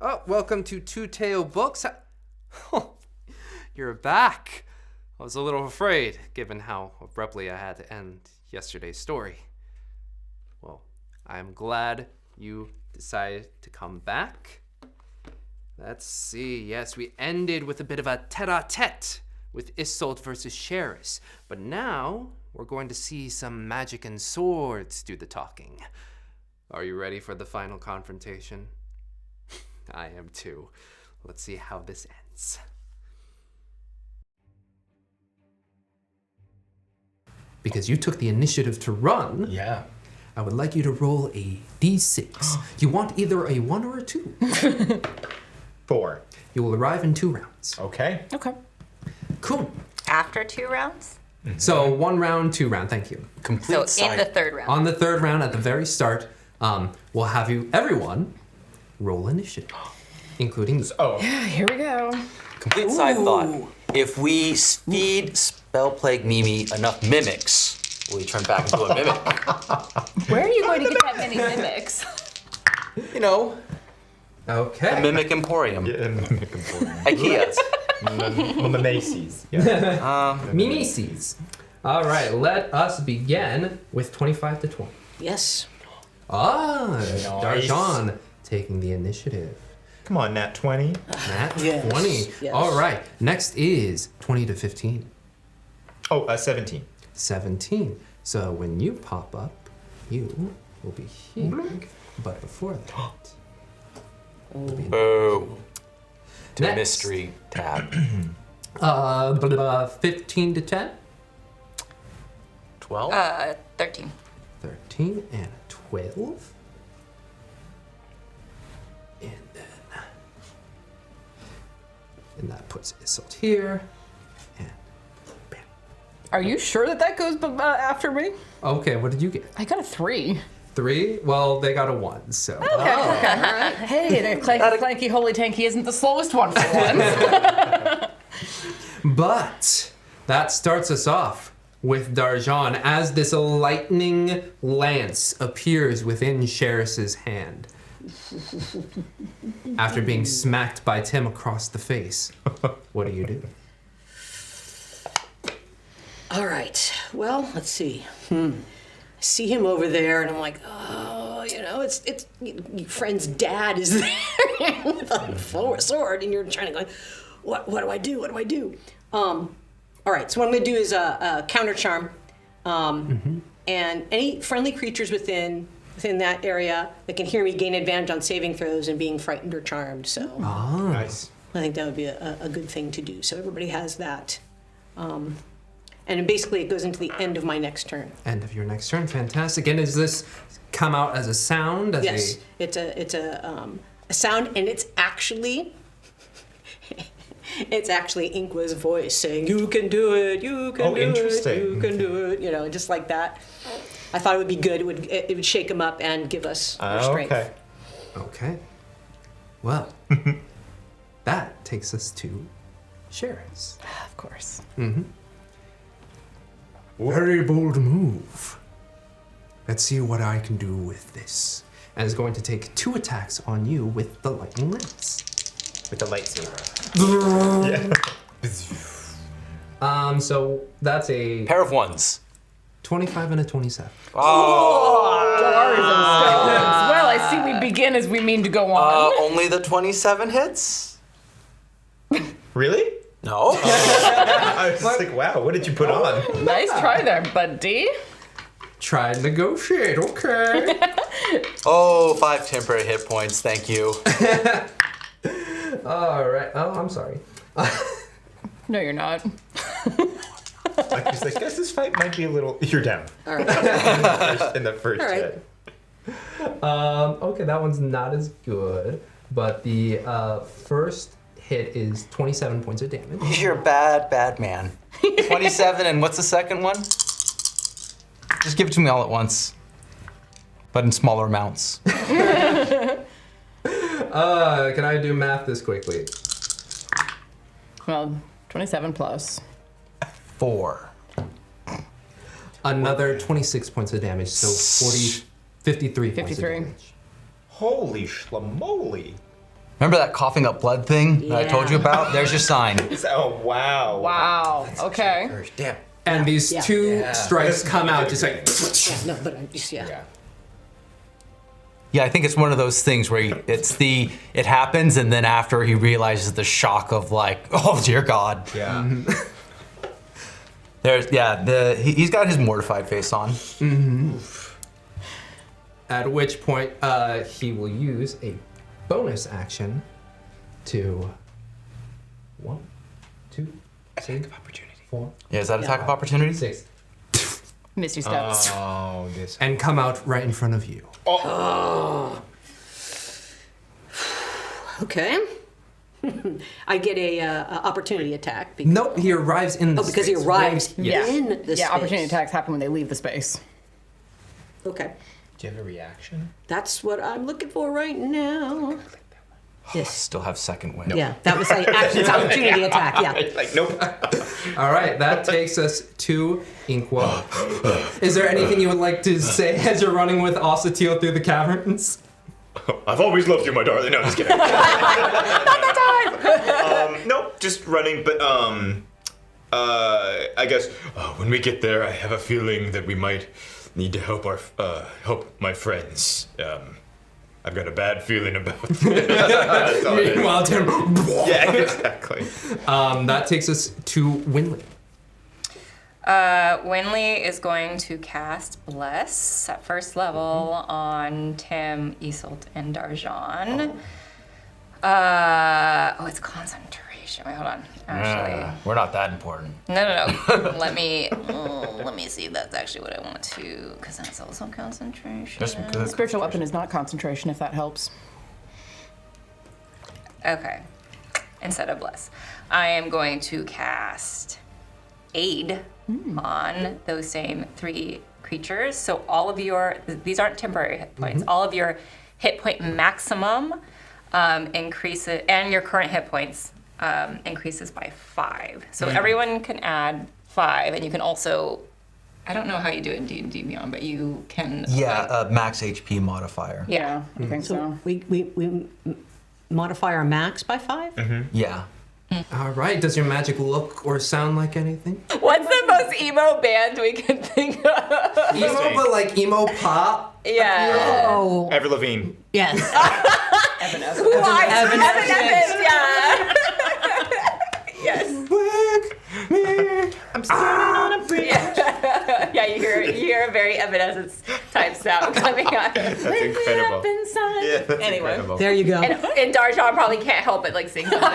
Oh, welcome to Two Tail Books. Oh, you're back. I was a little afraid, given how abruptly I had to end yesterday's story. Well, I'm glad you decided to come back. Let's see. Yes, we ended with a bit of a tete-a-tete with Isolt versus SHeridan. But now we're going to see some magic and swords do the talking. Are you ready for the final confrontation? I am too. Let's see how this ends. Because you took the initiative to run, Yeah. I would like you to roll a d6. You want either a 1 or a 2. 4. You will arrive in 2 rounds. Okay. Okay. Cool. After 2 rounds? So 1 round, 2 round. Thank you. So in the 3rd round. On the 3rd round, at the very start, we'll have everyone roll initiative, including you. Oh. Yeah, here we go. Complete side thought. If we feed Spell Plague Mimi enough mimics, will he turn back into a mimic? Where are you going to get that many mimics? You know, Okay. the Mimic Emporium. Yeah, Mimic Emporium. IKEA's. Macy's. Yeah. Mimesis. All right, let us begin with 25 to 20. Yes. Darjaan taking the initiative. Come on, Nat 20. Nat Yes, 20. yes. All right, next is 20 to 15. Oh, 17. 17. So when you pop up, you will be here. But before that, Boo. To Next. mystery tab. 15 to 10, 12? 13. 13, and 12. And that puts Isolt here. And bam. Are you sure that goes after me? Okay, what did you get? I got a 3. 3? Well, they got a 1, so. Okay, okay, all right. Hey, the clanky holy tanky isn't the slowest one for once. But that starts us off with Darjaan as this lightning lance appears within Sheris's hand. After being smacked by Tim across the face, what do you do? All right. Well, let's see. I see him over there, and I'm like, oh, it's your friend's dad is there with a sword, and you're trying to go, what do I do? What do I do? All right. So what I'm going to do is a counter charm, and any friendly creatures within that area that can hear me gain advantage on saving throws and being frightened or charmed. So Nice. I think that would be a good thing to do. So everybody has that. And basically it goes into the end of my next turn. End of your next turn. Fantastic. And does this come out as a sound? Yes, it's a sound, and it's actually Inqua's voice saying, "You can do it. You can do interesting. it. You can do it." Just like that. I thought it would be good. It would shake him up and give us more strength. Okay. Okay. Well, that takes us to Sheris. Of course. Very bold move. Let's see what I can do with this. And is going to take 2 attacks on you with the lightning lance. With the lightsaber. Yeah. So that's a Pair of ones. 25 and a 27. Stars and stones. Well, I see we begin as we mean to go on. Only the 27 hits? Really? No. I was just like, wow, what did you put on? Nice try there, buddy. Try and negotiate, okay. Oh, 5 temporary hit points, thank you. All right. Oh, I'm sorry. No, you're not. I was like, guess this fight might be a little. You're down. All right. In the first All right. hit. Okay, that one's not as good, but the first hit is 27 points of damage. You're a bad, bad man. 27, and what's the second one? Just give it to me all at once. But in smaller amounts. Can I do math this quickly? Well, 27 plus. 4. Another 26 points of damage, so 53 points of 53. damage. Holy schlamoli. Remember that coughing up blood thing that I told you about? There's your sign. Oh, wow. Wow. Okay. Damn. And these two strikes come out just like. No, but I just, Yeah, I think it's one of those things where it happens, and then after he realizes the shock of like, oh dear God. Yeah. He's got his mortified face on. Mm-hmm. At which point, he will use a bonus action to 1, 2, 3, 4. Yeah, is that attack of opportunity? 6. Misty steps. Oh, this. And come out right in front of you. Oh. Okay. I get a opportunity attack. Because, Nope, he arrives in the because he space. arrives Yeah. in the space. Yeah, opportunity attacks happen when they leave the space. Okay. Do you have a reaction? That's what I'm looking for right now. Yes. Still have second wind. Yeah, that was like actions opportunity attack. Yeah. Like, nope. All right, that takes us to Inqua. Is there anything you would like to say as you're running with Osatil through the caverns? I've always loved you, my darling. No, just kidding. Not that time! Nope, just running. But I guess when we get there, I have a feeling that we might need to help help my friends. I've got a bad feeling about this. Meanwhile, Tim. Yeah, exactly. That takes us to Wynnleigh. Wynnleigh is going to cast Bless at first level on Tim, Isolt, and Darjaan. It's concentration. Wait, hold on. Actually, We're not that important. no. let me see if that's actually what I want to, because that's also concentration. Spiritual weapon is not concentration, if that helps. Okay. Instead of Bless, I am going to cast Aid on those same 3 creatures. So all of these aren't temporary hit points. All of your hit point maximum increases, and your current hit points increases by 5. So everyone can add 5, and you can also, I don't know how you do it in D&D Beyond, but you can. Max HP modifier. Yeah, I think so. We modify our max by 5? Yeah. All right, does your magic look or sound like anything? What's the most emo band we can think of? Emo, but like emo pop? Yeah. Oh, Avril Lavigne. yes. Who are Evanescence? Yeah. Yes. I'm standing on a bridge. Yeah, you hear a very Evanescence type sound coming out. That's incredible. Yeah, that's Anyway. incredible. There you go. And Darjaan probably can't help but like sing something.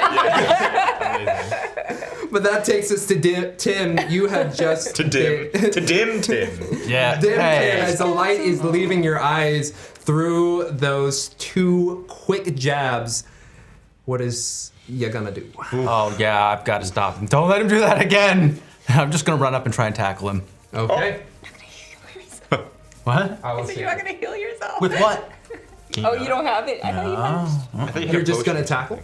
But that takes us to Tim. You have just To dim Tim. Yeah. Tim Hey. as the light is leaving your eyes through those 2 quick jabs. What is you gonna do? Oh yeah, I've got to stop him. Don't let him do that again. I'm just gonna run up and try and tackle him. Okay. What? I will So see. you're not gonna heal yourself? With what? Oh, you don't have it? I thought you had. I thought you You're had just gonna potions. tackle?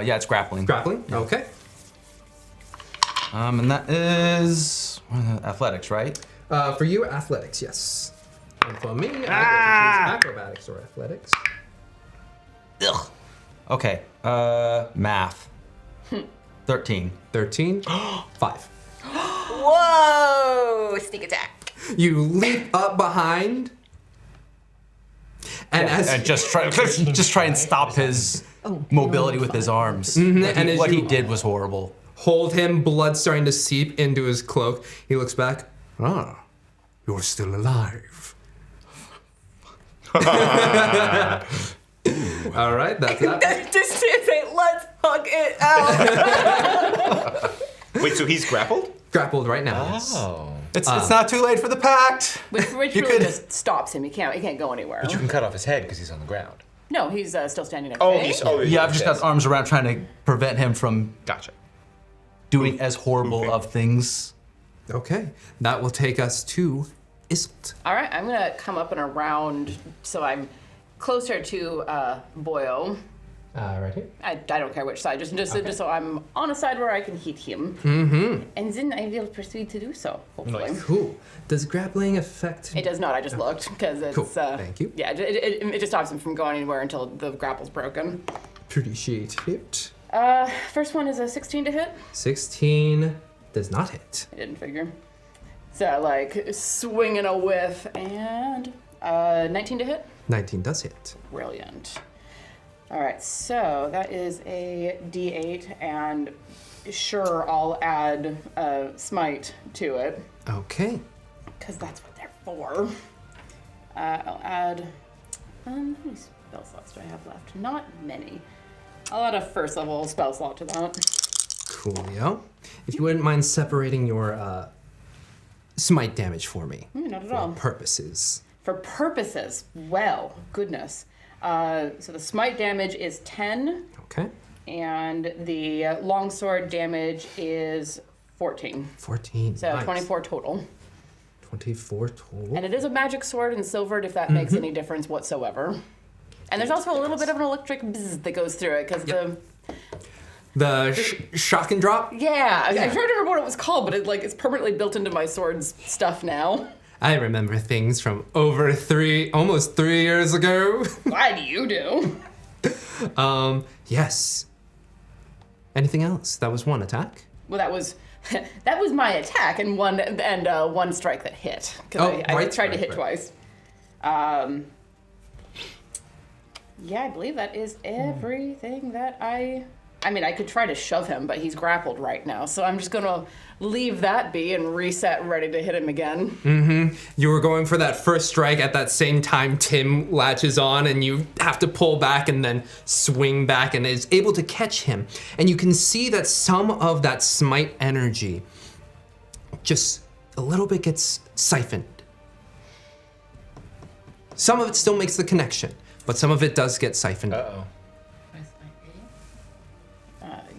Yeah, it's grappling. Grappling? Okay. And that is athletics, right? For you, athletics, yes. And for me, I get to choose acrobatics or athletics. Ugh. Okay. Math. 13. 13. 5. Whoa! Sneak attack. You leap up behind. And And just try and stop his mobility with his arms. And as What he you did was horrible. hold him, blood starting to seep into his cloak, he looks back. Ah, you're still alive. All right, that's that. Just to say, let's hug it out. Wait, so he's grappled? Grappled right now. Yes. Oh. It's not too late for the pact. Which You really could- just stops him. He can't go anywhere. But you can cut off his head because he's on the ground. No, he's still standing up. Oh, he's Yeah, I've just got arms around trying to prevent him from Gotcha. doing as horrible of things. Okay, that will take us to Isolt. All right, I'm gonna come up and around so I'm closer to Boyle. Right here. I don't care which side, just so I'm on a side where I can hit him. And then I will proceed to do so, hopefully. Cool. Does grappling affect? It does not, I just looked, because it's... Cool, thank you. Yeah, it just stops him from going anywhere until the grapple's broken. Appreciate it. First one is a 16 to hit. 16 does not hit. I didn't figure. So, like, swinging a whiff, and 19 to hit. 19 does hit. Brilliant. All right, so that is a D8, and sure, I'll add smite to it, Okay. because that's what they're for. I'll add, how many spell slots do I have left? Not many. I'll add a first level spell slot to that. Coolio. If you wouldn't mind separating your smite damage for me. Not at For all. purposes. For purposes, well, goodness. So the smite damage is 10, Okay. and the longsword damage is 14. 14. So nice. 24 total. 24 total. And it is a magic sword and silvered, if that makes any difference whatsoever. And there's also a little bit of an electric bzzz that goes through it, because The shock and drop? yeah, I'm trying to remember what it was called, but it's permanently built into my sword's stuff now. I remember things from almost 3 years ago. Glad you do. Yes. Anything else? That was one attack. Well, that was my attack and one strike that hit, because I tried to hit twice. Yeah, I believe that is everything that I mean, I could try to shove him, but he's grappled right now, so I'm just gonna leave that be and reset, ready to hit him again. You were going for that first strike at that same time Tim latches on and you have to pull back and then swing back and is able to catch him. And you can see that some of that smite energy just a little bit gets siphoned. Some of it still makes the connection, but some of it does get siphoned. Uh-oh.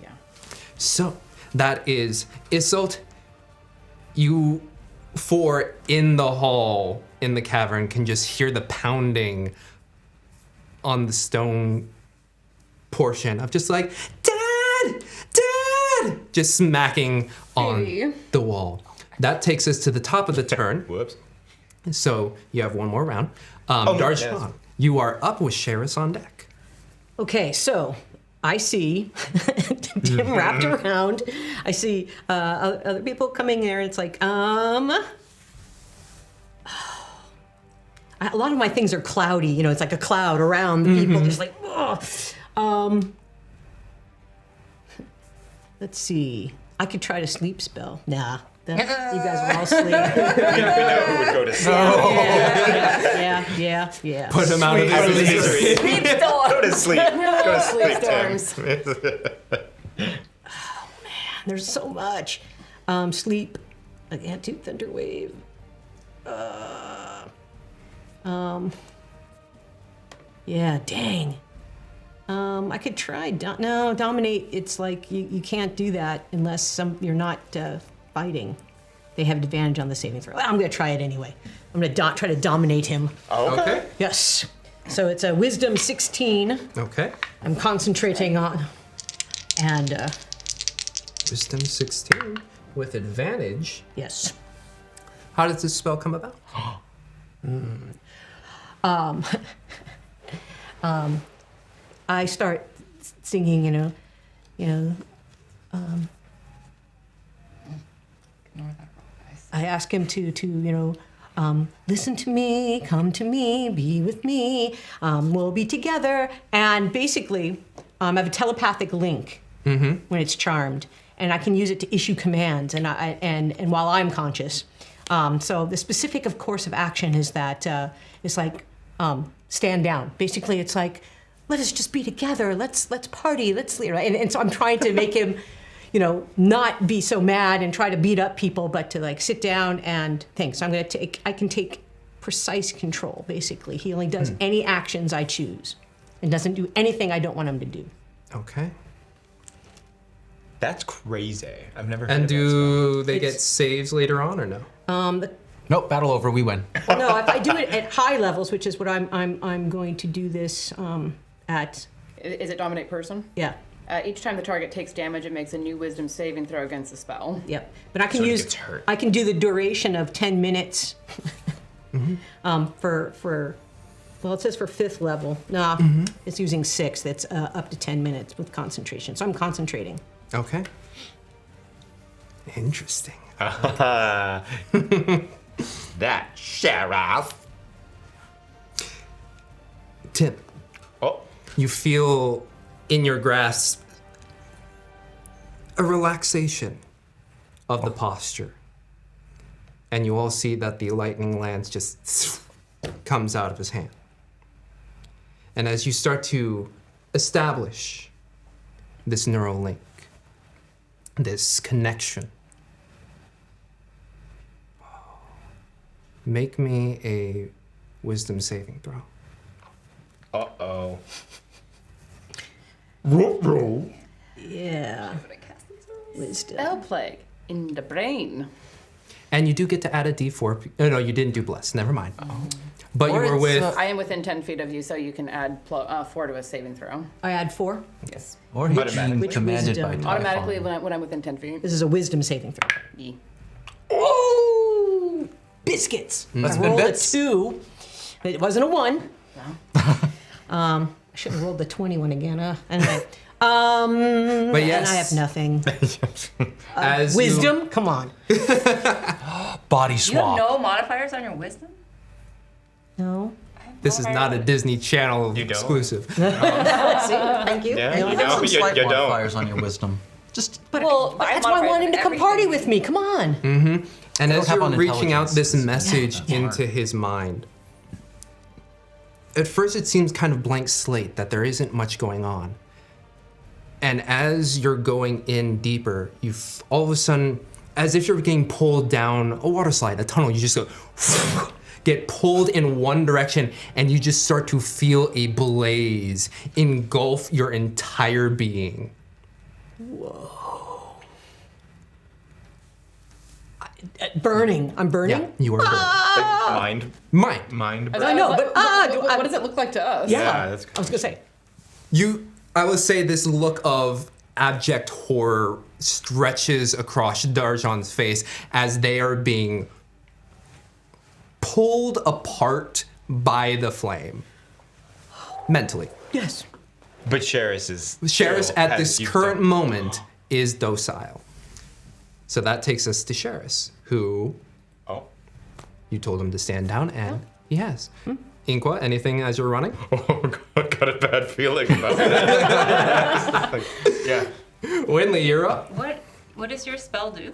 Yeah. So that is Isolt. You four in the hall, in the cavern, can just hear the pounding on the stone portion of just like, Dad! Dad! Just smacking on Hey. the wall. That takes us to the top of the turn. Whoops. So you have one more round. yeah, Darjaan, yes. you are up with Sheris on deck. Okay, so I see Tim wrapped around. I see other people coming there. It's like, a lot of my things are cloudy. You know, it's like a cloud around the people. Just like, ugh. Let's see. I could try to sleep spell. Nah. You guys will all sleep. We know who would go to sleep. Yeah. Put him out of Out of his misery. Sleep storm. Go to sleep. Go to sleep, Tim. Storms. There's so much. Sleep. I can't do Thunderwave. Yeah, dang. I could try. No, Dominate. It's like you can't do that unless you're not fighting. They have advantage on the saving throw. I'm going to try it anyway. I'm going to try to dominate him. Okay. Yes. So it's a Wisdom 16. Okay. I'm concentrating on. And, Wisdom 16 with advantage. yes. How does this spell come about? I start singing, Ignore that roll, guys. I ask him to listen to me, come to me, be with me, we'll be together. And basically, I have a telepathic link when it's charmed, and I can use it to issue commands, and while I'm conscious. So the specific, of course, of action is that it's like stand down. Basically, it's like, let us just be together. Let's party. And so I'm trying to make him, not be so mad and try to beat up people, but to like sit down and think. So I can take precise control. Basically, he only does any actions I choose, and doesn't do anything I don't want him to do. Okay. That's crazy. I've never heard And of that do they get It's- saves later on or no? Nope, battle over, we win. No, if I do it at high levels, which is what I'm going to do this at. Is it dominate person? Yeah. Each time the target takes damage, it makes a new wisdom saving throw against the spell. Yep. But I can So it use. gets hurt. I can do the duration of 10 minutes. For Well, it says for 5th level. Nah, it's using 6. That's up to 10 minutes with concentration. So I'm concentrating. Okay. Interesting. That sheriff. Tim, Oh, you feel in your grasp a relaxation of the posture. And you all see that the lightning lance just comes out of his hand. And as you start to establish this neural link, this connection, make me a wisdom saving throw. uh-oh. Yeah. Wisdom. Spell plague in the brain. And you do get to add a d4. Oh, no, you didn't do bless. Never mind. But you were with... I am within 10 feet of you, so you can add 4 to a saving throw. I add 4. Yes. Or he's Automatically. being commanded by Wisdom. Typhon. Automatically when I'm within 10 feet. This is a wisdom saving throw. Yeah. Oh! Biscuits. That's I been rolled bits. a 2. It wasn't a 1. I should have rolled the 21 again. Anyway. But yes. And I have nothing. As Wisdom? Come on. Body You have swap. no modifiers on your wisdom? No. This is not a Disney Channel You don't? exclusive. See? Thank you. Yeah, You you have know, some you slight don't. modifiers on your wisdom. Just But, Well, but I that's why I modified wanted him to come party everything. with me. Come on. And don't as have you're on reaching out this intelligence. message into his mind, at first it seems kind of blank slate, that there isn't much going on. And as you're going in deeper, all of a sudden, as if you're getting pulled down a water slide, a tunnel, you just go, get pulled in one direction, and you just start to feel a blaze engulf your entire being. Burning. I'm burning? Yeah, you are burning. Like, Mind. mind. I know, but what does it look like to us? yeah. that's I was gonna say. I would say this look of abject horror stretches across Darjaan's face as they are being pulled apart by the flame. Mentally. Yes. But Sheris is. Sheris still at has this used current them. moment is docile. So that takes us to Sheris, who Oh. you told him to stand down, and he has. Inqua, anything as you're running? Oh, God, got a bad feeling about it. Like, yeah. Wynnleigh, you're up. What does your spell do?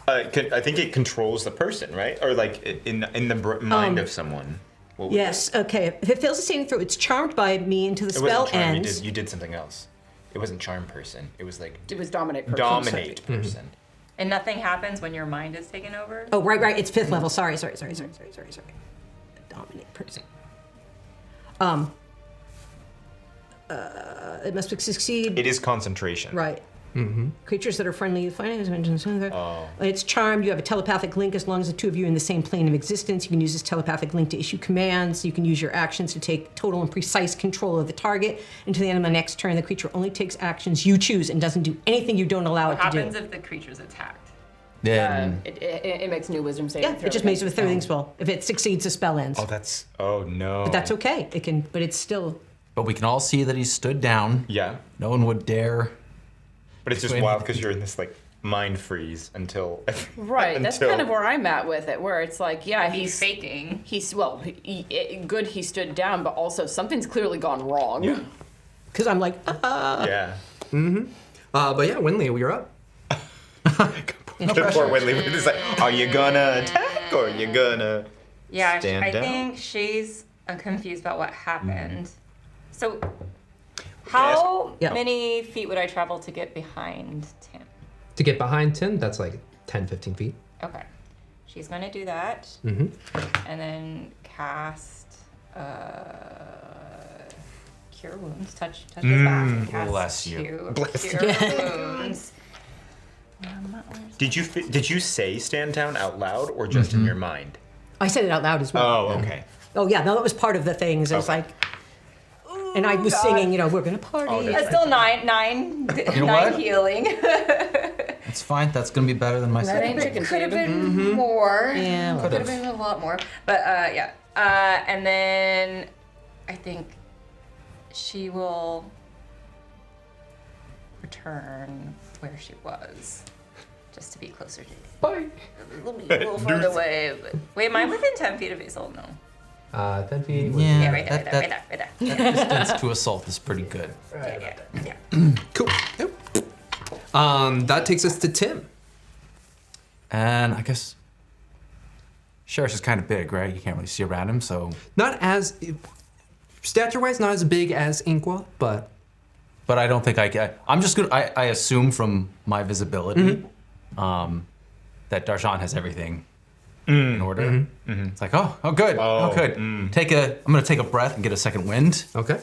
I think it controls the person, right? Or like in the mind of someone. What was Yes. Okay. If it fails a saving throw, it's charmed by me until the it? It spell wasn't charm. ends. You did something else. It wasn't charm person. It was like It was dominate person. dominate person. And nothing happens when your mind is taken over? Oh, right. It's 5th level. Sorry. Dominate person. It must succeed. It is concentration. Right. Creatures that are friendly, you find it. Oh. It's charmed. You have a telepathic link as long as the two of you are in the same plane of existence. You can use this telepathic link to issue commands. You can use your actions to take total and precise control of the target. Until the end of the next turn, the creature only takes actions you choose and doesn't do anything you don't allow What it to do. happens if the creature's attacked? then It makes new wisdom saving Yeah, throw. it just makes it with everything spell. If it succeeds, the spell ends. Oh no. But that's okay. It can, but it's still. but we can all see that he's stood down. Yeah. No one would dare. But it's just Wait. wild because you're in this like mind freeze until. Right, that's until- kind of where I'm at with it, where it's like, yeah, He's faking. good he stood down, but also something's clearly gone wrong. Yeah. Because I'm like, Yeah. But yeah, Wynnleigh, you're up. Poor Wynnleigh is like, are you gonna attack or are you gonna? Yeah, Stand I down? think she's confused about what happened. So, how Yeah. many feet would I travel to get behind Tim? To get behind Tim, that's like 10, 15 feet. Okay. She's going to do that. Mhm. And then cast Cure Wounds. Touch his back. And cast bless you. Cure Wounds. Did you say stand down out loud or just in your mind? I said it out loud as well. Oh, okay. Oh yeah, no, that was part of the things. It was Okay. like, and I was singing, we're gonna party. Oh, that's That's still nine know nine what? healing. It's fine. That's gonna be better than my That ain't second. chicken Could have food. been more. Yeah, Could have been a lot more. But yeah, And then I think she will return where she was, just to be closer to it. Bye. A little further away. But... Wait, am I within 10 feet of Isolt? No. 10 feet. Yeah, right there. That distance to assault is pretty good. Yeah. Cool. Yep. That takes us to Tim. And I guess Sheriff is kind of big, right? You can't really see around him, so. Not as stature-wise, not as big as Inqua, but I don't think I'm just gonna. I assume from my visibility, that Darjaan has everything in order. It's like, oh, good, oh, good. I'm gonna take a breath and get a second wind. okay.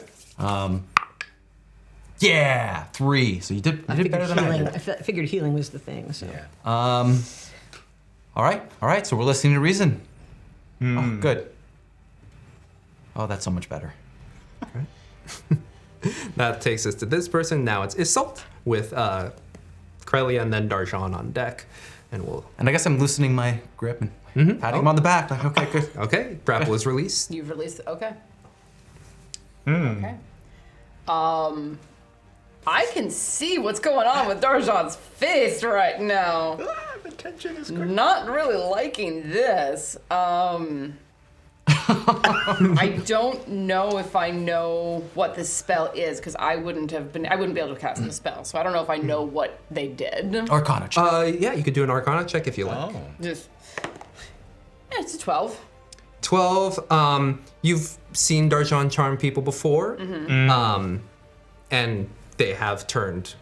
Yeah, 3. So you did better than I did. I figured healing was the thing. So. All right. So we're listening to reason. Oh, good. Oh, that's so much better. That takes us to this person. Now it's Isolt with Krelia and then Darjaan on deck, and I guess I'm loosening my grip and patting him on the back. Like, okay, good. Okay, grapple is released. You've released it. Okay. Okay. I can see what's going on with Darjaan's face right now. The tension is great. Not really liking this. I don't know if I know what this spell is because I wouldn't be able to cast the spell. So I don't know if I know what they did. Arcana check. Yeah, you could do an Arcana check if you like. Just, it's a 12. 12. You've seen Darjaan charm people before, and they have turned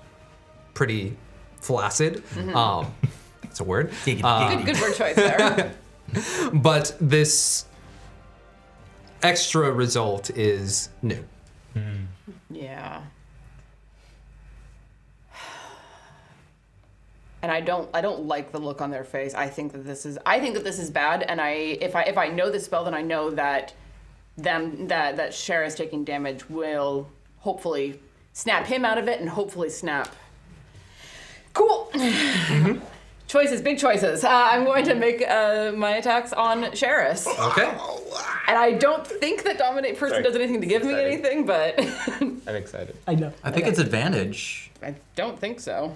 pretty flaccid. It's a word. Good word choice there. But this extra result is new. Yeah. And I don't like the look on their face. I think that this is bad. And if I know the spell, then I know that that Cher is taking damage will hopefully snap him out of it and hopefully snap. Cool. Choices, big choices. I'm going to make my attacks on Sheris. Okay. And I don't think that Dominate Person does anything to give me anything, but I'm excited. I know. I think it's advantage. I don't think so.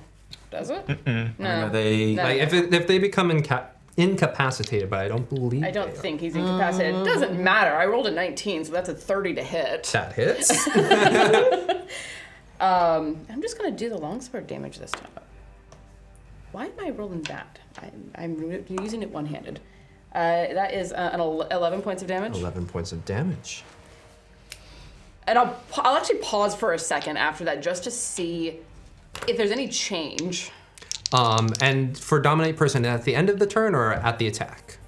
Does it? No. Are they? No. Like if they become incapacitated, but I don't believe. I don't think he's incapacitated. It doesn't matter. I rolled a 19, so that's a 30 to hit. That hits. I'm just gonna do the longsword damage this time. Why am I rolling that? I'm using it one-handed. That is an 11 points of damage. 11 points of damage. And I'll actually pause for a second after that just to see if there's any change. And for Dominate Person, at the end of the turn or at the attack?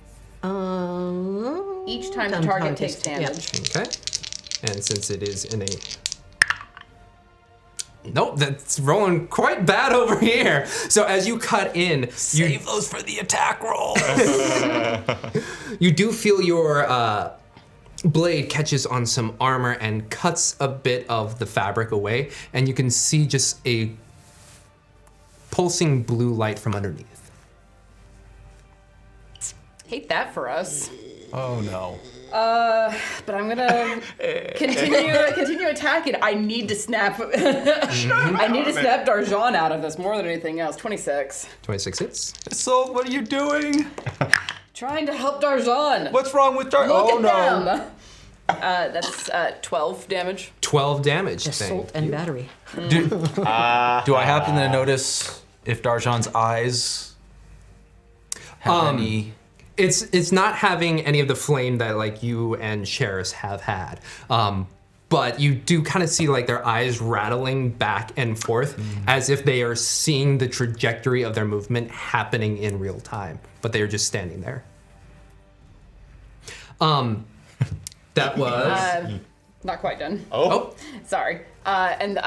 Each time the target takes damage. Okay. And since it is in a... Nope, that's rolling quite bad over here. So as you cut in... Save those for the attack roll. You do feel your blade catches on some armor and cuts a bit of the fabric away, and you can see just a pulsing blue light from underneath. Hate that for us. Oh no. But I'm gonna continue attacking. I need to snap. I need to snap Darjaan out of this more than anything else. 26. 26 hits. So what are you doing? Trying to help Darjaan. What's wrong with Darjaan? Look at them. That's 12 damage. 12 damage. Assault and battery. Do I happen to notice if Darjaan's eyes have any? It's not having any of the flame that like you and Sheris have had. But you do kind of see like their eyes rattling back and forth as if they are seeing the trajectory of their movement happening in real time, but they are just standing there. That was Not quite done. oh. Sorry. And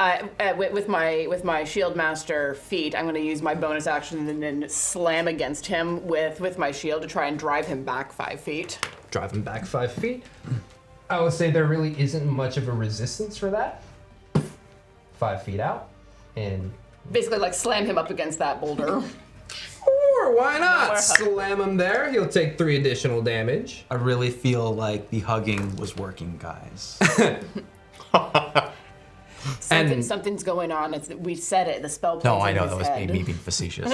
with my Shield Master feat, I'm going to use my bonus action and then slam against him with my shield to try and drive him back 5 feet. Drive him back 5 feet. I would say there really isn't much of a resistance for that. 5 feet out, and Basically, like slam him up against that boulder. Sure, why not? more hug. Slam him there. He'll take 3 additional damage. I really feel like the hugging was working, guys. Something's going on. We said it. The spell plays No, I in know his that was head. me being facetious.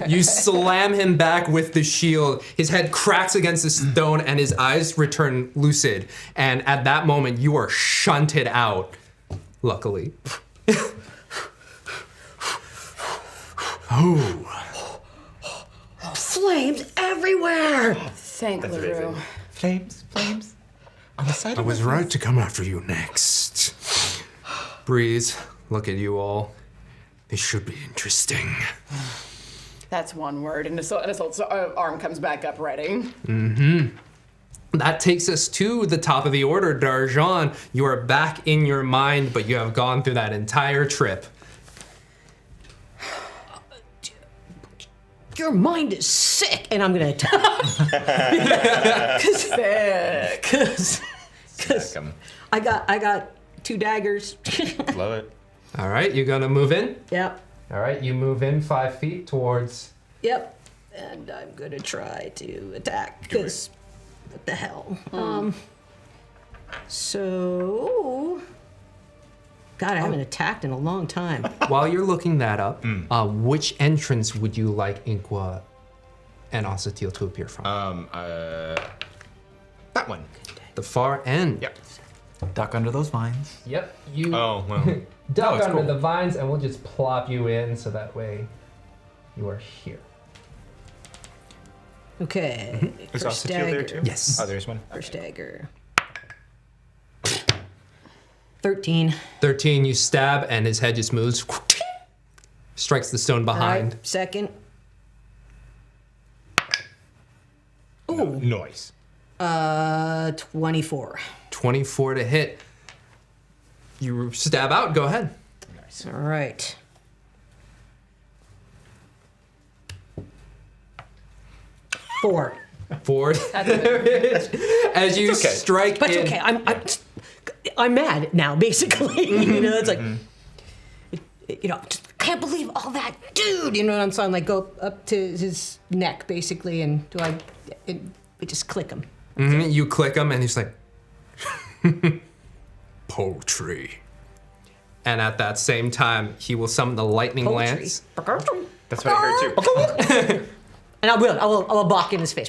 You slam him back with the shield. His head cracks against the stone and his eyes return lucid. And at that moment, you are shunted out. Luckily. Flames everywhere! Thank LaRue. Flames. On the side I of was my right to come after you next. Breeze, look at you all. This should be interesting. That's one word. And Isolt's arm comes back up ready. That takes us to the top of the order, Darjaan. You are back in your mind, but you have gone through that entire trip. Your mind is sick, and I'm gonna attack. Because Stack 'em. I got 2 daggers. Love it. All right, you gonna move in? Yep. All right, you move in 5 feet towards. Yep. And I'm gonna try to attack because what the hell? So God, I haven't attacked in a long time. While you're looking that up, which entrance would you like Inqua and Osatil to appear from? That one. The far end. Yep. Duck under those vines. Yep. You Oh, well. duck it's under cool. the vines, and we'll just plop you in so that way you are here. Okay. Is First Osatil there dagger. too? Yes. Oh, there's one. First dagger. 13. 13, you stab, and his head just moves. Strikes the stone All behind. right. Second. Noise. 24. 24 to hit. You stab out, go ahead. All right. Four. 4. As you okay. strike But in. it's okay. I'm mad now, basically. You know, it's like, you know, just can't believe all that, dude. You know what I'm saying? Like, go up to his neck, basically, and I just click him. You click him, and he's like, poultry. And at that same time, he will summon the lightning lance. That's what I heard too. And I will block in his face.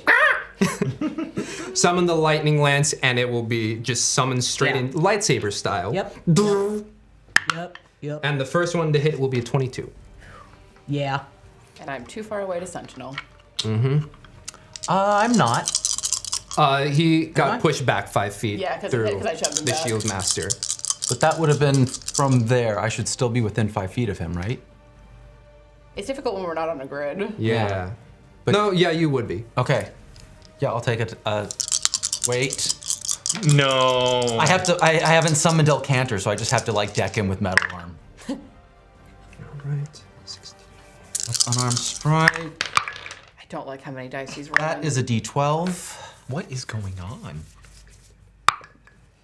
Summon the lightning lance, and it will be just summoned straight Yeah. in lightsaber style. Yep. Yep. And the first one to hit will be a 22. Yeah. And I'm too far away to Sentinel. I'm not. He got I? pushed back 5 feet Yeah, 'cause through I shoved him the back. shield master. But that would have been from there. I should still be within 5 feet of him, right? It's difficult when we're not on a grid. Yeah. But- No, yeah, you would be. Okay. Yeah, I'll take it. Wait. No. I have to. I haven't summoned El Cantor, so I just have to like deck him with metal arm. All right. 16. Unarmed strike. I don't like how many dice he's rolling. That is a D12. What is going on?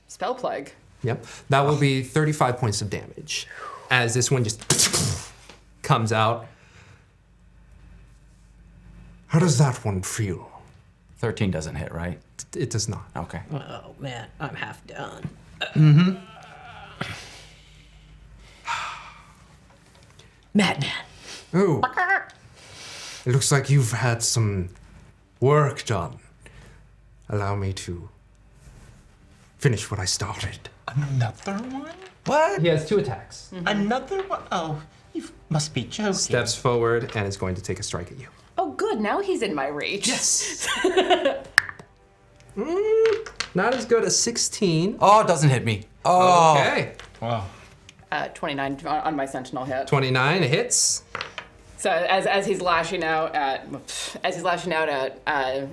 Spell Plague. Yep. That will be 35 points of damage. As this one just comes out. How does that one feel? 13 doesn't hit, right? It does not. Okay. Oh man, I'm half done. Madman. Ooh. It looks like you've had some work done. Allow me to finish what I started. Another one? What? He has 2 attacks. Another one? Oh, you must be joking. Steps forward and is going to take a strike at you. Oh, good. Now he's in my reach. Yes. Not as good as 16. Oh, it doesn't hit me. Oh. Okay. Wow. 29 on my Sentinel hit. 29 hits. So as he's lashing out at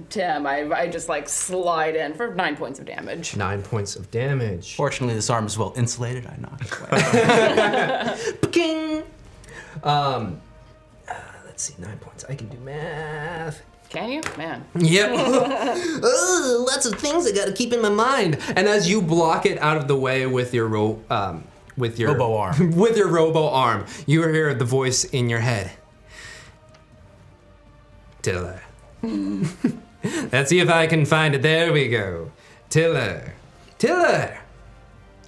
Tim, I just like slide in for 9 points of damage. 9 points of damage. Fortunately, this arm is well insulated. I knocked it away. King. Let's see, 9 points. I can do math. Can you? Man. Yep. Lots of things I gotta keep in my mind. And as you block it out of the way with your robo arm, with your robo arm, you hear the voice in your head. Tiller. Let's see if I can find it. There we go. Tiller. Tiller!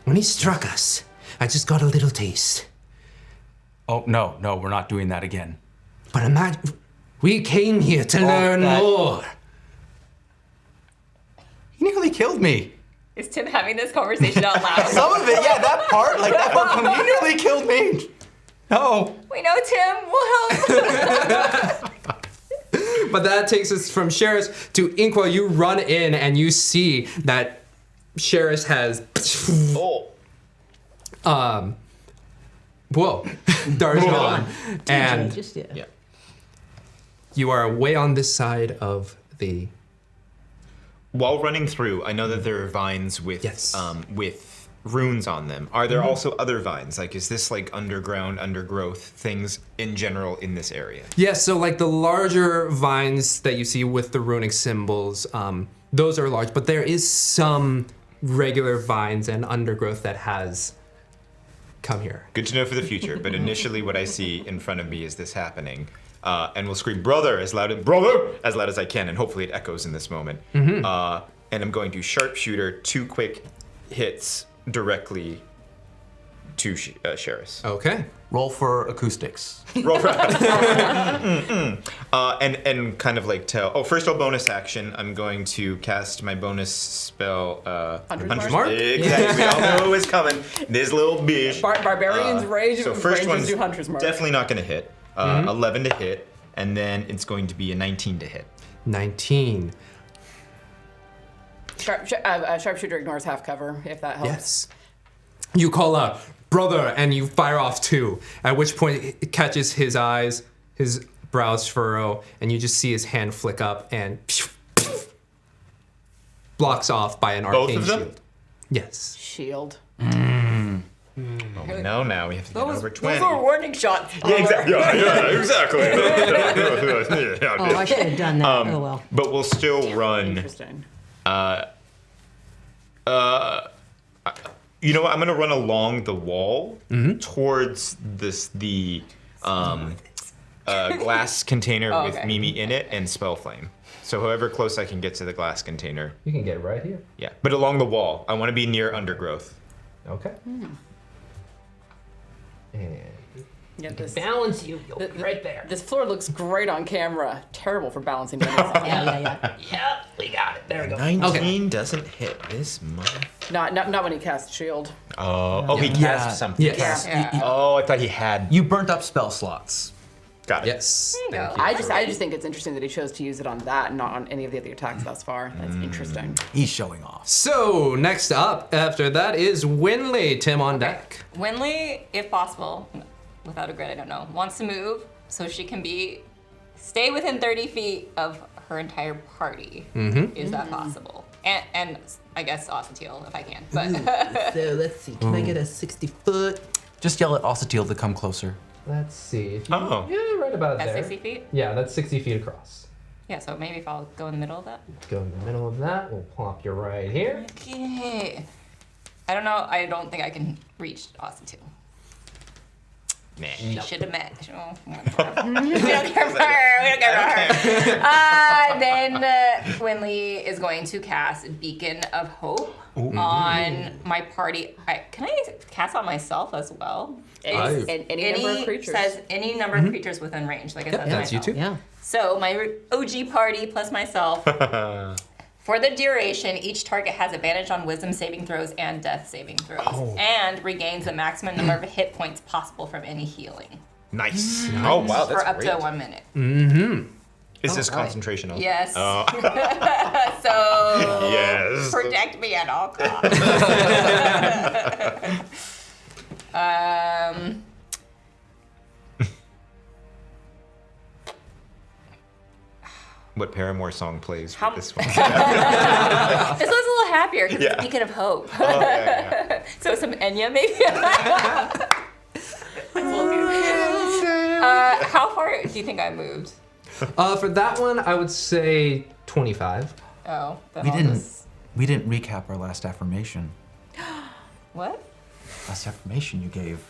When he struck us, I just got a little taste. Oh, no, we're not doing that again. But we came here to learn more. He nearly killed me. Is Tim having this conversation out loud? Some of it, yeah, that part, he nearly killed me. No. We know Tim will help. But that takes us from Sheris to Inqua. You run in and you see that Sheris has Darjaan, and Just Yeah. you are way on this side of the. While running through, I know that there are vines with with runes on them. Are there also other vines? Like, is this like undergrowth things in general in this area? Yeah, so like the larger vines that you see with the runic symbols, those are large, but there is some regular vines and undergrowth that has come here. Good to know for the future, but initially what I see in front of me is this happening. And we'll scream brother as loud as I can, and hopefully it echoes in this moment. And I'm going to sharpshooter 2 quick hits directly to Sheris. Okay. Roll for acoustics. Roll for and kind of like tell. Oh, first I'll bonus action. I'm going to cast my bonus spell. Hunter's Mark? Exactly. We all know who is coming. This little bitch. Barbarians rage. So first ranges one's do Hunter's Mark. definitely not going to hit. 11 to hit, and then it's going to be a 19 to hit. 19. Sharpshooter ignores half cover, if that helps. Yes. You call out, brother, and you fire off 2, at which point it catches his eyes, his brows furrow, and you just see his hand flick up and blocks off by an Both arcane of them? shield. Yes. Shield. No, now we have to get over 20. Those are warning shots. Yeah, exactly. Yeah, exactly. Oh, I should have done that. Oh well. But we'll still run. Interesting. You know what? I'm gonna run along the wall towards the glass container with okay. Mimi in it and spell flame. So however close I can get to the glass container. You can get right here. Yeah, but along the wall. I want to be near undergrowth. Okay. And Yeah, this, Balance you. You'll be right there. this floor looks great on camera. Terrible for balancing. But Yeah. Yep, we got it. There we go. 19 doesn't hit this month. not when he casts shield. Oh, he cast something. yes. Yeah. Oh, I thought he had. You burnt up spell slots. Got it. Yes. There you Thank go. you. I just think it's interesting that he chose to use it on that and not on any of the other attacks thus far. That's interesting. He's showing off. So, next up after that is Wynnleigh. Tim on deck. Wynnleigh, if possible, without a grid, I don't know, wants to move so she can stay within 30 feet of her entire party. Is that possible? And I guess Ossetiel, if I can. But So let's see. Can I get a 60-foot? Just yell at Ossetiel to come closer. Let's see. If you, Oh. Yeah, right about that's there. 60 feet? Yeah, that's 60 feet across. Yeah, so maybe if I'll go in the middle of that. Go in the middle of that. We'll plop you right here. Okay. I don't know. I don't think I can reach Ossetiel. Nah. We should have met. Oh, we don't care for her. We don't care for her. Then Wynnleigh is going to cast Beacon of Hope on my party. Can I cast on myself as well? Any number of creatures. Says any number of creatures within range. Like I said, that's you myself. too. Yeah. So my OG party plus myself. For the duration, each target has advantage on wisdom saving throws and death saving throws, and regains the maximum number of hit points possible from any healing Nice. Oh wow, that's for up great. to 1 minute. Is this concentration also? Yes. Oh. So Yes. protect me at all costs. What Paramore song plays How- with this one? This one's a little happier because Yeah. it's Beacon of Hope. Oh, yeah. So some Enya maybe. How far do you think I moved? For that one, I would say 25. Oh, then We I'll didn't. just- We didn't recap our last affirmation. What? Last affirmation you gave.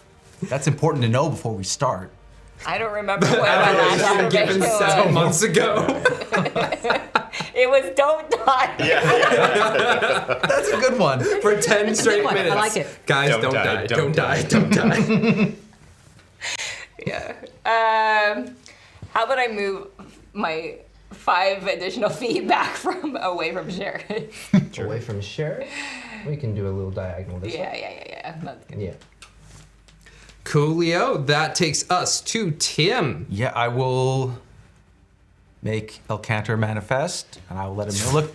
That's important to know before we start. I don't remember what my last affirmation was. Several months ago. It was don't die. That's a good one. For 10 straight one. I minutes. like it. Guys, don't die. Don't die. Don't die. Yeah. How about I move my 5 additional feet back from away from Sheridan? Away from Sheridan. We can do a little diagonal this way. Yeah. That's good. Yeah. Coolio, that takes us to Tim. Yeah, I will make El Cantor manifest, and I will let him know. Look, if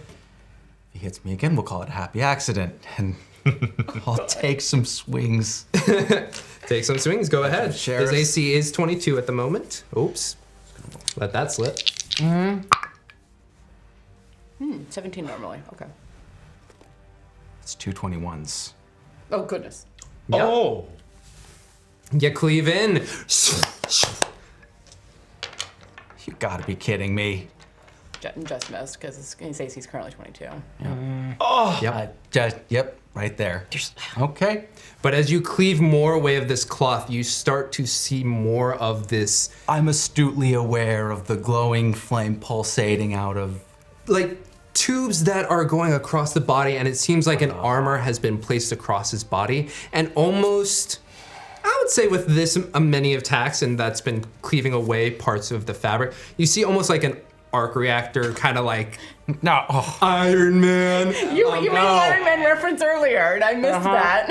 he hits me again, we'll call it a happy accident, and I'll take some swings. Take some swings. Go ahead. Sheriff. His AC is 22 at the moment. Oops. Let that slip. 17 normally. Okay. It's 2 21s. Oh, goodness. Yep. Oh. You cleave in. You gotta be kidding me. Just missed because his AC is currently 22. Yep, right there. Okay. But as you cleave more away of this cloth, you start to see more of this, I'm astutely aware of the glowing flame pulsating out of. like, tubes that are going across the body, and it seems like an armor has been placed across his body, and almost, I would say with this many attacks, and that's been cleaving away parts of the fabric, you see almost like an arc reactor, kind of like No. Iron Man. You made an Iron Man reference earlier, and I missed that.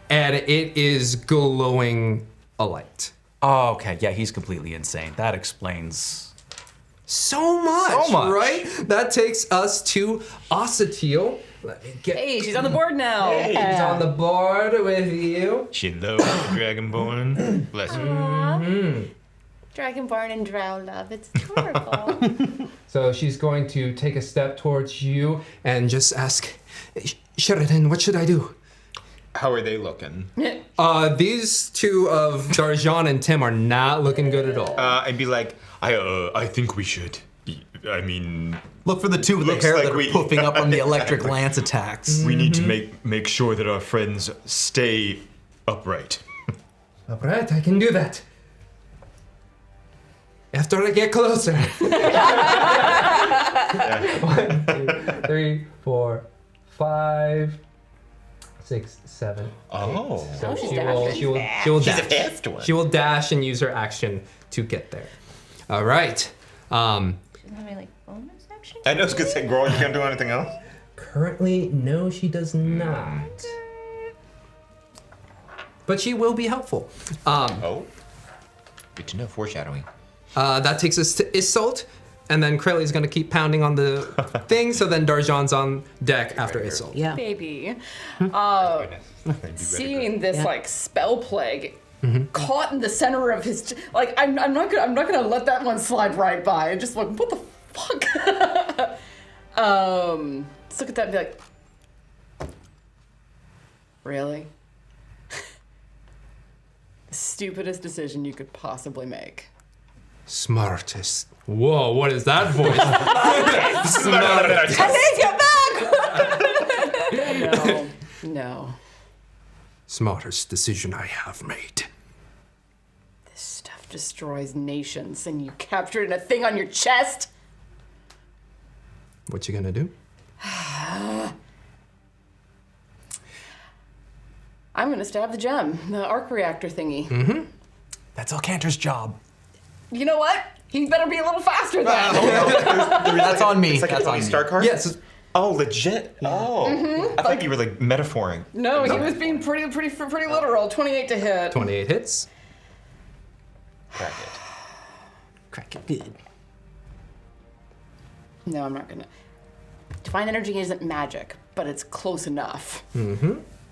And it is glowing a light. Oh, okay. Yeah, he's completely insane. That explains. So much, right? That takes us to Ossetiel. Let me get. Hey, she's on the board now. She's on the board with you. Hello, Dragonborn. Bless you. Dragonborn and drow love. It's adorable. So she's going to take a step towards you and just ask, Sheridan, what should I do? How are they looking? These two of Darjaan and Tim are not looking good at all. I'd be like, I think we should. I mean, Look for the two with the Looks hair like that are we- poofing up from the electric lance attacks. we need to make sure that our friends stay upright. All right, I can do that. After I get closer. 1, 2, 3, 4, 5, 6, 7. Oh. So she's she dashing. will She's a dash. fast one. She will dash and use her action to get there. All right. She doesn't have any like bonus action. I know I was gonna say, girl, you can't do anything else. Currently, no, she does not. But she will be helpful. Oh. Good to know. Foreshadowing. That takes us to Isolt, and then Kraylee's gonna keep pounding on the thing, so then Darjaan's on deck after Isolt. Yeah. Baby. Goodness. Seeing this like spell plague caught in the center of his like I'm not gonna let that one slide right by. Just like what the fuck. Let's look at that and be like, really? The stupidest decision you could possibly make. Smartest. Whoa, what is that voice? No. Smartest decision I have made. This stuff destroys nations and you captured in a thing on your chest? What you gonna do? I'm gonna stab the gem, the arc reactor thingy. That's El Cantor's job. You know what? He better be a little faster then. That's on me. It's like That's a on Tony me. Stark card? Yes. Oh, legit? Oh. I thought you were like metaphoring. No, he was being pretty literal. 28 to hit. 28 hits. Crack it. Crack it good. No, I'm not gonna. Divine energy isn't magic, but it's close enough.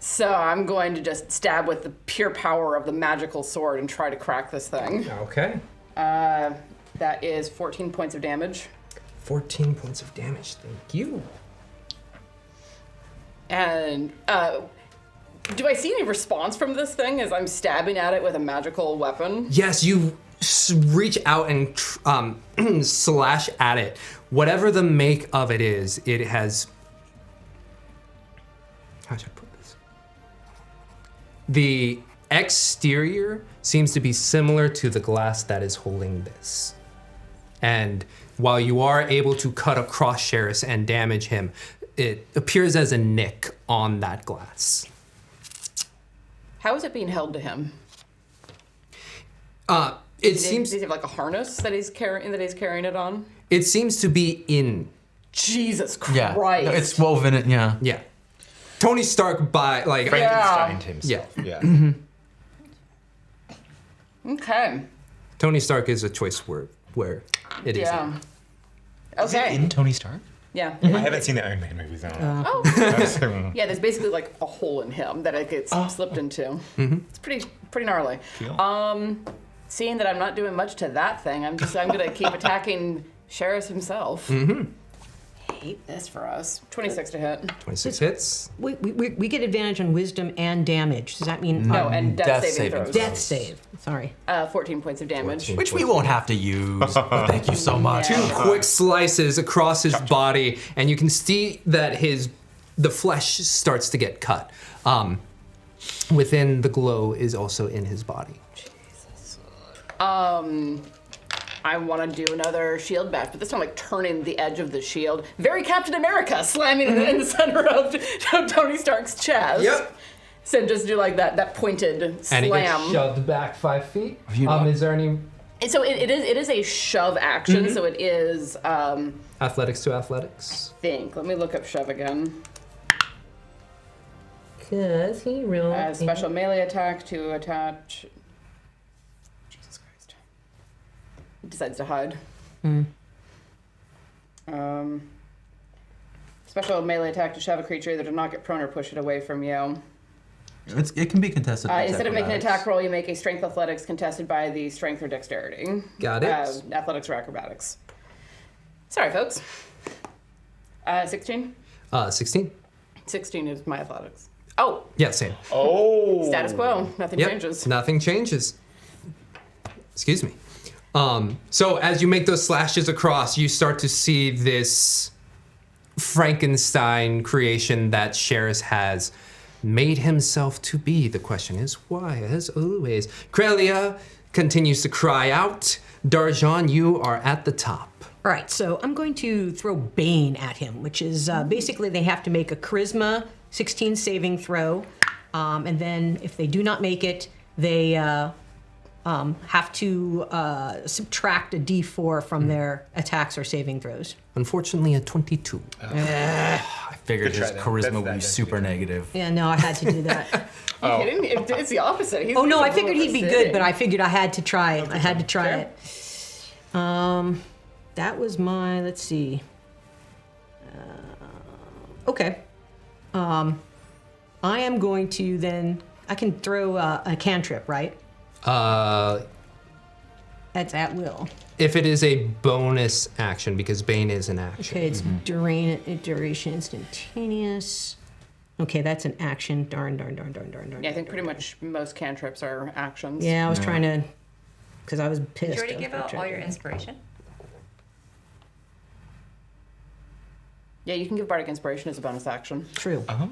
So I'm going to just stab with the pure power of the magical sword and try to crack this thing. Okay. That is 14 points of damage. 14 points of damage. Thank you. And do I see any response from this thing as I'm stabbing at it with a magical weapon? Yes, you reach out and slash at it. Whatever the make of it is, it has. How should I put this? exterior seems to be similar to the glass that is holding this. And while you are able to cut across Sheris and damage him, it appears as a nick on that glass. How is it being held to him? It seems Does he have like a harness that he's carrying it on? it seems to be in. Jesus Christ. Yeah. No, it's woven in, yeah. Yeah. Tony Stark by like Frankenstein himself. Yeah. Yeah. Okay. Tony Stark is a choice word where it is. Yeah. Is it Okay. in Tony Stark? Yeah. I haven't seen the Iron Man movies. I don't know. Oh. Yeah, there's basically like a hole in him that it gets slipped into. It's pretty gnarly. Cool. Seeing that I'm not doing much to that thing, I'm gonna keep attacking Sheris himself. Hate this for us. 26 to hit. 26 hits. We get advantage on wisdom and damage. Does that mean No, and death, death saving saving throws. death save? Sorry. 14 points of damage. Which we won't have to use. But thank you so much. Yeah. Two quick slices across his body, and you can see that the flesh starts to get cut. Within the glow is also in his body. I want to do another shield bash, but this time like turning the edge of the shield. Very Captain America, slamming it in the center of Tony Stark's chest. Yep. So just do like that pointed And he gets slam. shoved back 5 feet. you- Is there any And so it is a shove action. So it is. athletics to athletics? Let me look up shove again. Cause he really. Special melee attack to attach. Jesus Christ. He decides to hide. Special melee attack to shove a creature either to knock it prone or push it away from you. It can be contested. Instead of making an attack roll, you make a strength athletics contested by the strength or dexterity. Got it. Athletics or acrobatics. Sorry, folks. 16? 16? 16 is my athletics. Oh, Yeah, same. Oh. status quo. Nothing Yep, changes. nothing changes. Excuse me. So as you make those slashes across, you start to see this Frankenstein creation that Sheris has made himself to be. The question is why, as always. Krelia continues to cry out. Darjaan, you are at the top. All right, so I'm going to throw Bane at him, which is basically they have to make a Charisma 16 saving throw, and then if they do not make it, they have to subtract a D4 from their attacks or saving throws. Unfortunately, a 22. I figured Good his try, then. charisma That's would be that, super yeah. negative. Yeah, no, I had to do that. Are you kidding? It's the opposite. He's Oh no, I he's figured he'd be good, sitting. but I figured I had to try it. I had to try Sure. it. That was my. Let's see. Okay. I am going to then. I can throw a cantrip, right? That's at will. If it is a bonus action, because Bane is an action. Okay, it's duration instantaneous. Okay, that's an action. Darn. Yeah, I think pretty much most cantrips are actions. Yeah, I was trying to, because I was pissed. Did you already I give was out trying all to- your inspiration? Yeah, you can give Bardic Inspiration as a bonus action. True. Oh.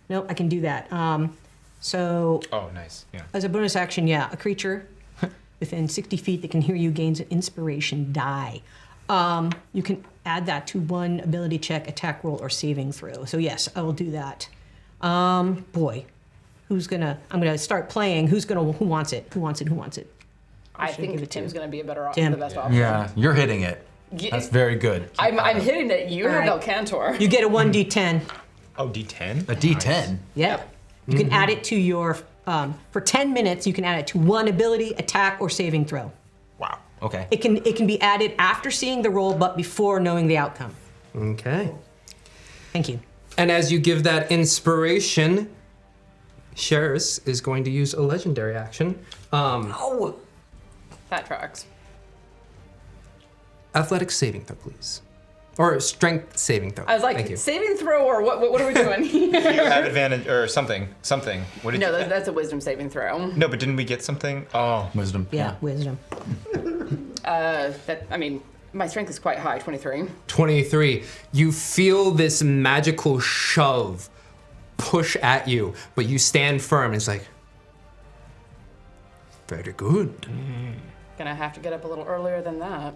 No, I can do that. So Oh, nice. Yeah. as a bonus action, yeah, a creature within 60 feet that can hear you gains an inspiration die. You can add that to one ability check, attack roll, or saving throw. So yes, I will do that. Boy, I'm gonna start playing. Who wants it? Who wants it? I should give think it to Tim's you. going to be the Tim. best option. Yeah, you're hitting it. Yeah. That's very good. I'm hitting it. You have Alright. Elcantor. You get a 1d10. Oh, D10? A D10. Yep. You can add it to your, for 10 minutes, you can add it to one ability, attack, or saving throw. Wow. Okay. It can be added after seeing the roll, but before knowing the outcome. Okay. Thank you. And as you give that inspiration, Sheris is going to use a legendary action. That tracks. Athletics saving throw, please. Or strength saving throw. I was like, Thank you. saving throw or what are we doing? Do you have advantage or something? What did No, you that's a wisdom saving throw. No, but didn't we get something? Oh. Wisdom. Yeah, wisdom. My strength is quite high, 23. 23. You feel this magical shove push at you, but you stand firm. It's like, Very good. Gonna have to get up a little earlier than that.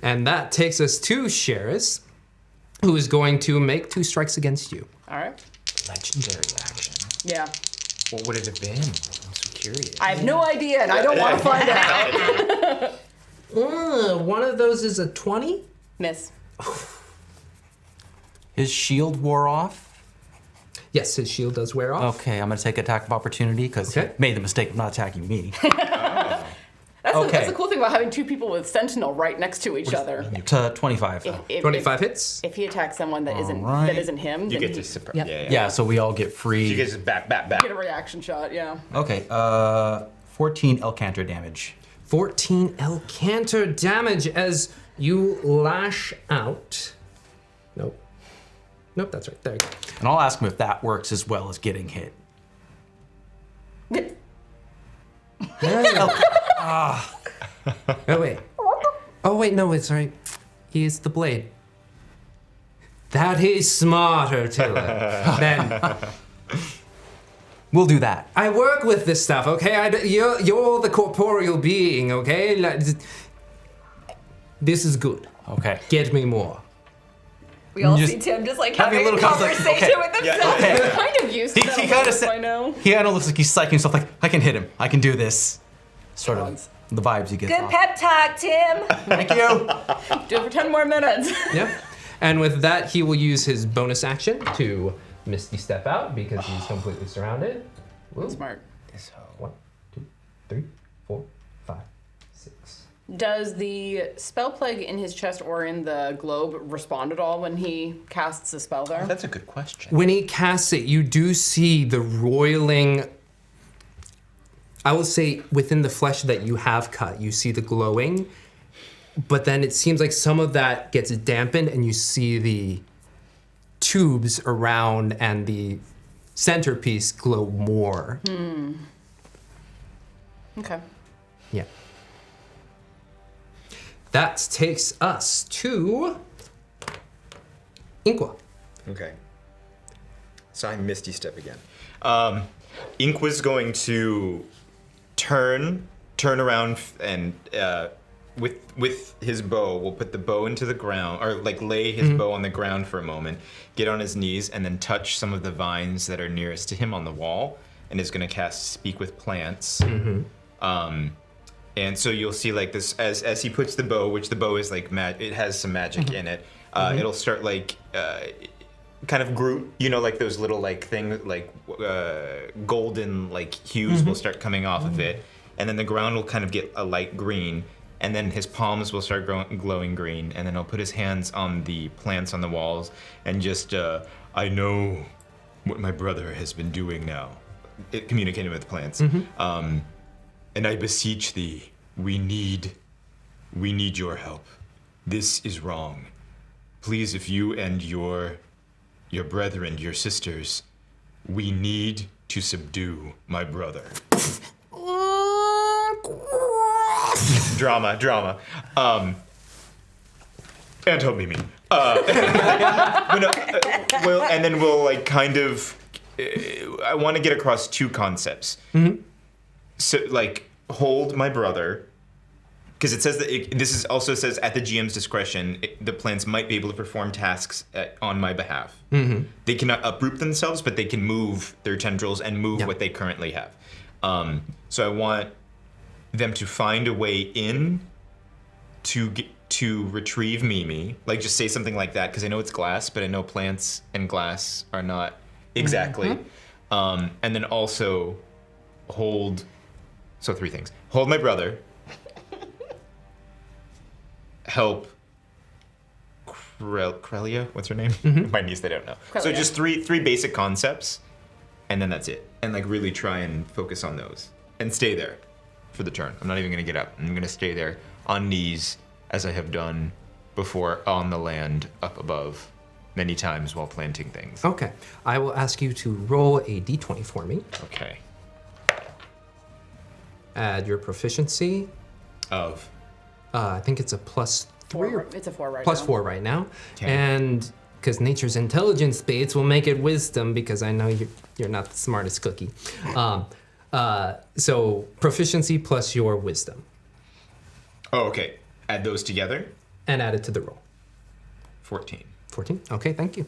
And that takes us to Sheris, who is going to make 2 strikes against you. All right. Legendary action. Yeah. What would it have been? I'm so curious. I have no idea, and I don't want to find out. One of those is a 20. Miss. His shield wore off. Yes, his shield does wear off. Okay, I'm gonna take attack of opportunity because he made the mistake of not attacking me. That's the cool thing about having 2 people with Sentinel right next to each other. To 25. If- 25 hits. If he attacks someone that isn't right. him, You then get he to surprise. Yeah. Yeah, so we all get free. You guys back. get a reaction shot. Yeah. Okay, 14 Elcanter damage. 14 Elcanter damage as you lash out. Nope. Nope, that's right. There you go. And I'll ask him if that works as well as getting hit. Oh, wait. Oh, wait, no, it's right. He is the blade. That is smarter, Tilla. Then We'll do that. I work with this stuff, okay? You're the corporeal being, okay? This is good. Okay. Get me more. We all Just see Tim just like having having a a little conversation. conversation Okay. with himself. Okay. Kind of used to He that kinda look said- by now. He kind of looks like he's psyching himself like, I can hit him. I can do this. Sort of the vibes he gets Good off. pep talk, Tim. Thank you. Do it for 10 more minutes. Yep. And with that, he will use his bonus action to Misty Step out because he's completely surrounded. Woo. Smart. 1, 2, 3, 4, 5, 6. Does the spell plague in his chest or in the globe respond at all when he casts a spell there? That's a good question. When he casts it, you do see the roiling. I will say within the flesh that you have cut, you see the glowing, but then it seems like some of that gets dampened and you see the tubes around and the centerpiece glow more. Okay. Yeah. That takes us to Inqua. Okay. So I Misty Step again. Inqua's going to turn around and with his bow, we'll put the bow into the ground, or like lay his bow on the ground for a moment, get on his knees, and then touch some of the vines that are nearest to him on the wall, and is going to cast Speak with Plants. And so you'll see like this as he puts the bow, which the bow is like it has some magic in it. It'll start like kind of Groot, you know, like those little like things like golden like hues will start coming off of it, and then the ground will kind of get a light green, and then his palms will start glowing green, and then he'll put his hands on the plants on the walls and just I know what my brother has been doing now, communicating with the plants. And I beseech thee, we need your help. This is wrong. Please, if you and your brethren, your sisters, we need to subdue my brother. Drama. And help me. And then we'll like kind of. I want to get across 2 concepts. So, like, hold my brother, because it says that this also says at the GM's discretion, the plants might be able to perform tasks on my behalf. They cannot uproot themselves, but they can move their tendrils and move what they currently have. So I want them to find a way in to retrieve Mimi. Like, just say something like that, because I know it's glass, but I know plants and glass are not exactly. And then also hold. So 3 things. Hold my brother. Help Krelia, what's her name? My niece, they don't know. Krelia. So just three basic concepts, and then that's it. And like really try and focus on those. And stay there for the turn. I'm not even gonna get up. I'm gonna stay there on knees as I have done before on the land up above many times while planting things. Okay. I will ask you to roll a d20 for me. Okay. Add your proficiency. Of? I think it's a +3 or It's a 4 right now. +4 right now. Okay. And because nature's intelligence baits will make it wisdom, because I know you're not the smartest cookie. So proficiency plus your wisdom, Oh, okay. Add those together. and add it to the roll. 14. 14. Okay, thank you.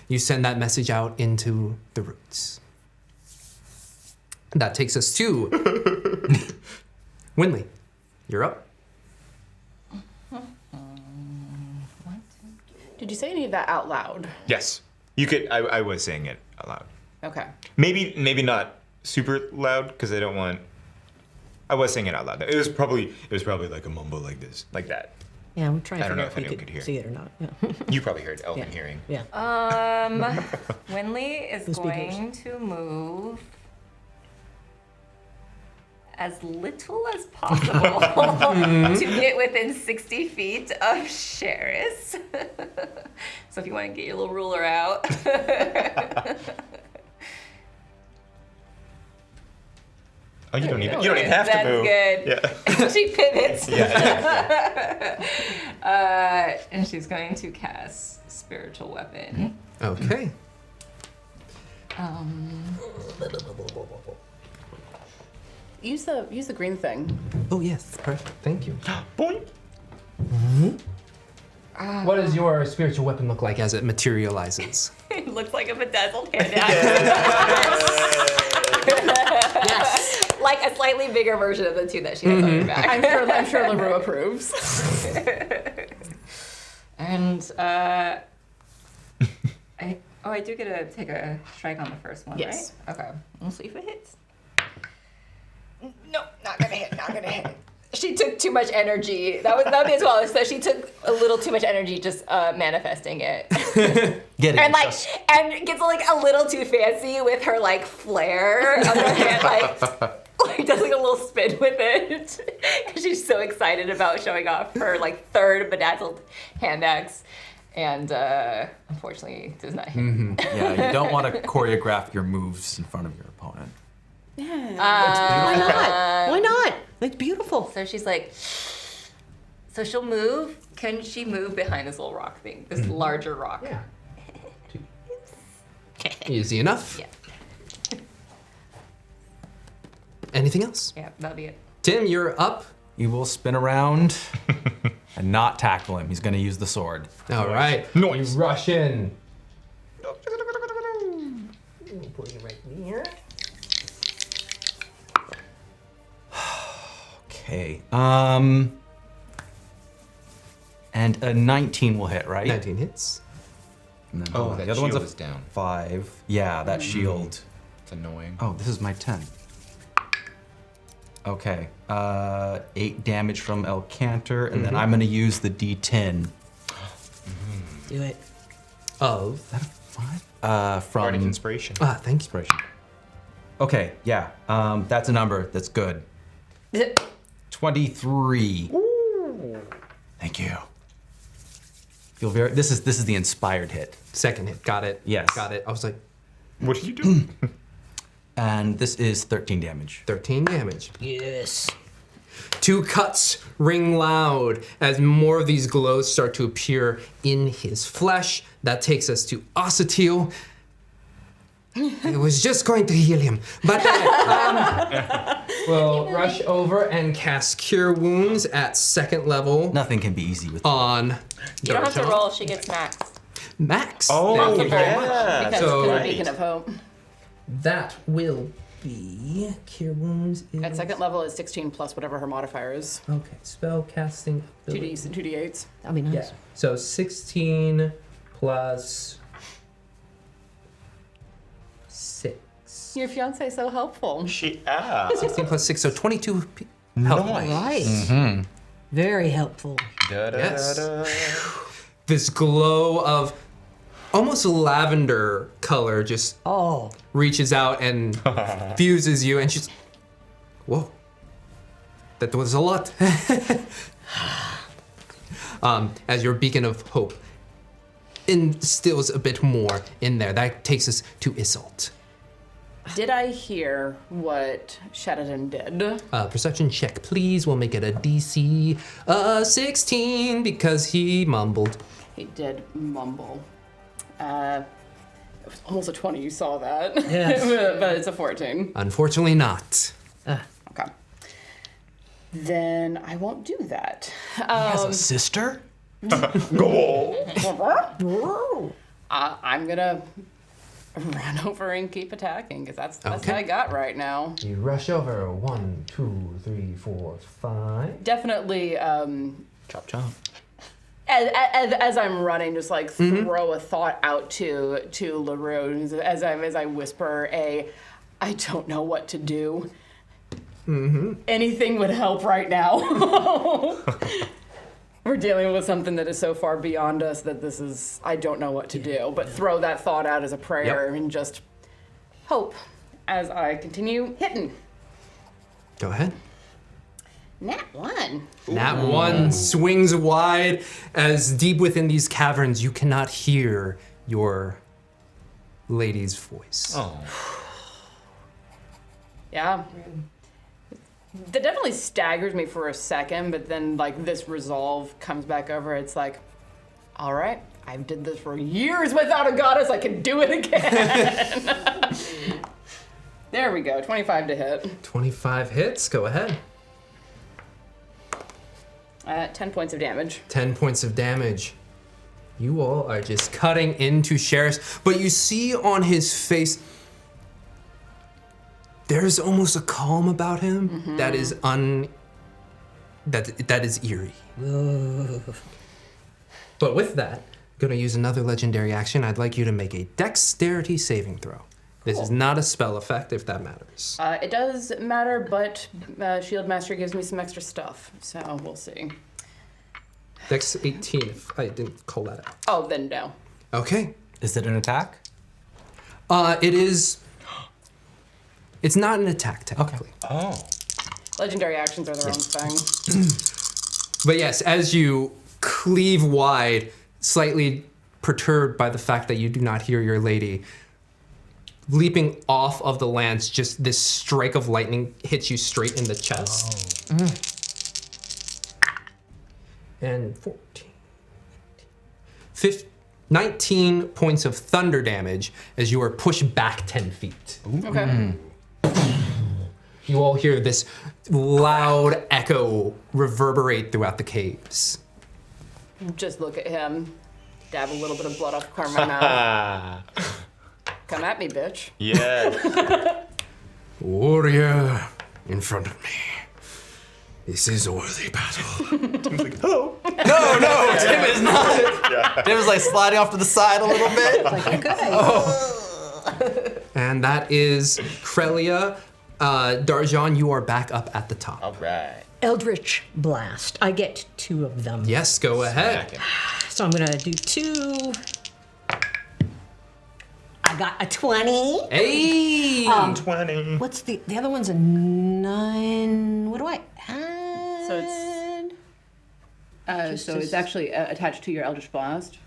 You send that message out into the roots. That takes us to Wynnleigh. You're up. Did you say any of that out loud? Yes. You could. I was saying it aloud. Okay. Maybe not super loud because I don't want. I was saying it out loud. It was probably like a mumble like this, like that. Yeah, we're trying to I don't figure know out if if we anyone could could hear. see it or not. Yeah. You probably heard elven Yeah. hearing. Yeah. Wynnleigh is The speakers. going to move as little as possible to get within 60 feet of Sheris. So if you want to get your little ruler out. Oh, you don't even have to That's move. good. Yeah. She pivots. Yeah. And she's going to cast Spiritual Weapon. Okay. Use the green thing. Oh, yes. Perfect. Thank you. Boing. What does your spiritual weapon look like as it materializes? It looks like a bedazzled hand Yes. Like a slightly bigger version of the two that she has on her back. I'm sure LaRue approves. And I do get to take a strike on the first one, Yes. right? Okay. We'll see if it hits. No, not gonna hit. Not gonna hit. She took too much energy. That'd be as well. So she took a little too much energy just manifesting it. Get it. And and gets like a little too fancy with her like flare on her hand, like does like a little spin with it because she's so excited about showing off her like third bedazzled hand axe, and unfortunately does not hit. Yeah, you don't want to choreograph your moves in front of your opponent. Why not? Why not? It's beautiful. So she's like, so she'll move. Can she move behind this little rock thing, this larger rock? Yeah. Easy enough. Yeah. Anything else? Yeah, that'll be it. Tim, you're up. You will spin around and not tackle him. He's going to use the sword. All right. Noise. You rush in. Put you right here. Okay. And a 19 will hit, right? 19 hits. And then, Oh, the that other one's shield a is down. 5. Yeah, that shield. It's annoying. Oh, this is my 10. Okay. 8 damage from El Cantor, and then I'm going to use the D10. Do it. Of. 5? From Bardic inspiration. Thank you. inspiration. Okay, yeah. That's a number. That's good. 23. Thank you. Feel very. This is the inspired hit. Second hit. Got it. Yes. Got it. I was like, What are you doing? And this is 13 damage. 13 damage. Yes. 2 cuts ring loud as more of these glows start to appear in his flesh. That takes us to Osatil. I was just going to heal him, but we'll rush over and cast Cure Wounds at 2nd level Nothing can be easy with on You don't have to Darjaan. roll. She gets max. Max. Oh, Thank you very yeah. much. Because So- it's a Right. beacon of hope. That will be Cure Wounds. Is, At 2nd level is 16 plus whatever her modifier is. Okay, spell casting. 2d8s. That'd be nice. Yeah. So 16 plus 6. Your fiance is so helpful. 16 plus 6, so 22 Nice. Right. Very helpful. Yes. This glow of almost lavender color just Oh. reaches out and fuses you, and she's, whoa, that was a lot. As your beacon of hope instills a bit more in there. That takes us to Isolt. Did I hear what SHeridan did? Perception check, please. We'll make it a DC 16 because he mumbled. He did mumble. It was almost a 20, you saw that. Yes. But it's a 14. Unfortunately not. Okay. Then I won't do that. He has a sister? I'm gonna run over and keep attacking, because that's what Okay. I got right now. You rush over. 1, 2, 3, 4, 5. Definitely, Chop chop. as I'm running, just like throw a thought out to LaRue as I whisper I don't know what to do. Anything would help right now. We're dealing with something that is so far beyond us that I don't know what to do. But throw that thought out as a prayer and just hope as I continue hitting. Go ahead. Nat 1. Nat 1 swings wide as deep within these caverns you cannot hear your lady's voice. Oh. Yeah. That definitely staggers me for a second, but then like this resolve comes back over. It's like, all right, I did this for years without a goddess. I can do it again. There we go. 25 to hit. 25 hits. Go ahead. 10 points of damage. 10 points of damage. You all are just cutting into Sheriff, but you see on his face there's almost a calm about him that is that is eerie. But with that, I'm gonna use another legendary action. I'd like you to make a dexterity saving throw. This is not a spell effect, if that matters. It does matter, but Shield Master gives me some extra stuff, so we'll see. Dex 18, if I didn't call that out. Oh, then no. Okay. Is it an attack? It is. It's not an attack, technically. Oh. Legendary actions are their own thing. But yes, as you cleave wide, slightly perturbed by the fact that you do not hear your lady, leaping off of the lance, just this strike of lightning hits you straight in the chest. And 19 points of thunder damage as you are pushed back 10 feet. Okay. You all hear this loud echo reverberate throughout the caves. Just look at him. Dab a little bit of blood off the corner of my mouth. Come at me, bitch. Yeah. Warrior in front of me. This is a worthy battle. Tim's like, hello. No, Tim is not. Tim is like sliding off to the side a little bit. And that is Krelia. Darjaan, you are back up at the top. All right. Eldritch Blast. I get 2 of them. Yes, go ahead. Smack him. So I'm gonna do 2. I got a 20. Hey! 20. What's the other one's a 9? What do I add? So it's actually attached to your Eldritch Blast.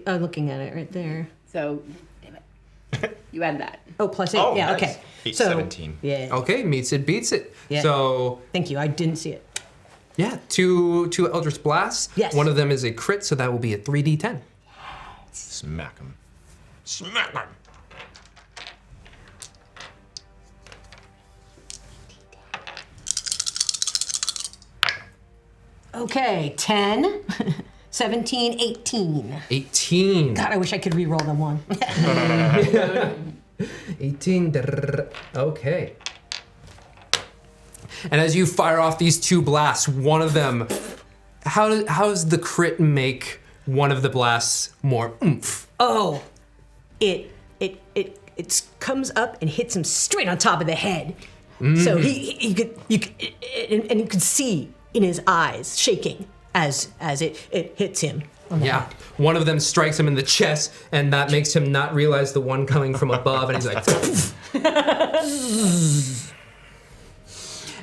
I'm looking at it right there. So, damn it. You add that. Oh, plus 8. Oh, yeah, nice. okay. 8, So, 17. Yeah. Okay, meets it, beats it. Yeah. So, Thank you. I didn't see it. yeah, two Eldritch Blasts. Yes. One of them is a crit, so that will be a 3d10. Smack him. Smack him. Okay, 10, 17, 18. 18. God, I wish I could re-roll them one. 18. Okay. And as you fire off these 2 blasts, one of them, how does the crit make one of the blasts more oomph? Oh, it comes up and hits him straight on top of the head. So you could see in his eyes shaking as it hits him. Yeah, one of them strikes him in the chest, and that makes him not realize the one coming from above, and he's like,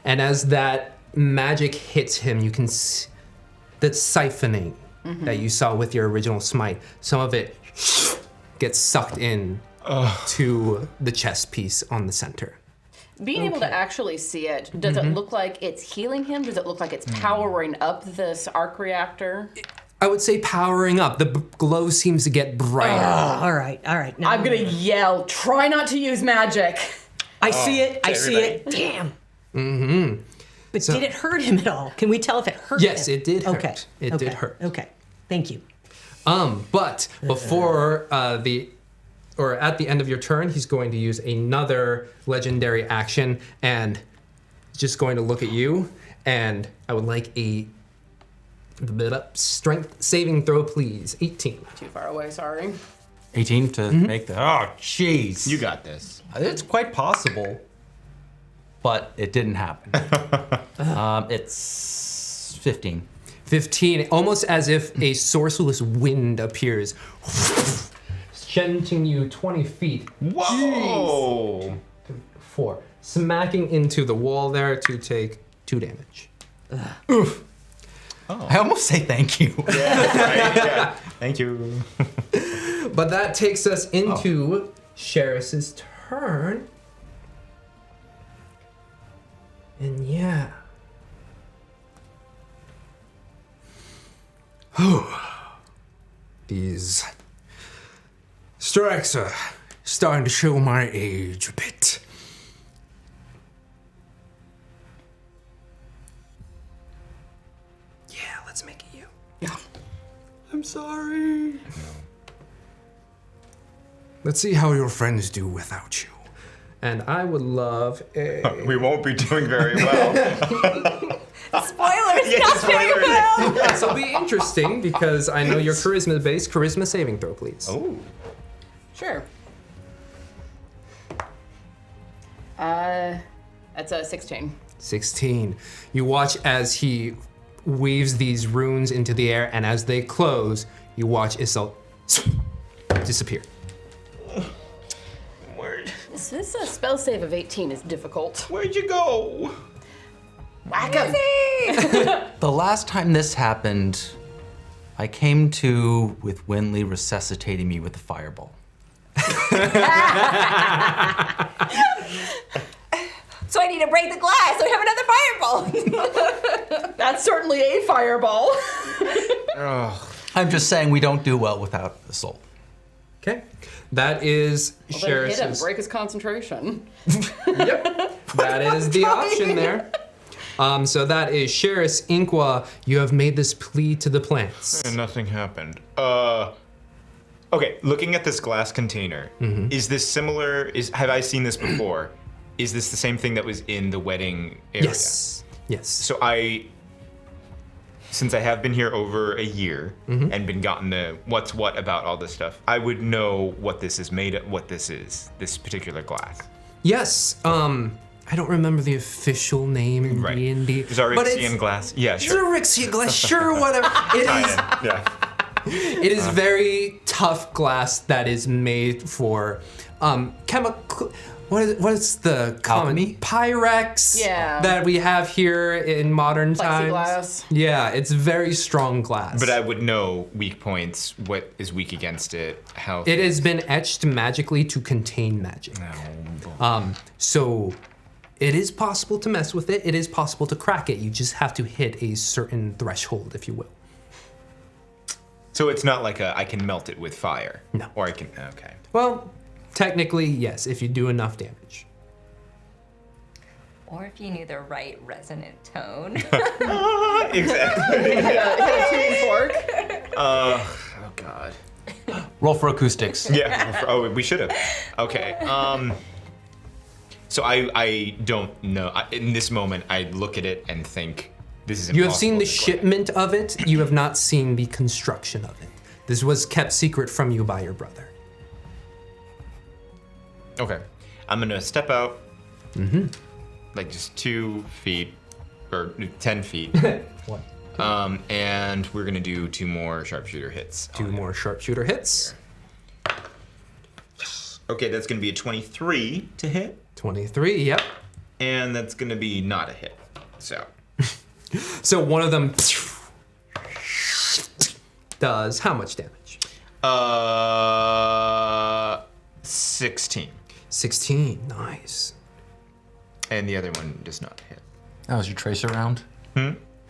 and as that magic hits him, you can see that siphoning that you saw with your original smite, some of it gets sucked in to the chest piece on the center. Being able to actually see it, does it look like it's healing him? Does it look like it's powering up this arc reactor? I would say powering up. The glow seems to get brighter. All right. Now I'm gonna yell, try not to use magic. I see it. I see it. everybody. Damn. But did it hurt him at all? Can we tell if it hurt him? Yes, it did hurt. Okay. It did hurt. Okay. Thank you. But before at the end of your turn, he's going to use another legendary action and just going to look at you. And I would like a strength saving throw, please. 18. Too far away, sorry. 18 to make the. Oh, jeez. You got this. It's quite possible, but it didn't happen. It's 15. 15, almost as if a sorceress wind appears, sending you 20 feet. Whoa! 4. Smacking into the wall there to take 2 damage. Oof. Oh. I almost say thank you. Yeah. Thank you. But that takes us into Sheris's turn. And yeah. These strikes are starting to show my age a bit. Yeah, let's make it you. I'm sorry. Let's see how your friends do without you. And I would love a... We won't be doing very well. Spoilers, Yeah, not very spoilers. well. This will be interesting because I know you're charisma-based. Charisma saving throw, please. Oh. Sure. That's a 16. 16. You watch as he weaves these runes into the air, and as they close, you watch Isolt disappear. This spell save of 18 is difficult. Where'd you go? Whack him! The last time this happened, I came to with Wynnleigh resuscitating me with a fireball. So I need to break the glass so I have another fireball. That's certainly a fireball. I'm just saying we don't do well without Isolt. Okay. That is Well, then hit him, Sheris's. break his concentration. That is the option there. So that is Sheris Inqua. You have made this plea to the plants. And nothing happened. Okay, looking at this glass container, is this similar? Have I seen this before? Is this the same thing that was in the wedding area? Yes. Yes. So since I have been here over a year and been gotten the what's what about all this stuff, I would know what this is made of, what this is, this particular glass. Yes. I don't remember the official name in Right. D&D. Zarixian glass. Yeah, sure. Zarixian glass, sure, whatever. It is. Yeah. It is very tough glass that is made for chemical. What is the common Alchemy? Pyrex that we have here in modern times? Plexiglass. Yeah, it's very strong glass. But I would know weak points, what is weak against it, how. It has been etched magically to contain magic. So it is possible to mess with it. It is possible to crack it. You just have to hit a certain threshold, if you will. So it's not like I can melt it with fire. No. Or I can. Okay. Well, technically, yes, if you do enough damage. Or if you knew the right resonant tone. Exactly. Hit a tuning fork. Oh God. Roll for acoustics. Yeah. Oh, we should have. Okay. So I don't know. In this moment, I look at it and think, this is impossible. You have seen the to crack. shipment of it. You have not seen the construction of it. This was kept secret from you by your brother. Okay. I'm gonna step out. Like just 2 feet, or 10 feet. What? And we're gonna do 2 more sharpshooter hits. 2 more sharpshooter hits. Okay, that's gonna be a 23 to hit, 23, yep. and that's gonna be not a hit. So. So one of them does how much damage? 16. 16, nice. And the other one does not hit. That was your tracer round?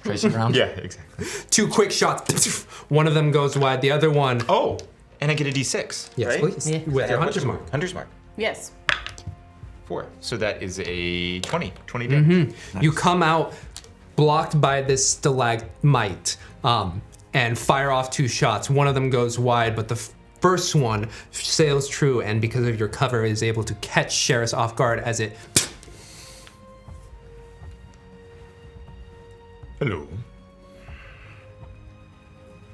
Tracing round. Yeah, exactly. 2 quick shots. One of them goes wide. The other one. Oh, and I get a D6. Yes, right? please. Yeah. With your hunter's mark. Hunter's mark. Yes. 4. So that is a 20. 20 damage. You come out blocked by this stalagmite and fire off 2 shots. One of them goes wide, but the first one sails true, and because of your cover, is able to catch Sheris off guard as it. Hello.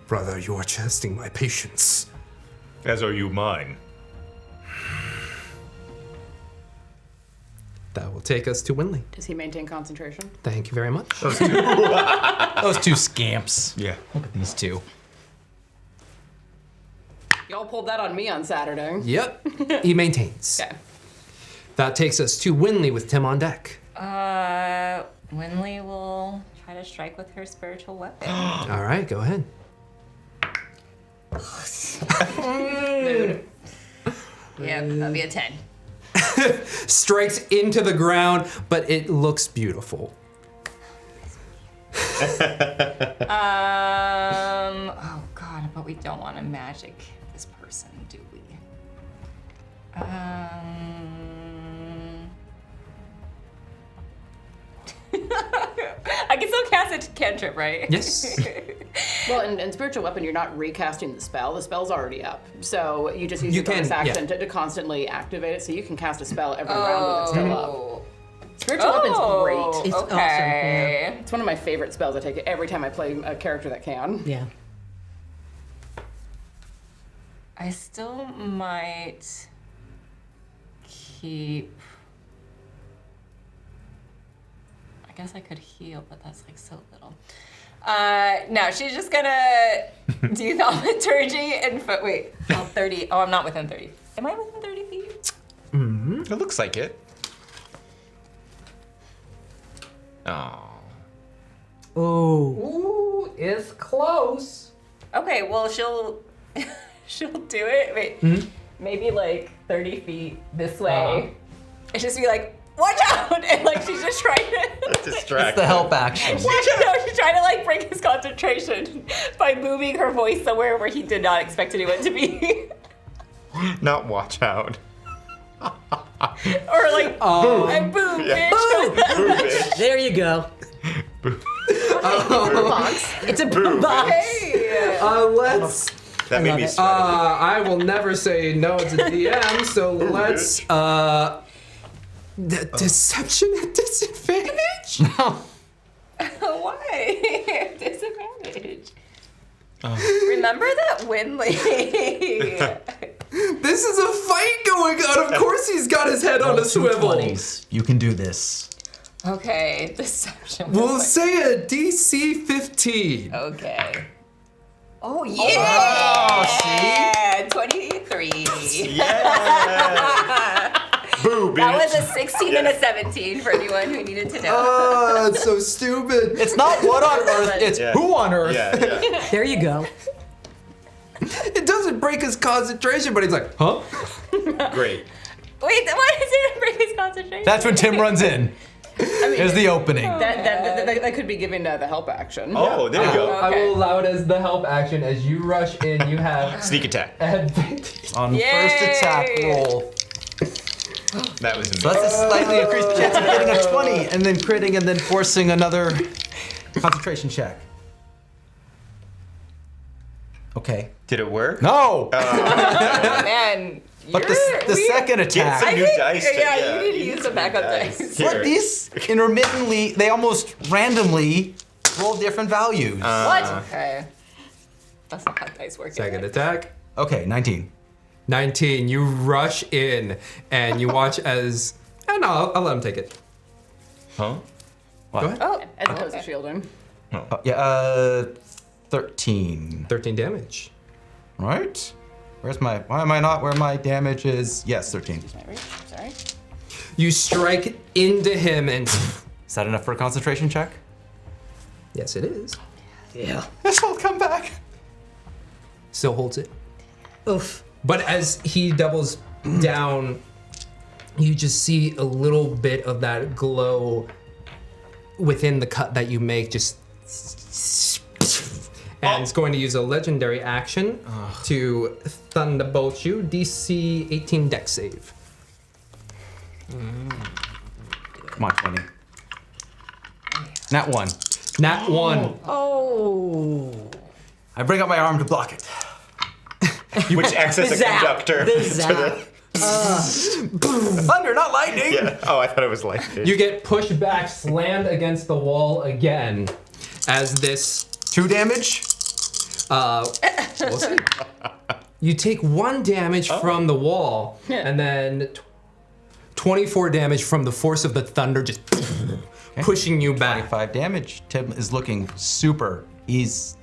Brother, you are testing my patience. As are you mine. That will take us to Wynnleigh. Does he maintain concentration? Thank you very much. Those 2 scamps. Yeah. Look at these 2. Y'all pulled that on me on Saturday. Yep, he maintains. Okay. That takes us to Wynnleigh with Tim on deck. Wynnleigh will try to strike with her spiritual weapon. All right, go ahead. Yeah, that'll be a 10. Strikes into the ground, but it looks beautiful. Oh god, but we don't want to magic this person, do we? I can still cast a cantrip, right? Yes. Well, in Spiritual Weapon, you're not recasting the spell. The spell's already up. So you just use your bonus action to constantly activate it, so you can cast a spell every round with it still up. Spiritual Weapon's great. It's awesome. Okay. It's one of my favorite spells. I take it every time I play a character that can. Yeah. I still might keep. I guess I could heal, but that's like so little. No, she's just gonna do thaumaturgy and wait. 30. Oh, I'm not within 30. Am I within 30 feet? It looks like it. Oh. Oh. Ooh, it's close. Okay, well she'll she'll do it. Wait, maybe like 30 feet this way. And just be like, watch out! And like she's just trying to Distract. It's the help action. No, she's trying to like break his concentration by moving her voice somewhere where he did not expect anyone to be. Not watch out. Or like, and boom, Yeah. bitch. Boom, bitch. There you go. It's a boom box. Hey. Let's. That made love me it. sweat. I will never say no to DM, so let's. Deception at disadvantage? Why? Disadvantage. Remember that Wynnleigh. This is a fight going on. Of course he's got his head on a swivel. 20s. You can do this. Okay, deception. We'll say a DC 15. Okay. Oh yeah! Oh, 23. Yeah. Boo, bitch. That was a 16 and a 17 for anyone who needed to know. Oh, it's so stupid. It's not what on earth, it's Yeah. who on earth. Yeah. There you go. It doesn't break his concentration, but he's like, huh? Great. Wait, why does it break his concentration? That's when Tim runs in. I mean, Here's the opening. that could be given the help action. Oh, there you go. I will allow it as the help action. As you rush in, you have Sneak attack. advantage. On Yay! first attack roll. That was amazing. So that's a slightly increased chance of getting a 20 and then critting and then forcing another concentration check. Okay. Did it work? No! Man, But the second Get attack. some new dice. Yeah, you need to use some backup dice. dice. What Here. these intermittently, they almost randomly roll different values. What? Okay. That's not how dice work. Second is it? attack. Okay, 19. 19. You rush in and you watch as. Oh, no, I'll let him take it. Huh? What? Go ahead. Oh, As opposed to shielding. Yeah, 13. 13 damage. Right? Why am I not where my damage is? Yes, 13. Sorry. You strike into him and. Is that enough for a concentration check? Yes, it is. Yeah. Yes, I'll come back. Still holds it. Oof. But as he doubles down, you just see a little bit of that glow within the cut that you make just And it's going to use a legendary action to thunderbolt you. DC 18 dex save. Come on, 20. Nat 1. Nat 1. Oh. I bring up my arm to block it. Which acts as a conductor. The to zap. Thunder, not lightning! Yeah. Oh, I thought it was lightning. You get pushed back, slammed against the wall again, as this 2 damage? we'll see. You take 1 damage from the wall, and then 24 damage from the force of the thunder just pushing you back. 5 damage. Tim is looking super. Is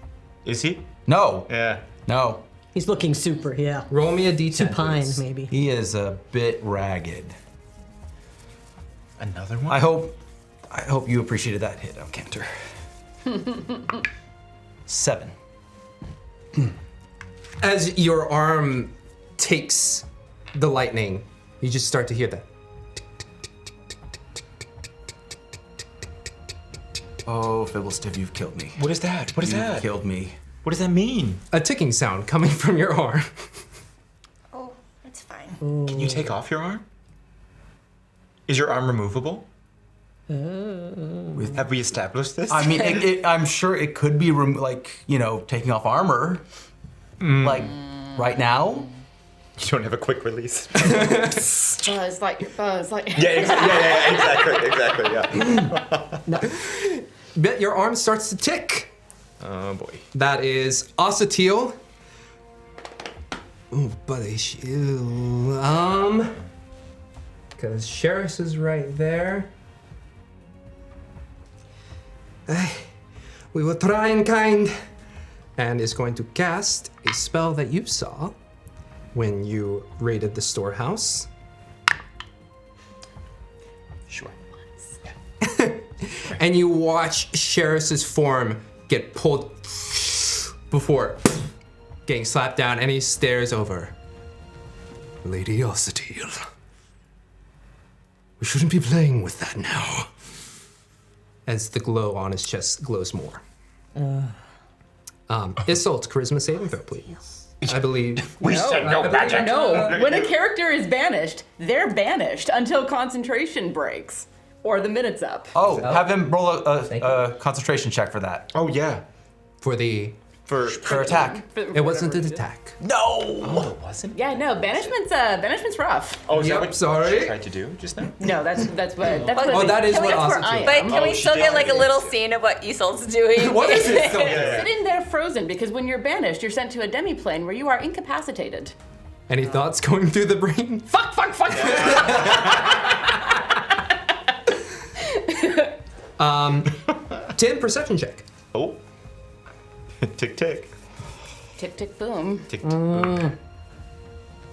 he? No. Yeah. No. He's looking super, yeah. Roll me a d10. Supine, please. maybe. He is a bit ragged. Another one? I hope you appreciated that hit, Cantor. 7. As your arm takes the lightning, you just start to hear that. Oh, Fibblestiff, you've killed me. What is that? What is You've that? killed me. What does that mean? A ticking sound coming from your arm. Oh, it's fine. Can you take off your arm? Is your arm removable? Have we established this? I mean, I'm sure it could be taking off armor. Like, right now. You don't have a quick release. Buzz like your buzz like. Exactly. But your arm starts to tick. Oh boy. That is Osatiel. Oh, buddy. Because Sheriff is right there. We will try and kind. And is going to cast a spell that you saw when you raided the storehouse. Sure. And you watch Sheriff's form get pulled before getting slapped down, and he stares over. Lady Osatiel. We shouldn't be playing with that now. As the glow on his chest glows more. Isolt, charisma saving throw, please. I believe. We said no magic. No, when a character is banished, they're banished until concentration breaks or the minute's up. Oh, have him roll a concentration check for that. Oh yeah. For the. For attack. It wasn't an attack. No! Oh, it wasn't? Yeah, no, banishment's rough. Oh, is Yep, that what sorry. she tried to do just now? No, that's what. Oh, that is what that's where Osatiel I am. But can we she still did get like a it. little scene of what Isolt's doing? What is it? Sitting there frozen because when you're banished, you're sent to a demi-plane where you are incapacitated. Any thoughts going through the brain? Fuck. Tim, perception check. Oh. Tick tick. Tick, tick, boom. Tick tick. Boom.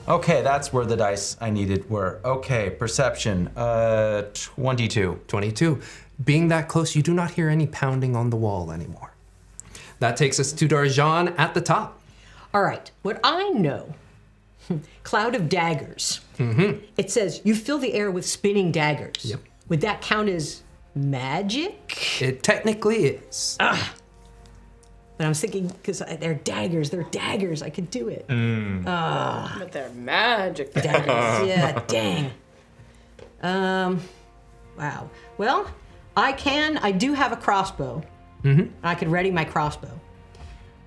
Okay, that's where the dice I needed were. Okay, perception. 22. 22. Being that close, you do not hear any pounding on the wall anymore. That takes us to Darjaan at the top. All right, what I know, cloud of daggers. Mm-hmm. It says you fill the air with spinning daggers. Yep. Would that count as magic? It technically is. But I was thinking, because they're daggers, I could do it. But they're magic. Daggers, yeah, dang. Wow. Well, I do have a crossbow. Mm-hmm. I could ready my crossbow.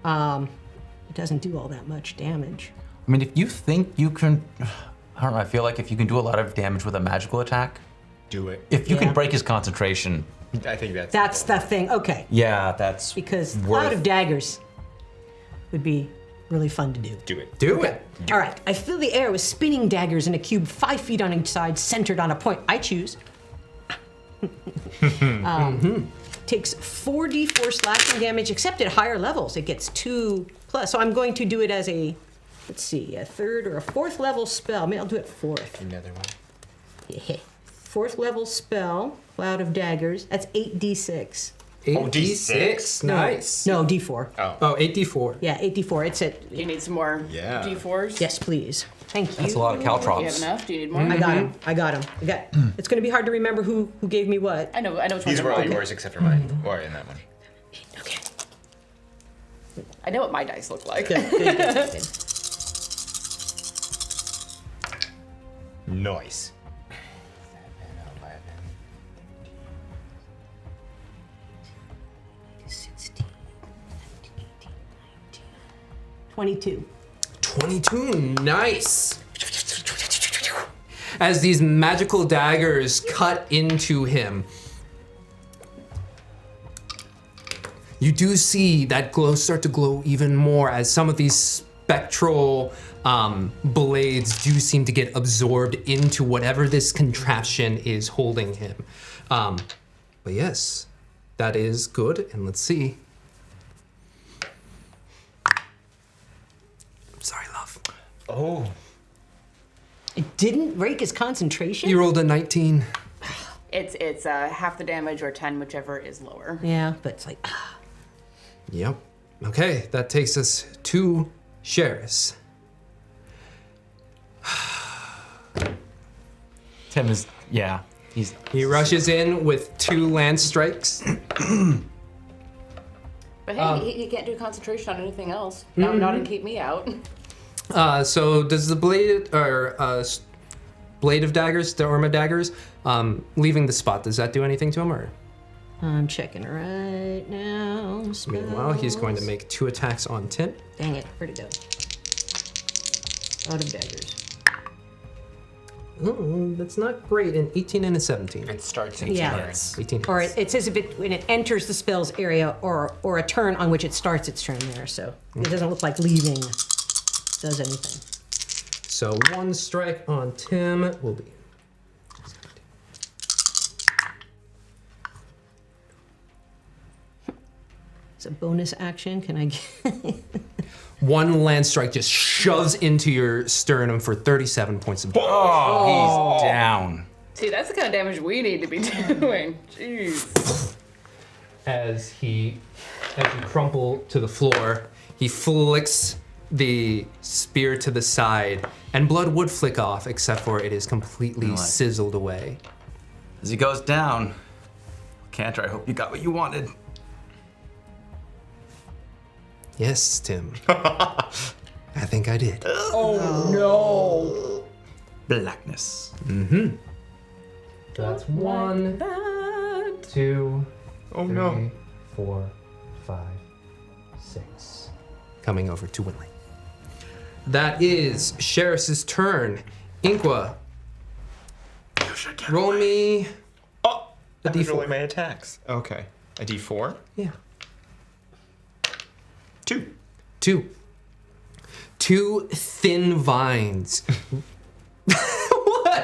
It doesn't do all that much damage. I mean, if you think you can, I don't know, I feel like if you can do a lot of damage with a magical attack, Do it. if you Yeah. can break his concentration, I think That's the thing. Okay. yeah, that's Because worth. cloud of daggers would be really fun to do. Do it. Do it. All right, I fill the air with spinning daggers in a cube 5 feet on each side, centered on a point I choose. Takes 4d4 slashing damage, except at higher levels. It gets 2+. So I'm going to do it as a, let's see, a 3rd or a 4th level spell. Maybe I'll do it 4th. Another one. Yeah. 4th level spell, Cloud of Daggers. That's 8d6. 8d6. Nice. No, d4. Oh, 8d4. Yeah, 8d4. It's at, Do you need some more Yeah. D4s? yes, please. Thank you. That's a lot of Do you have caltrops. enough? Do you need more? I got him. It's going to be hard to remember who gave me what. I know which These ones were are all mine. yours except for mine. Or in that one. I know what my dice look like. Good. Nice. 16, 18, 19, 22. 22, nice. As these magical daggers cut into him, you do see that glow start to glow even more as some of these spectral blades do seem to get absorbed into whatever this contraption is holding him. But yes, that is good. And let's see. I'm sorry, love. Oh. It didn't break his concentration? You rolled a 19. It's half the damage or 10, whichever is lower. Yeah, but it's like, Yep. Okay, that takes us to Sheris. Tim is, yeah, He rushes in with 2 lance strikes. But hey, he can't do concentration on anything else. Not to keep me out. So does the blade blade of daggers, the Orma daggers, leaving the spot, does that do anything to him, or? I'm checking right now. Meanwhile, he's going to Spells. make 2 attacks on Tim. Dang it, where'd it go? Out of daggers. Oh, that's not great. An 18 and a 17. It starts in Yeah. turn. 18 hits. Or it's as if it when it enters the spell's area or a turn on which it starts its turn there. So it doesn't look like leaving does anything. So 1 strike on Tim will be. It's a bonus action. Can I get 1 lance strike just shoves into your sternum for 37 points of damage. oh, he's down. See, that's the kind of damage we need to be doing. Jeez. As you crumple to the floor, he flicks the spear to the side, and blood would flick off, except for it is completely Nice. sizzled away. As he goes down, Cantor, I hope you got what you wanted. Yes, Tim. I think I did. Oh Blackness. That's 1, 2, Oh 3, no. 4, 5, 6. Coming over to Wynnleigh. That is Sheris's turn. Inqua, roll me Oh, a I was rolling d4. my attacks. Okay. A D4? Yeah. 2. 2 thin vines. What?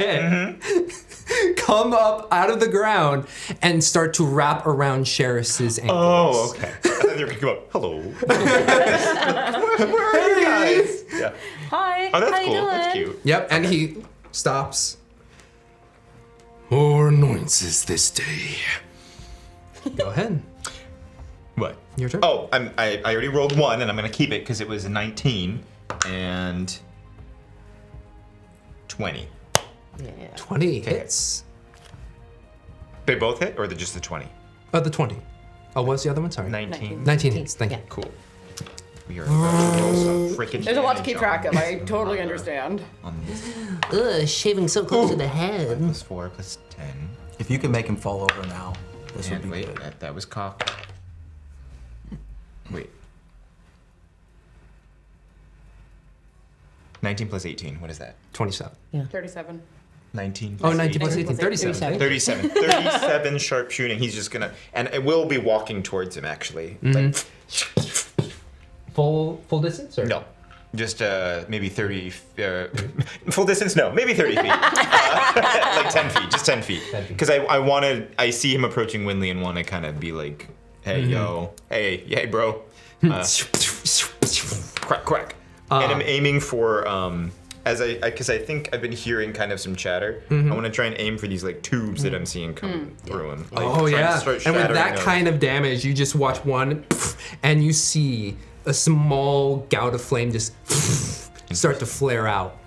Come up out of the ground and start to wrap around Sheris's ankles. Oh, okay. I thought they were going to come up. Hello. Where are you guys? Yeah. Hi. Oh, that's how you cool. doing? That's cute. Yep, and he stops. More annoyances this day. Go ahead. What? Your turn. Oh, I already rolled 1, and I'm going to keep it because it was a 19 and 20. 20 hits. They both hit, or just the 20? The 20. Oh, what's the other one? Sorry. 19. 19 hits. Thank you. Cool. We are about to roll some freaking There's a lot to keep damage track of. I totally understand. on this. Ugh, shaving so close to the head. 5 + 4 + 10. If you can make him fall over now, this would And be wait, good. that was cocked. Wait. 19 + 18, what is that? 27. 37. 19 Oh, plus 19 plus 18. 18. 37. 37. 37 sharp shooting. He's just gonna, and it will be walking towards him actually. Like, Full distance? Or? no, just maybe 30. Full distance? No, maybe 30 feet. Like 10 feet, just 10 feet. 10 feet. Because I see him approaching Wynnleigh and want to kind of be like, hey yo, hey bro, crack quack. And I'm aiming for because I think I've been hearing kind of some chatter. I want to try and aim for these like tubes that I'm seeing come through him. Like, Oh, try and yeah. start And with shattering that those. kind of damage, you just watch one, and you see a small gout of flame just start to flare out.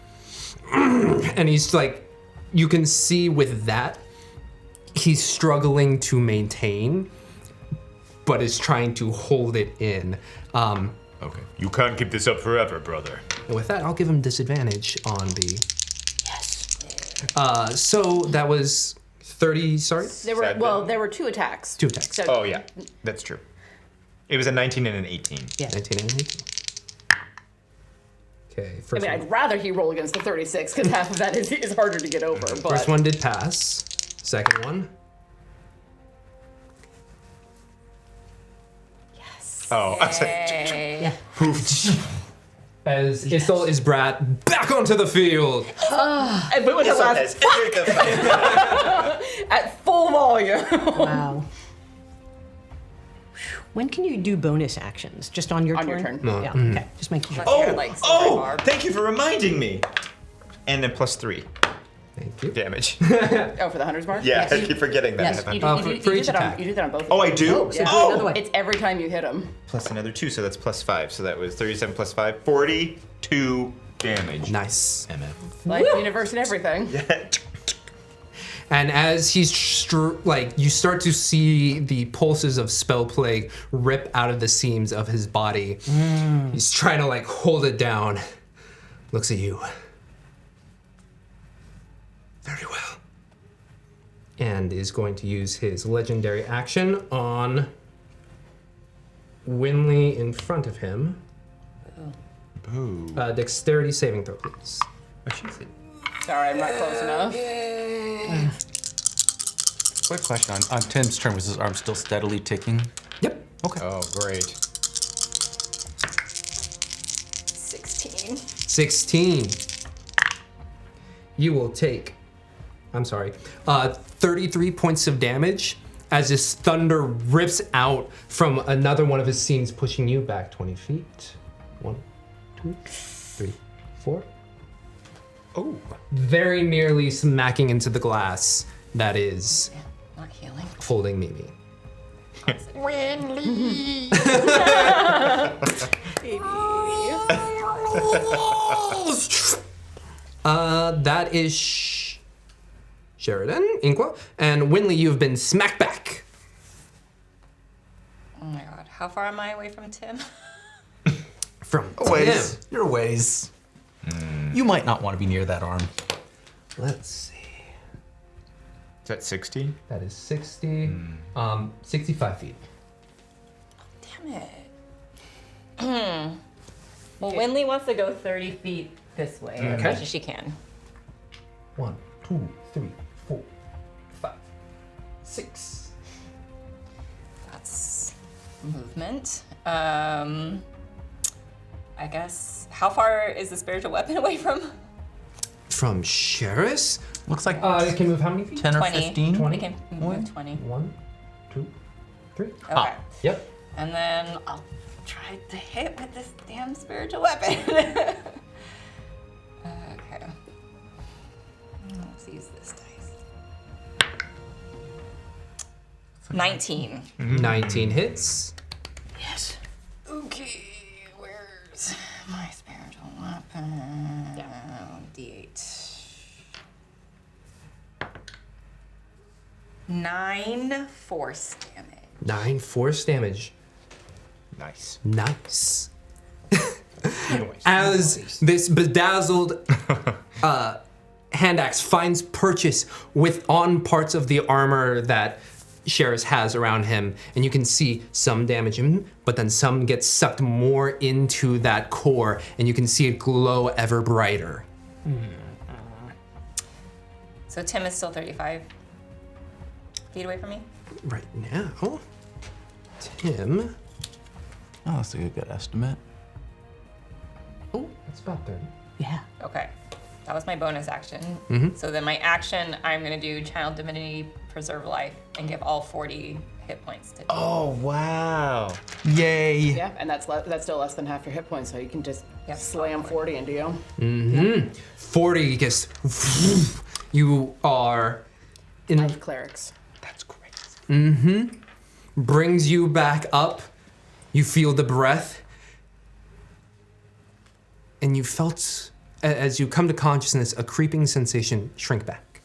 And he's like, you can see with that, he's struggling to maintain. but is trying to hold it in. Okay. You can't keep this up forever, brother. And with that, I'll give him disadvantage on the. Yes. So that was 30. Sorry. There were 2 attacks. 2 attacks. So, Oh yeah, that's true. It was a 19 and an 18. Yeah. 19 and 18. Okay. I First mean, one. I'd rather he roll against the 36 because half of that is harder to get over. But First one did pass. Second one. Oh, I was like, Hey. As Isolt is brought back onto the field. but with the Isolt last has entered the fight. at full volume. Wow. When can you do bonus actions? Just on your On turn? your turn. No. Yeah, okay. Just making sure. Your legs so far. Thank you for reminding me. And then +3 Thank you. damage. Oh, for the hunter's mark? Yeah, I keep forgetting that. Yes, you For do each that attack. you do that on both. Oh, I do? So do another way. It's every time you hit him. Plus another 2, so that's +5. So that was 37 plus 5, 42 damage. Nice. MF. Like universe and everything. And as he's you start to see the pulses of spell plague rip out of the seams of his body. He's trying to hold it down. Looks at you. Very well. And is going to use his legendary action on Wynnleigh in front of him. Boo. Dexterity saving throw, please. Oh, she's it. Sorry, I'm not close enough. Quick question. On Tim's turn, was his arm still steadily ticking? Yep. Okay. Oh, great. 16. 16. You will take, 33 points of damage as this thunder rips out from another one of his seams, pushing you back 20 feet. 1, 2, 3, 4. Oh. Very nearly smacking into the glass that is Not healing. folding Mimi. That is SHeridan, Inqua, and Wynnleigh, you've been smacked back. Oh my god. How far am I away from Tim? From Ways. Tim. Your ways. You might not want to be near that arm. Let's see. Is that 60? That is 60, 65 feet. Damn it. Well, Wynnleigh wants to go 30 feet this way as Okay. much as she can. 1, 2, 3, 4, 5, 6. That's movement. I guess. How far is the spiritual weapon away from? From Sheris? Looks like It can move how many feet? 10 or 20. 15. 20? We can move 20. 1, 2, 3. Okay. Yep. And then I'll try to hit with this damn spiritual weapon. Okay. Let's use this dice. 19. 19 hits. Yes. Okay, where's my spiritual weapon? D8. 9 force damage. 9 force damage. Nice. Nice. As this bedazzled hand axe finds purchase on parts of the armor that Sheris has around him, and you can see some damage him, but then some gets sucked more into that core, and you can see it glow ever brighter. So Tim is still 35 feet away from me? Right now, Tim. Oh, that's a good estimate. Oh, that's about 30. Yeah. Okay. That was my bonus action. So then my action, I'm gonna do Channel Divinity, Preserve Life, and give all 40 hit points to Tim. Oh, wow. Yay. Yeah, and that's still less than half your hit points, so you can just Yep. slam 40 into you. 40 gets. You are in. Life clerics. That's great. Brings you back up. You feel the breath. And you felt, as you come to consciousness, a creeping sensation shrink back.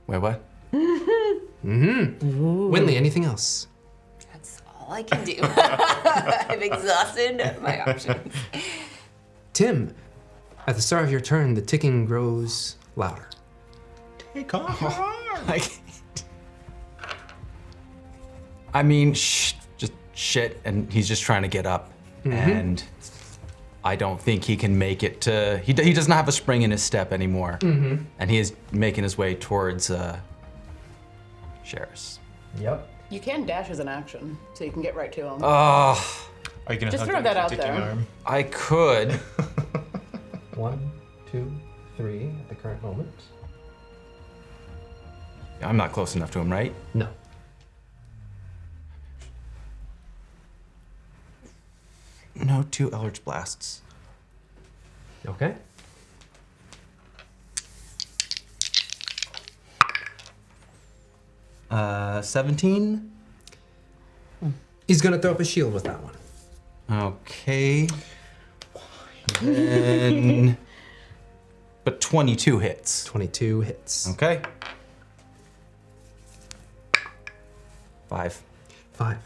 Wait, what? Wynnleigh, anything else? all I can do. I've exhausted my options. Tim, at the start of your turn, the ticking grows louder. Take off your arm. I mean, just shit, and he's just trying to get up, and I don't think he can make it to. He does not have a spring in his step anymore, and he is making his way towards Sheris. Yep. You can dash as an action, so you can get right to him. Are you gonna Just hug throw him that with out your ticking there. arm? I could. 1, 2, 3 at the current moment. I'm not close enough to him, right? No. No, 2 Eldritch Blasts. Okay. Uh, 17. He's gonna throw up a shield with that one. Okay. Then, but 22 hits. 22 hits. Okay. 5. 5.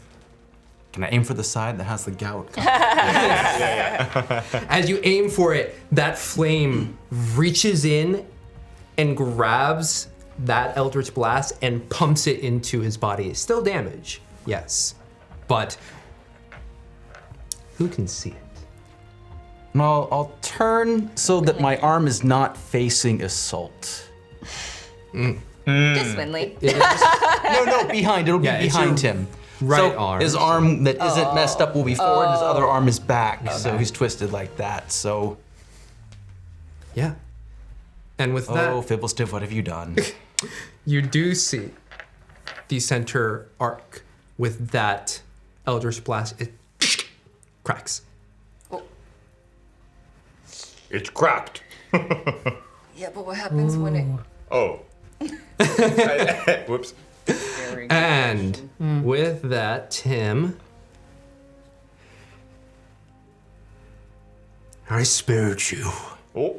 Can I aim for the side that has the gout? As you aim for it, that flame reaches in and grabs that Eldritch Blast and pumps it into his body. Still damage, yes. But who can see it? No, I'll turn so that my arm is not facing Isolt. Just Wynnleigh. No, behind. It'll be Yeah, it's behind your him. right so arm. His arm that isn't messed up will be forward, his other arm is back. So he's twisted like that. So, Yeah. And with that, Fibblestiff, what have you done? you do see the center arc with that Eldritch Blast. It cracks. It's cracked. Yeah, but what happens when it... Oh. Whoops. And with that, Tim, I spared you Oh.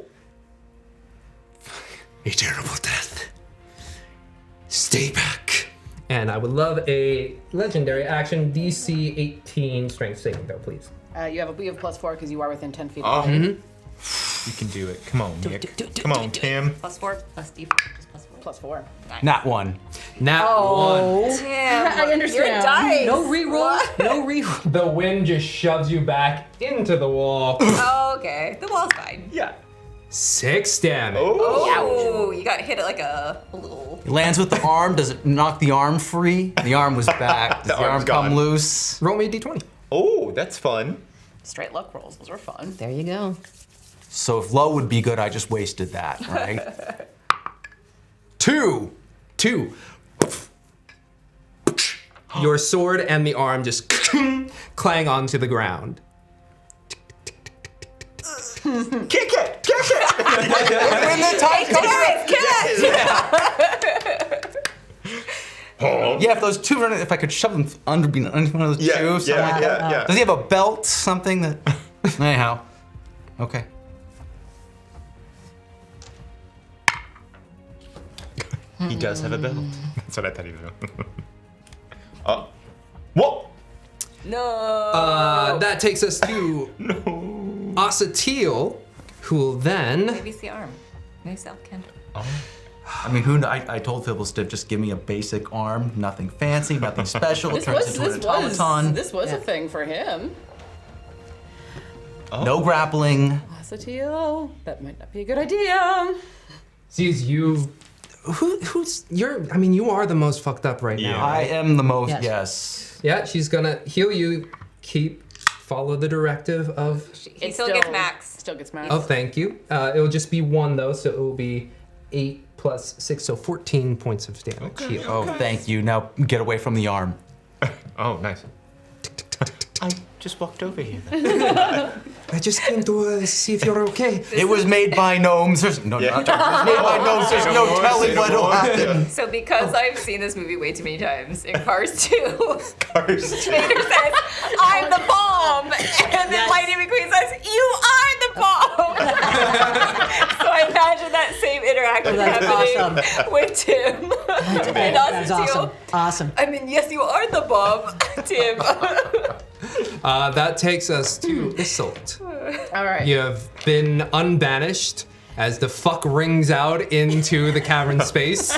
a terrible death. Stay back. And I would love a legendary action, DC 18 strength saving throw, please. You have +4 because you are within 10 feet of him. You can do it. Come on, Nick. Come on, Tim. +4, plus D, just +4. +4. Not one. Nat 1. Tim, I understand. Your dice. No reroll. No reroll. The wind just shoves you back into the wall. Oh, okay. The wall's fine. Yeah. 6 damage. Oh, you got hit at like a little... He lands with the arm. Does it knock the arm free? The arm was back. Does the arm arm's come gone. loose? Roll me a d20. Oh, that's fun. Straight luck rolls. Those are fun. There you go. So if low would be good, I just wasted that, right? 2. Your sword and the arm just clang onto the ground. Kick it! Kick it! When the time comes, yeah, if those two, if I could shove them under one of those Yeah, two. something like that. yeah. Does he have a belt? Something that. Anyhow. Okay. He does have a belt. That's what I thought he was. What? No. That takes us to Osatil, who will then. Maybe it's the arm. Maybe self can. I mean, I told Fibblestiff, just give me a basic arm, nothing fancy, nothing special. It turns into an automaton. This was a thing for him. No grappling. Osatil, that might not be a good idea. Sees you. Who's you're? I mean, you are the most fucked up right now. I am the most, Yes. yes. Yeah, she's gonna heal you. Follow the directive of. It still gets max. Still gets max. Oh, thank you. It will just be 1 though, so it will be 8 plus 6, so 14 points of damage. Heal. Oh, thank you. Now get away from the arm. Oh, nice. I just walked over here. Then. I just came to see if you're okay. It was made by gnomes. There's no, Yeah. not, it was made by gnomes. There's no more, telling say no what'll more. happen. So because I've seen this movie way too many times, in Cars 2, Cars. Vader says, I'm the bomb! And then Lightning McQueen says, you are the bomb! So I imagine that same interaction happening with Tim. And us That's awesome. Awesome. I mean, yes, you are the bomb, Tim. That takes us to Isolt. All right. You have been unbanished as the fuck rings out into the cavern space.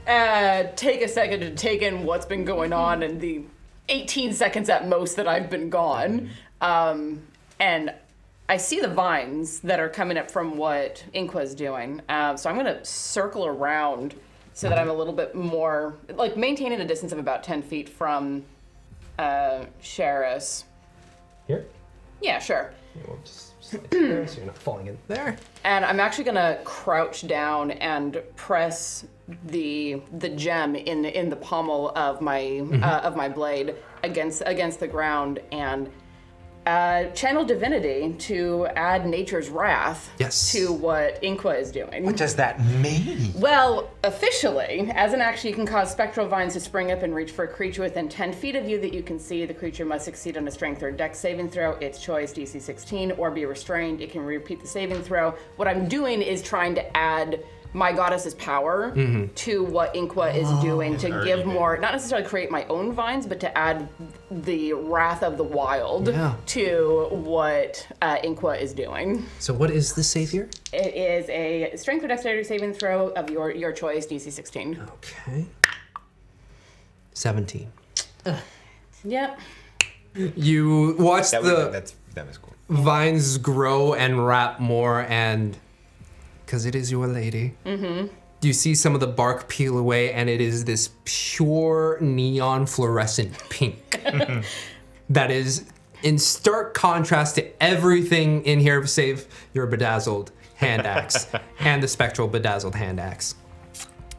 Take a second to take in what's been going on in the 18 seconds at most that I've been gone. And I see the vines that are coming up from what Inqua's doing. So I'm going to circle around so that I'm a little bit more, like maintaining a distance of about 10 feet from Sheris. Here? Yeah, sure. We'll just slide there so you're not falling in there. And I'm actually gonna crouch down and press the gem in the pommel of my blade against the ground and channel divinity to add nature's wrath Yes. to what Inqua is doing. What does that mean? Well, officially, as an action, you can cause spectral vines to spring up and reach for a creature within 10 feet of you that you can see. The creature must succeed on a strength or dex saving throw, its choice, DC 16, or be restrained. It can repeat the saving throw. What I'm doing is trying to add my goddess's power to what Inqua is doing to give more, not necessarily create my own vines, but to add the wrath of the wild to what Inqua is doing. So what is the savior? It is a strength or dexterity saving throw of your choice, DC 16. Okay. 17. Yep. You watch That was cool. vines grow and wrap more, and because it is your lady, you see some of the bark peel away, and it is this pure neon fluorescent pink that is in stark contrast to everything in here save your bedazzled hand axe and the spectral bedazzled hand axe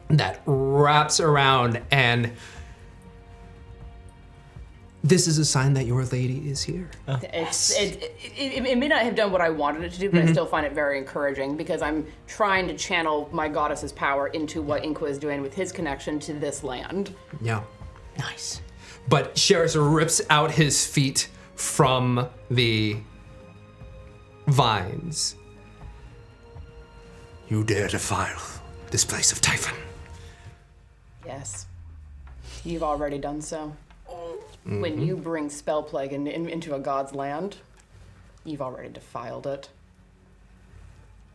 that wraps around, and this is a sign that your lady is here. It may not have done what I wanted it to do, but I still find it very encouraging because I'm trying to channel my goddess's power into what Inqua is doing with his connection to this land. Yeah. Nice. But Sheris rips out his feet from the vines. You dare defile this place of Typhon. Yes. You've already done so. When you bring spell plague into a god's land, you've already defiled it.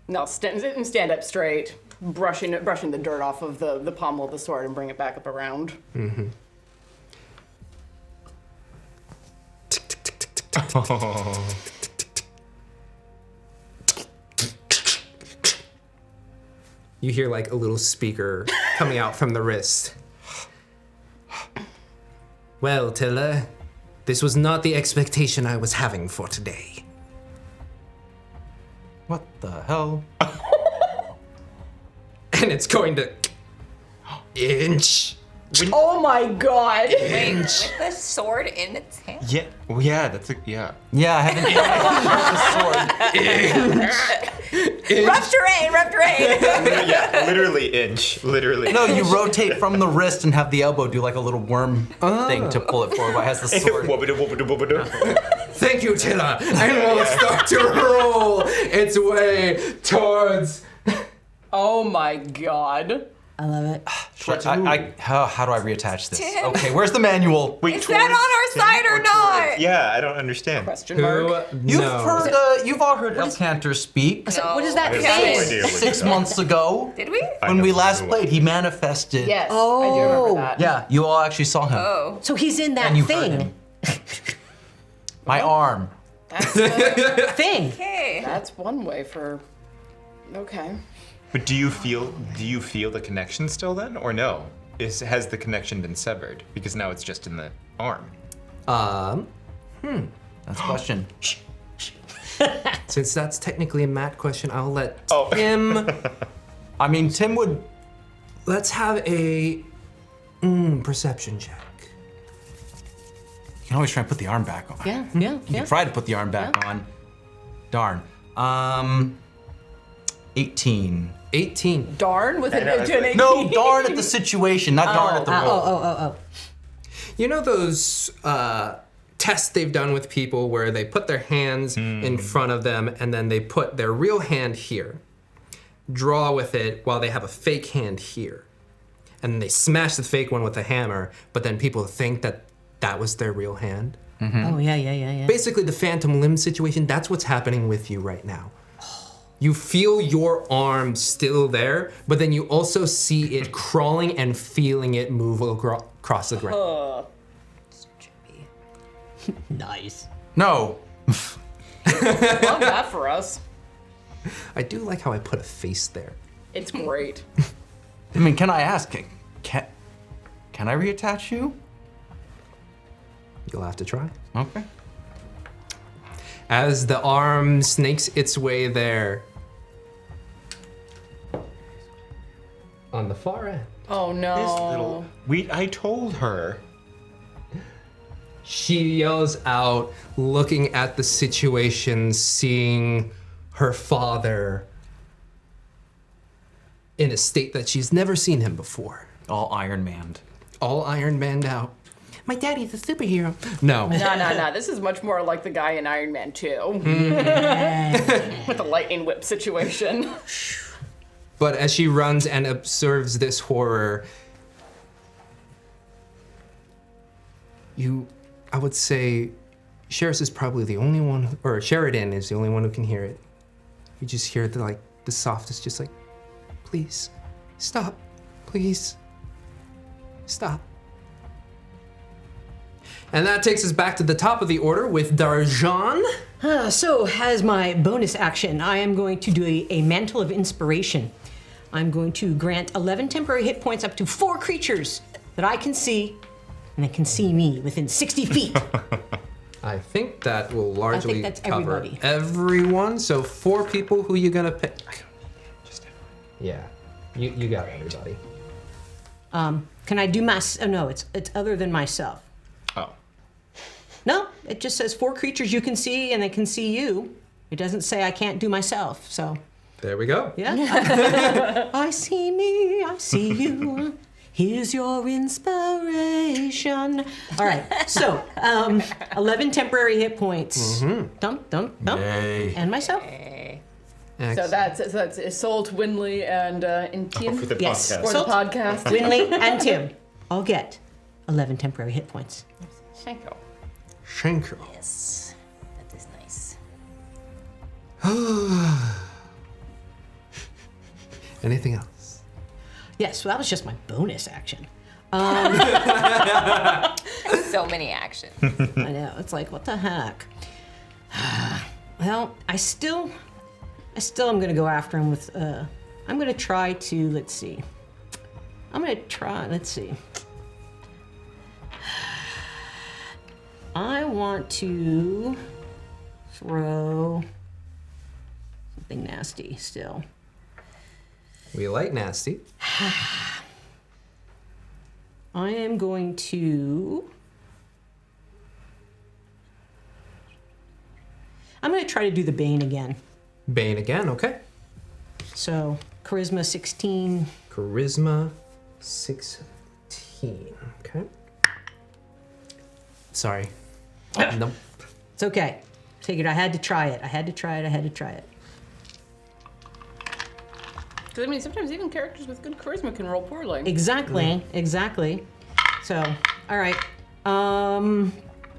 Now stand up straight, brushing the dirt off of the pommel of the sword and bring it back up around. You hear like a little speaker coming out from the wrist. Well, Tilla, this was not the expectation I was having for today. What the hell? And it's going to inch. Oh my god! Wait, with the sword in its hand? Yeah. Well, yeah. That's a yeah. Yeah, I haven't. Rough terrain, rough terrain. Yeah. Literally inch. Literally. No, you rotate from the wrist and have the elbow do like a little worm thing to pull it forward. It has the sword. Thank you, Tilla. And will start to roll its way towards. Oh my god. I love it. How do I reattach this? Okay, where's the manual? Wait, Is that on our side or not? Yeah, I don't understand. Question mark. You've all heard Elcantor speak. What is that I have thing? no idea what 6 you're months ago, Did we? I when know we for last sure. played, he manifested. Yes, I do remember that. Yeah, you all actually saw him. Oh. So he's in that And you heard thing. him. My arm. Thing. Okay. That's one way for. Okay. But do you feel the connection still then, or no? Has the connection been severed? Because now it's just in the arm. That's a question. Since that's technically a Matt question, I'll let Oh. Tim. I mean, Tim would. Let's have a perception check. You can always try and put the arm back on. Yeah. You can try to put the arm back on. Darn. 18. 18. Darn with an 18. No, darn at the situation, not darn at the roll. Oh. You know those tests they've done with people where they put their hands in front of them and then they put their real hand here, draw with it while they have a fake hand here. And they smash the fake one with a hammer, but then people think that that was their real hand. Oh, yeah. Basically, the phantom limb situation, that's what's happening with you right now. You feel your arm still there, but then you also see it crawling and feeling it move across the ground. Nice. No. Love that for us. I do like how I put a face there. It's great. I mean, can I ask, can I reattach you? You'll have to try. Okay. As the arm snakes its way there, on the far end, Oh no. This little. I told her. she yells out, looking at the situation, seeing her father in a state that she's never seen him before. All Iron Manned. All Iron Manned out. My daddy's a superhero. No. No. This is much more like the guy in Iron Man 2. With the lightning whip situation. But as she runs and observes this horror, I would say, Sheris is probably the only one, or Sheridan is the only one who can hear it. You just hear the softest, just like, please, stop, please, stop. And that takes us back to the top of the order with Darjaan. So, as my bonus action, I am going to do a Mantle of Inspiration. I'm going to grant 11 temporary hit points up to 4 creatures that I can see, and that can see me within 60 feet. I think that will largely that's cover everybody. everyone. So 4 people, who you gonna pick? Yeah, you got everybody. Can I do oh no, it's other than myself. Oh. No, it just says 4 creatures you can see and they can see you. It doesn't say I can't do myself, so. There we go. Yeah. I see me, I see you. Here's your inspiration. All right, so 11 temporary hit points. Dump. Yay. And myself. So that's Isolt, Wynnleigh, and Inqua. For the Yes. podcast. For the podcast. Wynnleigh and Tim all get 11 temporary hit points. Shanko. Shanko. Yes, that is nice. Anything else? Yes, well, that was just my bonus action. So many actions. I know, it's like, what the heck? Well, I still am gonna go after him with, I'm gonna try to, let's see. I want to throw something nasty still. We like nasty. I am going to try to do the Bane again. Bane again, okay. So, Charisma 16. Charisma 16, okay. Sorry. Nope. It's okay. Figured I had to try it. Because, I mean, sometimes even characters with good charisma can roll poorly. Exactly. So, all right.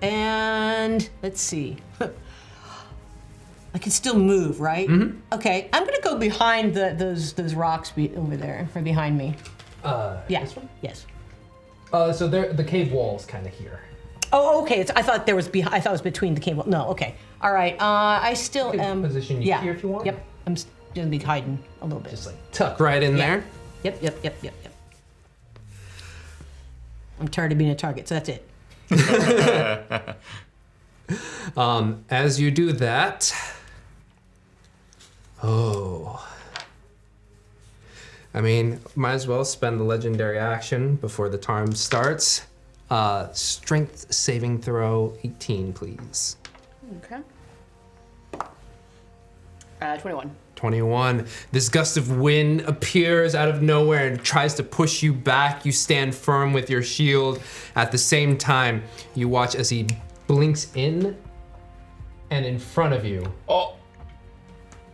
And let's see. I can still move, right? Mm-hmm. Okay, I'm gonna go behind those rocks over there, or behind me. Yeah. This one? Yes. So the cave wall's kind of here. Oh, okay. I thought it was between the cave wall. No, okay. All right. I still You can am. position you here if you want. Yep. I'm gonna be hiding a little bit. Just like tuck right in there. Yep. I'm tired of being a target, so that's it. As you do that, I mean, might as well spend the legendary action before the charm starts. Strength saving throw 18, please. Okay. 21. 21. This gust of wind appears out of nowhere and tries to push you back. You stand firm with your shield. At the same time, you watch as he blinks in and in front of you. Oh.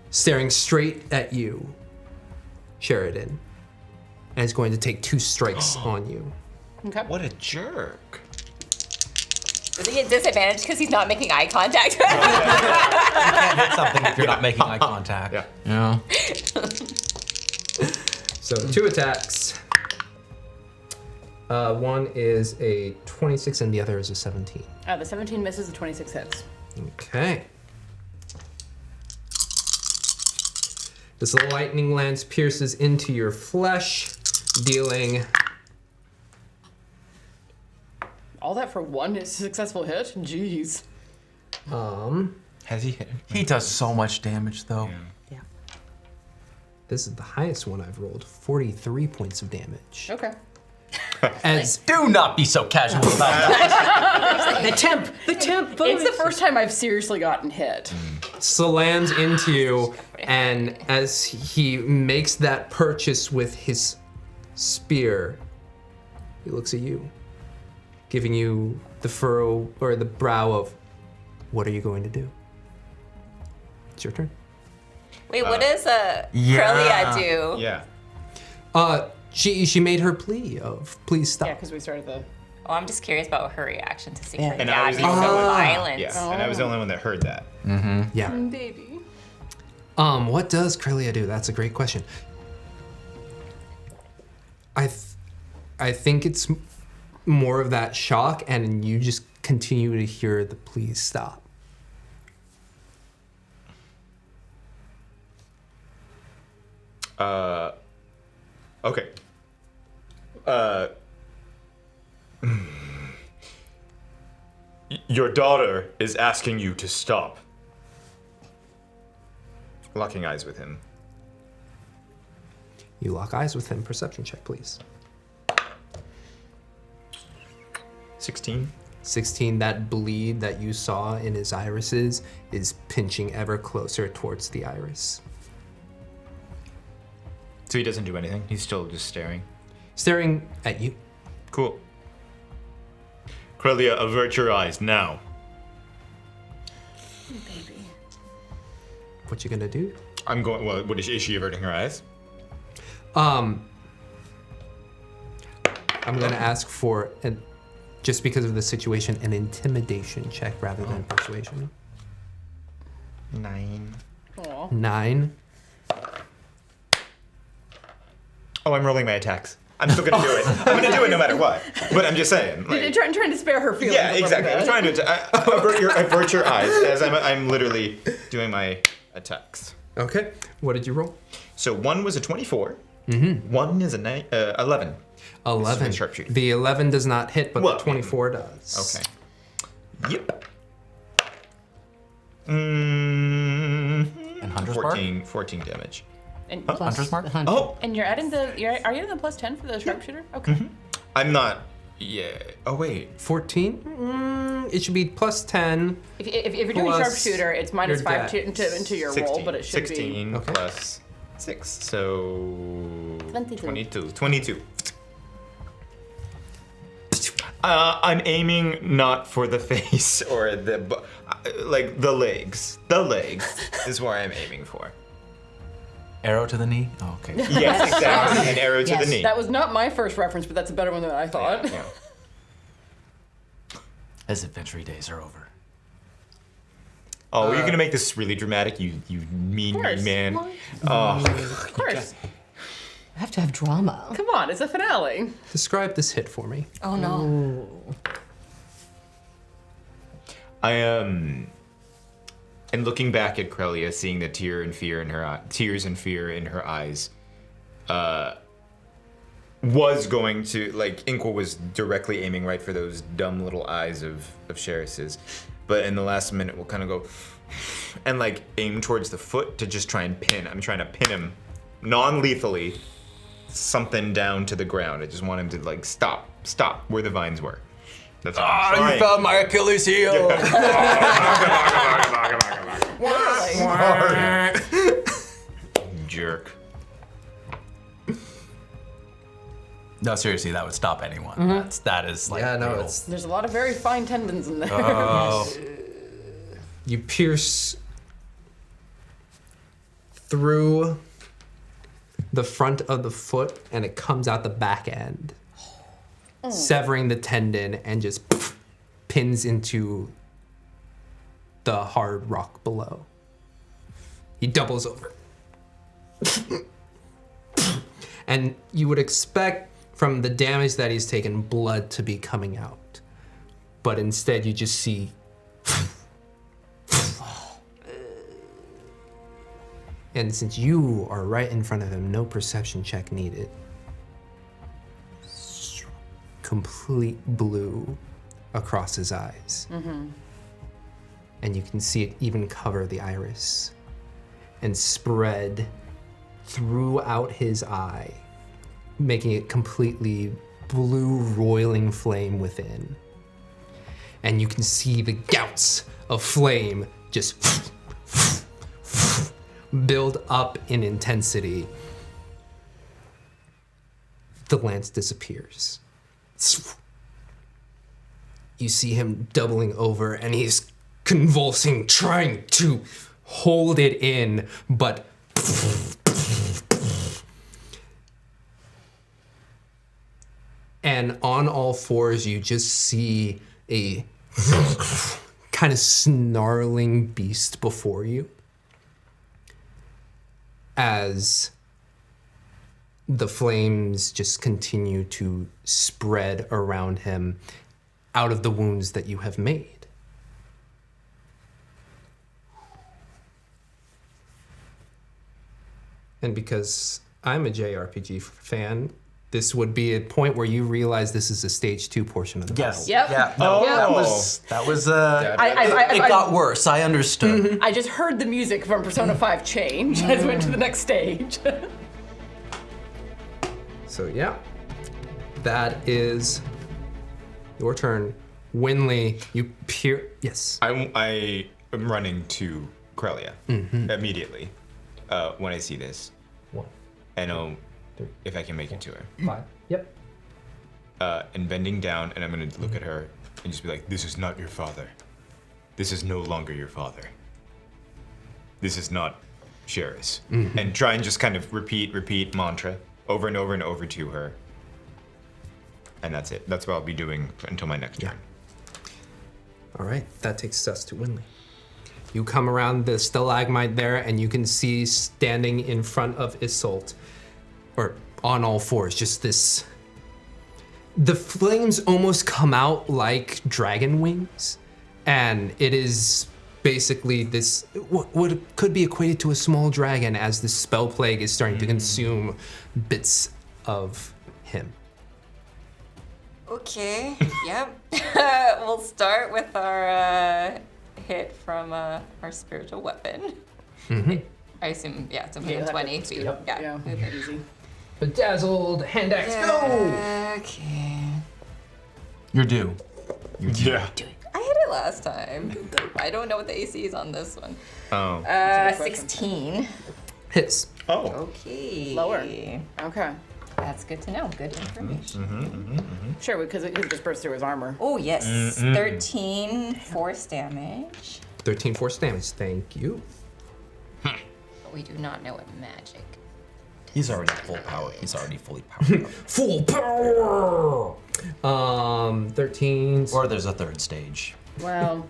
Staring straight at you, SHeridan. And is going to take 2 strikes on you. Okay. What a jerk. Does he get disadvantage because he's not making eye contact? You can't hit something if you're not making eye contact. Yeah. So 2 attacks. One is a 26 and the other is a 17. The 17 misses, the 26 hits. Okay. This lightning lance pierces into your flesh, dealing... All that for one successful hit? Jeez. Has he hit? He does so much damage, though. Yeah. This is the highest one I've rolled, 43 points of damage. Okay. As Do not be so casual about it. The temp bonus. It's the first time I've seriously gotten hit. slams into you, and as he makes that purchase with his spear, he looks at you, giving you the furrow or the brow of, what are you going to do? It's your turn. Wait, what does Corellia do? Yeah. She made her plea of, please stop. Yeah, because we started the... Oh, I'm just curious about her reaction to seeing her And I dad was be the so only one- violent. Yeah, and I was the only one that heard that. Yeah. Baby. What does Corellia do? That's a great question. I think it's more of that shock, and you just continue to hear the please stop. Okay. Your daughter is asking you to stop. Locking eyes with him. You lock eyes with him. Perception check, please. 16. 16, that bleed that you saw in his irises is pinching ever closer towards the iris. So he doesn't do anything. He's still just staring. Staring at you. Cool. Corellia, avert your eyes now. Baby. What you gonna do? I'm going. Well, what is she averting her eyes? I'm gonna ask for, just because of the situation, an intimidation check rather than persuasion. 9. Aw. 9. Oh, I'm rolling my attacks. I'm still gonna do it. I'm gonna do it no matter what. But I'm just saying. Like, Trying to spare her feelings. yeah, a little exactly. I'm bit. trying to avert your eyes as I'm literally doing my attacks. Okay. What did you roll? So one was a 24. Mm-hmm. One is a 11. 11. Sharpshooting. The 11 does not hit, but Well, the 24 does. Okay. Yep. And Hunter's Mark? 14 damage. And, Hunter's Mark? Oh, and you're adding the are you adding the plus 10 for the sharpshooter? Okay. I'm not. Yeah. Oh wait. 14? It should be plus 10. If you're doing Plus sharpshooter, it's minus your 5 dex. into your 16. roll, but it should 16 Okay. plus 6, so 22. 22. I'm aiming not for the face or like the legs. The legs is where I'm aiming for. Arrow to the knee? Oh, okay. Yes, exactly. An arrow to Yes. the knee. That was not my first reference, but that's a better one than I thought. Yeah. His adventure days are over. Oh, you're gonna make this really dramatic, you mean course. man. What? Oh, Of course. I have to have drama. Come on, it's a finale. Describe this hit for me. Oh no. I am. And looking back at Corellia, seeing the tears and fear in her eyes, was going to Inqua was directly aiming right for those dumb little eyes of Sheris's, but in the last minute we'll kind of go and aim towards the foot to just try and pin. I'm trying to pin him non-lethally, something down to the ground. I just want him to stop where the vines were. That's what I'm You trying. found my Achilles heel. Jerk. No, seriously, that would stop anyone. That is like Yeah, no, brutal. it's There's a lot of very fine tendons in there. Oh, you pierce through the front of the foot and it comes out the back end, severing the tendon and just pins into the hard rock below. He doubles over. And you would expect from the damage that he's taken blood to be coming out. But instead you just see and since you are right in front of him, no perception check needed. Complete blue across his eyes. And you can see it even cover the iris and spread throughout his eye, making it completely blue roiling flame within. And you can see the gouts of flame just build up in intensity. The lance disappears. You see him doubling over and he's convulsing, trying to hold it in, but and on all fours you just see a kind of snarling beast before you as the flames just continue to spread around him out of the wounds that you have made. And because I'm a JRPG fan, this would be a point where you realize this is a stage 2 portion of the battle. Yep. yeah. No, Oh. that was. I It got worse. I understood. I just heard the music from Persona 5 change. I just went to the next stage. So yeah, that is your turn. Wynnleigh, you yes. I am running to Corellia immediately when I see this. 1, I know if I can make it to her. 5. Yep. And bending down, and I'm gonna look at her and just be like, "This is not your father. This is no longer your father. This is not Sheris." And try and just kind of repeat mantra over and over and over to her. And that's it. That's what I'll be doing until my next turn. All right, that takes us to Wynnleigh. You come around the stalagmite there, and you can see standing in front of Isolt, or on all fours, just this. The flames almost come out like dragon wings, and it is basically this what could be equated to a small dragon as the spell plague is starting to consume bits of him. Okay, yep. We'll start with our hit from our spiritual weapon. I assume, it's a Yeah, 20 feet. Yeah. Okay. Easy. Bedazzled hand axe, go! Okay. You're due. Yeah. I hit it last time. I don't know what the AC is on this one. Oh. 16. Hits. Oh. Okay. Lower. Okay. That's good to know. Good information. Sure, because it just burst through his armor. Oh, yes. 13 force damage. 13 force damage, thank you. But we do not know what magic. He's already full power. He's already fully powered up. Full power! 13. Or there's a third stage. Well,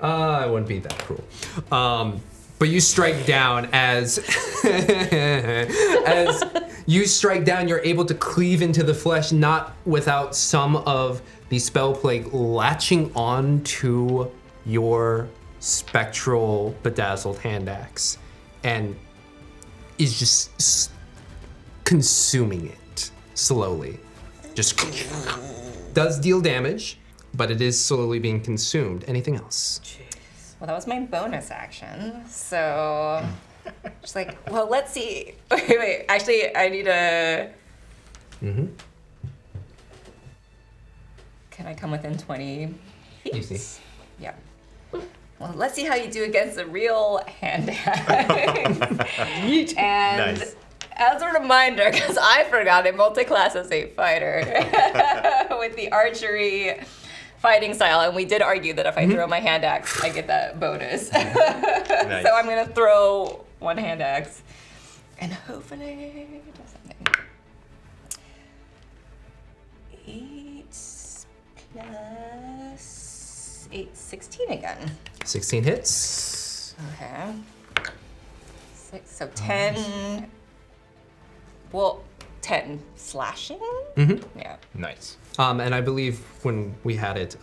I wouldn't be that cruel. But you strike down as as you strike down, you're able to cleave into the flesh, not without some of the spell plague latching on to your spectral bedazzled hand axe, and is just consuming it slowly. Just does deal damage, but it is slowly being consumed. Anything else? Well, that was my bonus action. So, just like, well, let's see. Wait. Actually, I need a. Can I come within 20 feet? Easy. Yeah. Well, let's see how you do against a real hand axe. And Nice. as a reminder, because I forgot I multi-class as a fighter with the archery fighting style, and we did argue that if I throw my hand axe, I get that bonus. Nice. So I'm gonna throw one hand axe, and hopefully do something. 8 plus 8, 16 again. 16 hits. Okay. 6, so 10. Well, 10 slashing? Mm-hmm. Yeah. Nice. And I believe when we had it,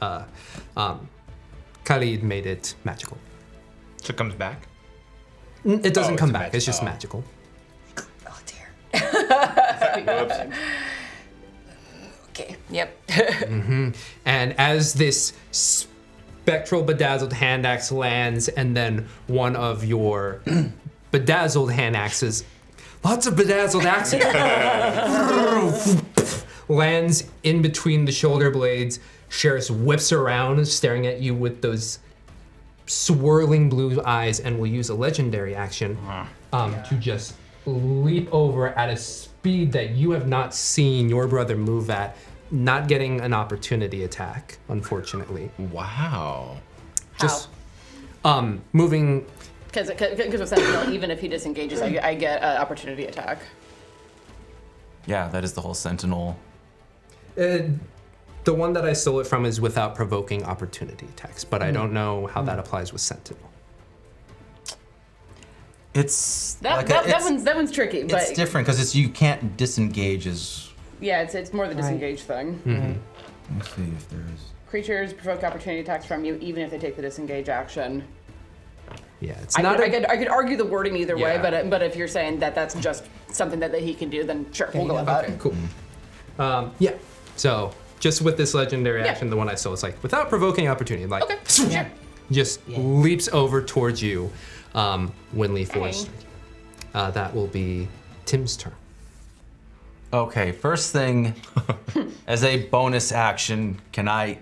Khalid made it magical. So it comes back? It doesn't it's come a back, it's just magical. Oh dear. Whoops. Okay, yep. And as this spectral bedazzled hand axe lands, and then one of your bedazzled hand axes, lots of bedazzled axes, lands in between the shoulder blades. Sheriff whips around, staring at you with those swirling blue eyes, and will use a legendary action to just leap over at a speed that you have not seen your brother move at, not getting an opportunity attack, unfortunately. Wow. Just moving. Because with Sentinel, even if he disengages, I get an opportunity attack. Yeah, that is the whole Sentinel. The one that I stole it from is without provoking opportunity attacks, but I don't know how that applies with Sentinel. It's That one's tricky, but it's different because you can't disengage as. yeah, it's more the disengage thing. Let's see if there's. Creatures provoke opportunity attacks from you, even if they take the disengage action. Yeah, it's I not. could argue the wording either way, Yeah. but if you're saying that that's just something that he can do, then sure, we'll go with that. Okay, cool. Yeah. So just with this legendary Yeah. action, the one I stole, it's like without provoking opportunity, like Okay, sure. just leaps over towards you, Wynnleigh Force. That will be Tim's turn. Okay, first thing, as a bonus action, I'm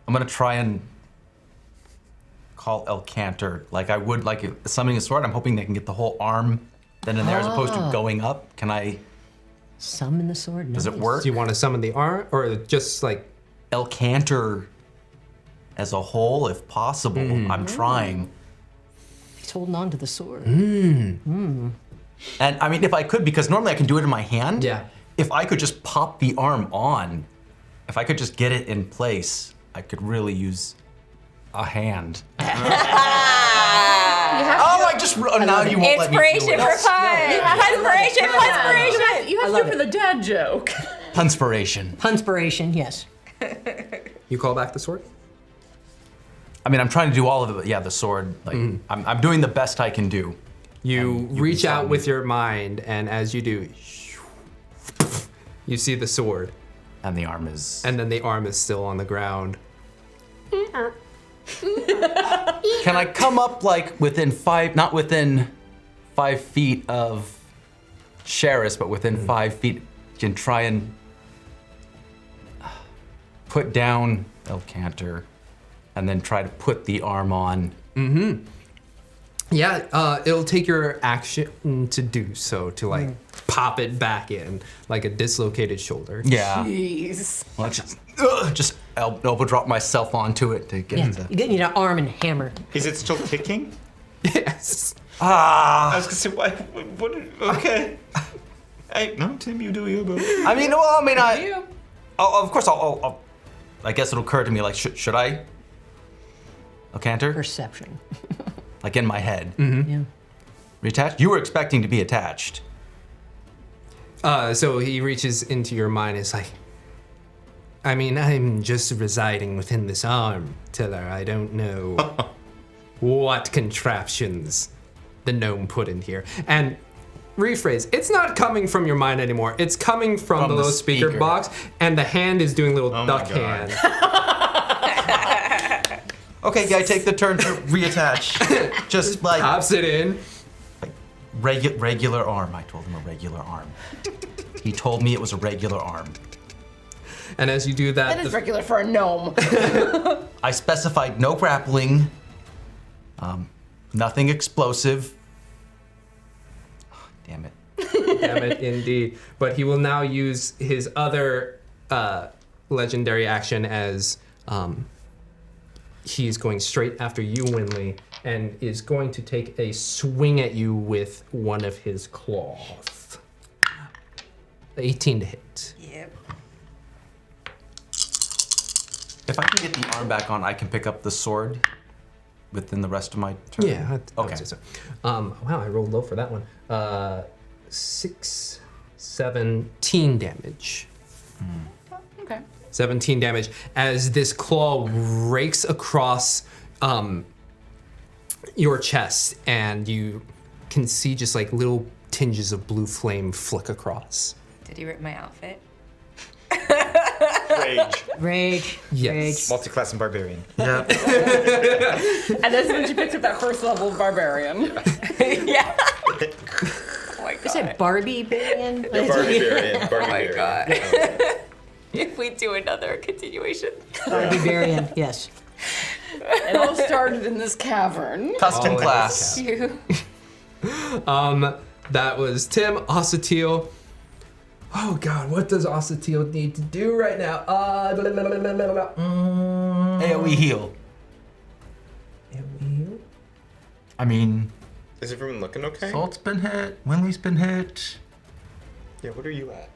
gonna try and call El Cantor like I would like summoning a sword. I'm hoping they can get the whole arm then and there as opposed to going up. Can I? Summon the sword. Does it Nice. work? Do you want to summon the arm, or just like El Cantor as a whole, if possible. I'm trying. He's holding on to the sword. And I mean, if I could, because normally I can do it in my hand. Yeah. If I could just pop the arm on, if I could just get it in place, I could really use a hand. I just now you won't let me do Inspiration it. for fun! Inspiration! You have to do it for the dad joke. Punspiration. Punspiration, yes. you call back the sword? I mean, I'm trying to do all of it, but yeah, the sword. Like, I'm doing the best I can do. You you reach can out summon. with your mind, and as you do, you see the sword, And the arm is. and then the arm is still on the ground. Can I come up like within not within 5 feet of Sheriff, but within 5 feet, can try and put down El Cantor, and then try to put the arm on. Yeah, it'll take your action to do so, to like pop it back in, like a dislocated shoulder. Yeah. Jeez. Well, just elbow drop myself onto it to get Yeah. the. You need an arm and a hammer. Is it still kicking? Yes. I was gonna say, what okay. Hey, no, Tim, you do you, bro. I mean, of course, I guess it'll occur to me, like, should I? El Cantor? Perception. Like in my head. Yeah. Reattached? You were expecting to be attached. So he reaches into your mind. It's like, I mean, I'm just residing within this arm, Tiller. I don't know what contraptions the gnome put in here. And rephrase, it's not coming from your mind anymore. It's coming from the the little speaker speaker. box, and the hand is doing little my duck God. hand. Okay, I take the turn to reattach. Just like Pops it in. regular arm. I told him a regular arm. He told me it was a regular arm. And as you do that, That is regular for a gnome. I specified no grappling, nothing explosive. Oh, damn it. damn it, indeed. But he will now use his other legendary action as he's going straight after you, Wynnleigh, and is going to take a swing at you with one of his claws. 18 to hit. Yep. If I can get the arm back on, I can pick up the sword within the rest of my turn. Yeah, I would Okay. say so. Wow, I rolled low for that one. 17 damage. Okay. 17 damage as this claw rakes across your chest, and you can see just like little tinges of blue flame flick across. Did he rip my outfit? Rage. Rage. Yes. Multi-class and barbarian. Yeah. And that's when she picks up that first level barbarian. Yeah. Oh my god. Is that Barbie Barian? Barbarian. Oh my god. If we do another continuation. Barbie Barian, yes. It all started in this cavern. Custom Oh, class. You. That was Tim. Ossetiel. Oh god, what does Ossetiel need to do right now? AoE heal. I mean, Is everyone looking okay? Salt's been hit. Wynnleigh's been hit. Yeah, what are you at?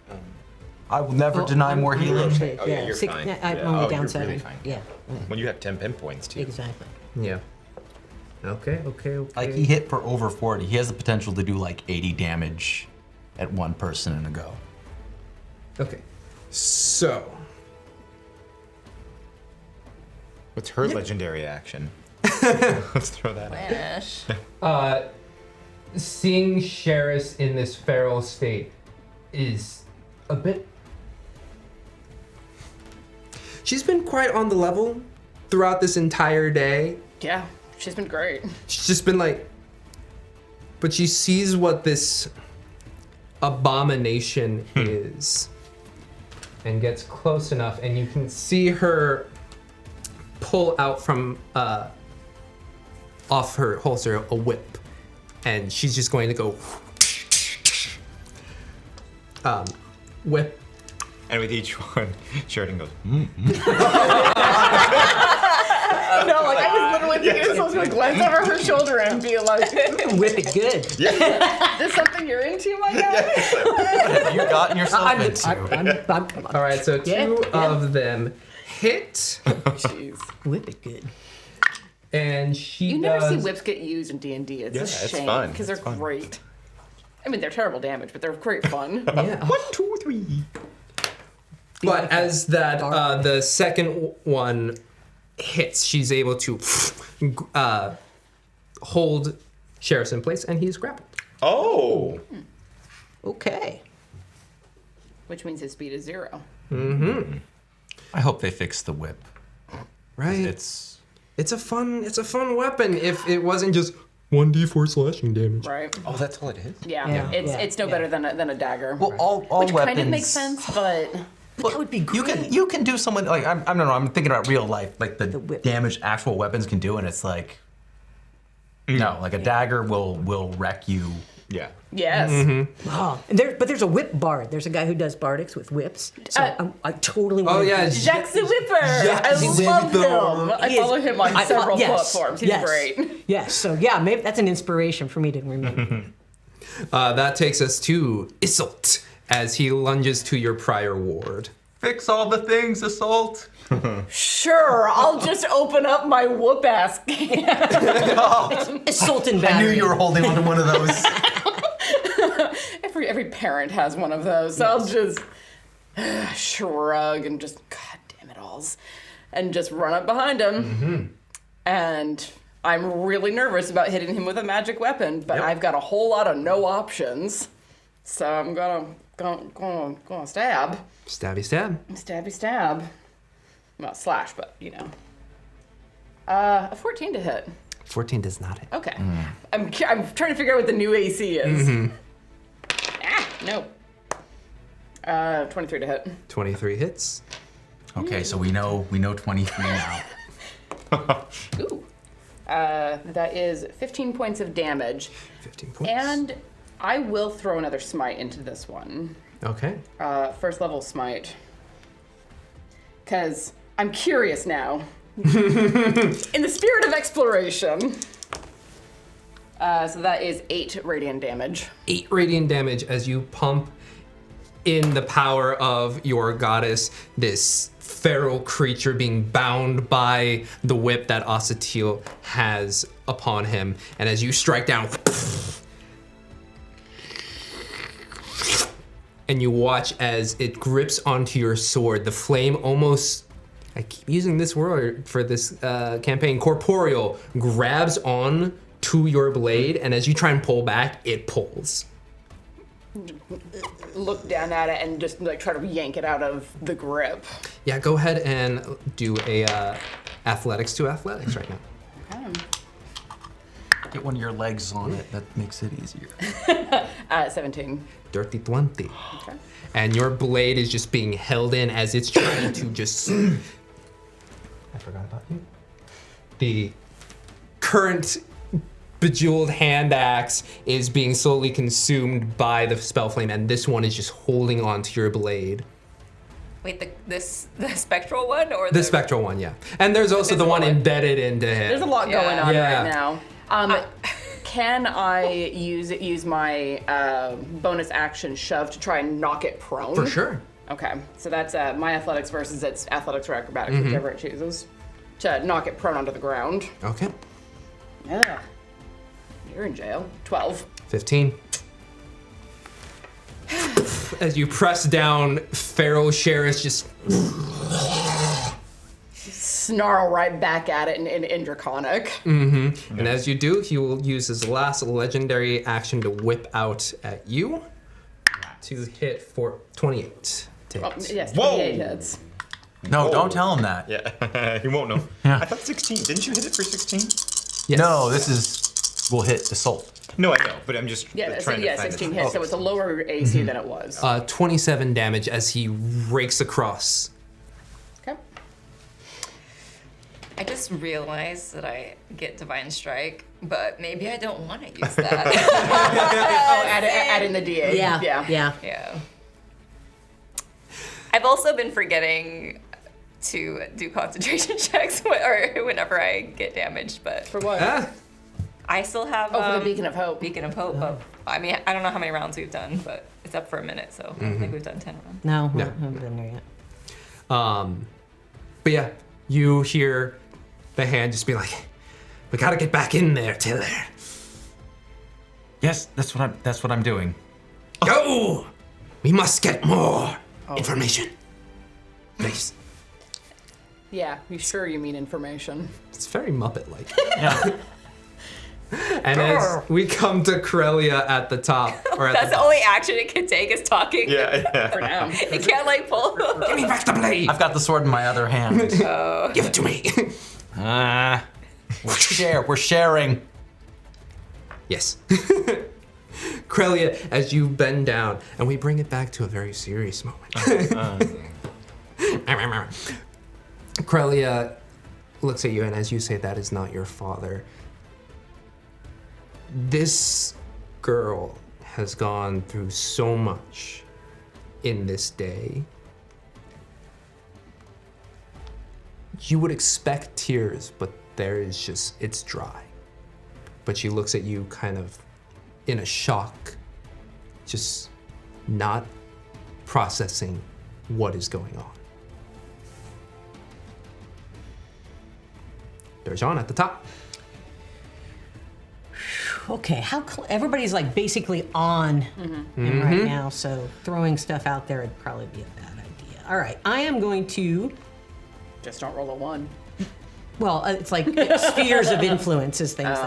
I will never deny more healing. okay. Oh, yeah, you're fine. I'm Yeah. only Oh, down you're 7. really fine. Yeah, When you have 10 pinpoints, too. exactly. Yeah. Okay. Like, he hit for over 40. He has the potential to do like 80 damage at one person in a go. Okay. So. What's her legendary action? Let's throw that out. Wish. Seeing Sheris in this feral state is a bit. She's been quite on the level throughout this entire day. Yeah, she's been great. She's just been like. But she sees what this abomination is and gets close enough, and you can see her pull out from off her holster a whip, and she's just going to go whip. And with each one, Sheridan goes, No, like I was literally thinking someone's gonna glance over her shoulder and be like, Whip it good. "Is this something you're into, my guy?" Have you gotten yourself into? I'm All right, so Yeah, two yeah. of them hit, Jeez. Whip it good. and she You does. never see whips get used in D&D. It's Yeah, a it's shame fun. because they're It's fun. great. I mean, they're terrible damage, but they're great fun. Yeah. 1, 2, 3. But as that the second one hits, she's able to hold Sheriff in place, and he's grappled. Oh! Okay. Which means his speed is 0. I hope they fix the whip. Right. It's It's a fun weapon. If it wasn't just 1d4 slashing damage. Right. Oh, that's all it is? Yeah. Yeah. It's no better than a dagger. well, all Which weapons. kind of makes sense, but That would be great. You can do someone like I don't know. I'm thinking about real life, like the whip. damage actual weapons can do, and it's like no, like a dagger will wreck you. Yeah. yes. Oh, and there's a whip bard. There's a guy who does bardics with whips. So I totally want Oh to yeah, Jacques the Whipper. I Jacques the love Whipper. him. I He is- follow him on several platforms. He's great. Yes, so yeah, maybe that's an inspiration for me to remember. That takes us to Isolt as he lunges to your prior ward. Fix all the things, Assault. Sure, I'll just open up my whoop ass can. Assault and I battery. knew you were holding onto one of those. Every parent has one of those. So I'll just shrug and just, God damn it alls, and just run up behind him. And I'm really nervous about hitting him with a magic weapon, but I've got a whole lot of no options. So I'm gonna stab. Stabby stab. Stabby stab. Well, slash, but you know. A 14 to hit. 14 does not hit. Okay. I'm trying to figure out what the new AC is. Ah, nope. 23 to hit. 23 hits. Okay, so we know 23 now. Ooh. That is 15 points of damage. 15 points. And I will throw another smite into this one. Okay. First level smite. Because I'm curious now. In the spirit of exploration. So that is 8 radiant damage. 8 radiant damage as you pump in the power of your goddess, this feral creature being bound by the whip that Asatil has upon him. And as you strike down, and you watch as it grips onto your sword, the flame almost, I keep using this word for this campaign, corporeal, grabs on to your blade, and as you try and pull back, it pulls. Look down at it and just like try to yank it out of the grip. Yeah, go ahead and do a athletics to athletics right now. Okay. Get one of your legs on it. That makes it easier. 17. Dirty 20. Okay. And your blade is just being held in as it's trying to just... I forgot about you. The current bejeweled hand axe is being slowly consumed by the spell flame, and this one is just holding on to your blade. Wait, the spectral one or The spectral one, yeah. And there's also the one embedded into him. There's a lot going on Yeah. right now. Can I use my bonus action shove to try and knock it prone? For sure. Okay, so that's my athletics versus its athletics or acrobatics, whichever it chooses, to knock it prone onto the ground. Okay. Yeah. You're in jail. 12. 15. As you press down, feral Sheriff just... Snarl right back at it in Draconic. Mm-hmm. And as you do, he will use his last legendary action to whip out at you to hit for 28. Yes, 28 Whoa. hits. No, don't tell him that. Yeah, he won't know. Yeah. I thought 16. Didn't you hit it for 16? Yes. No, this is will hit Isolt. No, I know, but I'm just Yeah, trying to find 16 it. hits, so it's a lower AC than it was. 27 damage as he rakes across. Okay. I just realized that I get Divine Strike, but maybe I don't want to use that. Add in the D8. Yeah. Yeah. I've also been forgetting to do concentration checks whenever I get damaged, but For what? I still have for the Beacon of Hope. Beacon of Hope. But, I mean, I don't know how many rounds we've done, but it's up for a minute, so I don't think we've done 10 rounds. No, Yeah. I haven't been there yet. But yeah, you hear the hand just be like, "We gotta get back in there, Tiller. Yes, that's what I'm doing. Go! We must get more information. Please." Yeah, you sure you mean information. It's very Muppet-like. Yeah. And as we come to Corellia at the top, or at That's the the only action it can take is talking. Yeah. For now. It can't like pull. Give me back the blade. I've got the sword in my other hand. Give it to me. We're sharing. Yes. Corellia, as you bend down, and we bring it back to a very serious moment. Corellia looks at you, and as you say, "That is not your father." This girl has gone through so much in this day. You would expect tears, but there is just, it's dry. But she looks at you kind of in a shock, just not processing what is going on. Darjaan at the top. Okay, everybody's like basically on him right now, so throwing stuff out there would probably be a bad idea. All right, I am going to. Just don't roll a 1. Well, it's like spheres of influence is things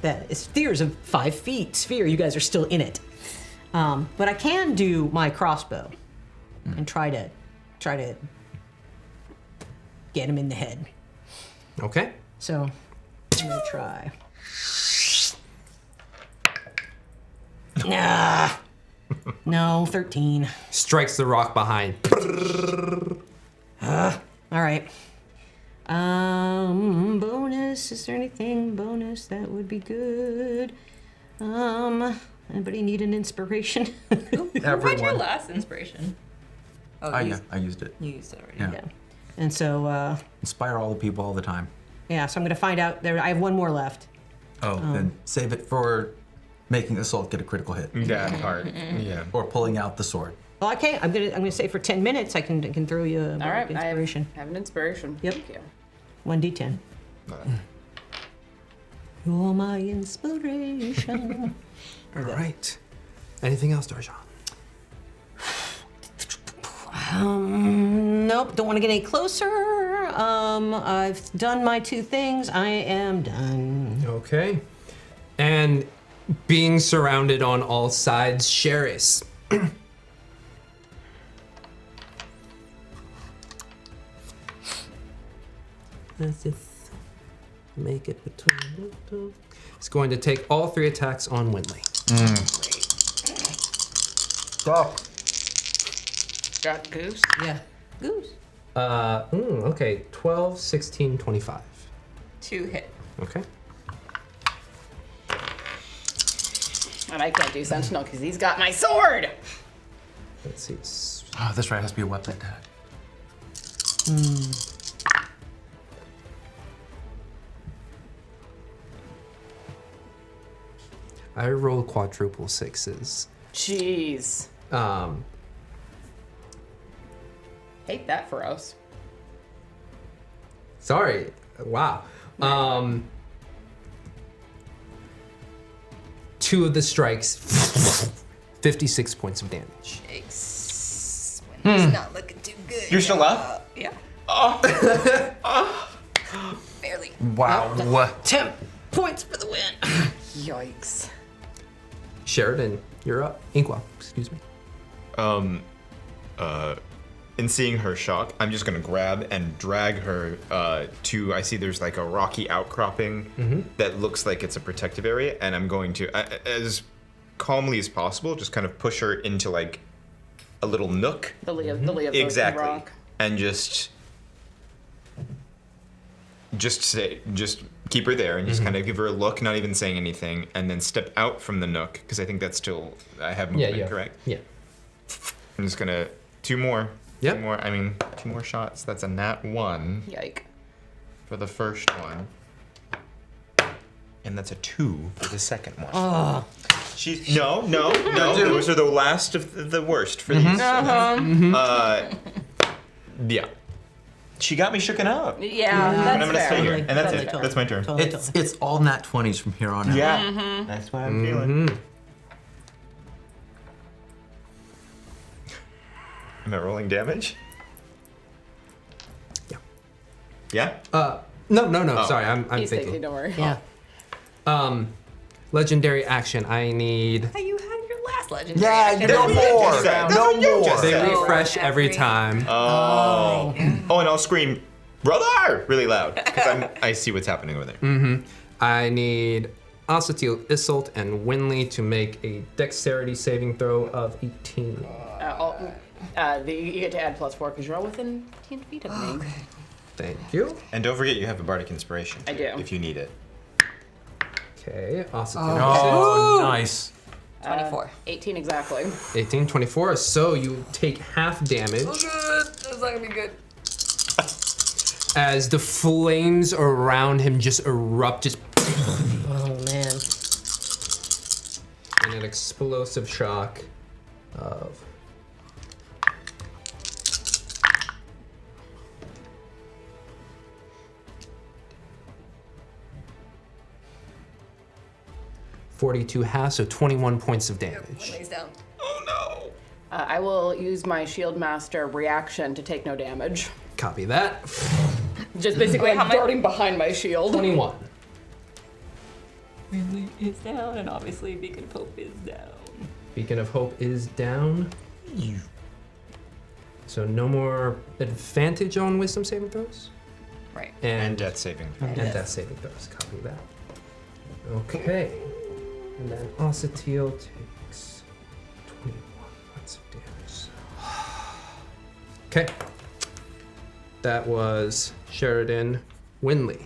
that is spheres of 5 feet sphere. You guys are still in it, but I can do my crossbow and try to get him in the head. Okay. So I'm gonna try. No, 13. Strikes the rock behind. All right. Bonus. Is there anything bonus that would be good? Anybody need an inspiration? Who read your last inspiration? Oh, I used it. You used it already. Yeah. And so, Inspire all the people all the time. yeah, so I'm going to find out. I have one more left. Oh, then save it for making Isolt get a critical hit. That part. Yeah. Or pulling out the sword. Well, okay, I'm gonna say for 10 minutes I can throw you a All right, I inspiration. have an inspiration. Yep. Thank you. 1d10. You're my inspiration. All right. Anything else, Darjaan? Nope, don't want to get any closer. I've done my 2 things. I am done. Okay. And being surrounded on all sides, Sheris. Let's just make it between. It's going to take all 3 attacks on Wynnleigh. Stop. Got goose. Yeah. Goose. Okay. 12, 16, 25. 2 hit. Okay. And I can't do sentinel because he's got my sword. Let's see. Oh, that's right. It has to be a weapon attack. I rolled quadruple 6s. Jeez. Hate that for us. Sorry. Wow. 2 of the strikes, 56 points of damage. Yikes. It's not looking too good. You're still up? Yeah. Barely. Wow. 10 points for the win. Yikes. Sheridan, you're up. Inqua, excuse me. In seeing her shock, I'm just gonna grab and drag her to. I see there's like a rocky outcropping that looks like it's a protective area, and I'm going to, as calmly as possible, just kind of push her into like a little nook. The lee of the Exactly. rock. And just keep her there and just kind of give her a look, not even saying anything, and then step out from the nook because I think that's still I have movement, correct? Yeah. I'm just gonna 2 more. Yep. 2 more. I mean, 2 more shots. That's a nat 1 Yike. for the first one, and that's a 2 for the second one. Oh. She's no. Those are the last of the worst for these. Yeah. She got me shooken up. Yeah, And that's I'm gonna fair. stay here, and that's Totally, it. totally. That's my turn. Totally. It's all nat 20s from here on out. Yeah. That's what I'm feeling. Am I rolling damage? Yeah. Yeah? No. Sorry, I'm He's thinking. thinking, don't worry. Yeah. Legendary action. I need. Hey, you had your last legendary. Yeah, action. no more. That's No what you more. just They said. refresh every every- time. Oh, and I'll scream, brother, really loud because I see what's happening over there. I need Acetyl, Isolt, and Wynnleigh to make a dexterity saving throw of 18. You get to add +4 because you're all within 10 feet of me. Okay. Thank you. And don't forget you have a bardic inspiration. I too, do. if you need it. Okay, Acetyl. Oh, nice. 24. 18 exactly. 18, 24. So you take half damage Oh, good. That's not gonna be good. as the flames around him just erupt, just Oh, man. in an explosive shock of 42 half, so 21 points of damage. Lays down. Oh no! I will use my Shield Master reaction to take no damage. Copy that. Just basically Wait, how much? darting behind my shield. 21. Wynnleigh is down, and obviously Beacon of Hope is down. Beacon of Hope is down. So no more advantage on wisdom saving throws? Right. And death saving. And death saving throws. Copy that. Okay. And then Acetyl takes 20 Okay. That was Sheridan, Wynnleigh.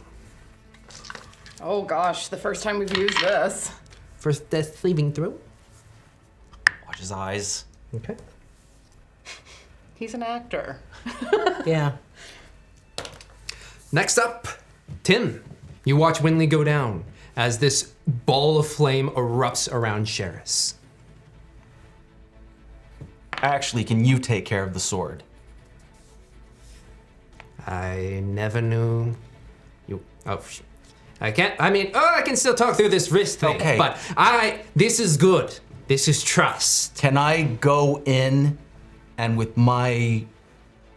Oh gosh, the first time we've used this. First death sleeping through. Watch his eyes. Okay. He's an actor. Yeah. Next up, Tim. You watch Wynnleigh go down as this ball of flame erupts around Sheris. Actually, can you take care of the sword? I never knew you. Oh, I can't. I mean, I can still talk through this wrist thing. Okay. But this is good. This is trust. Can I go in and with my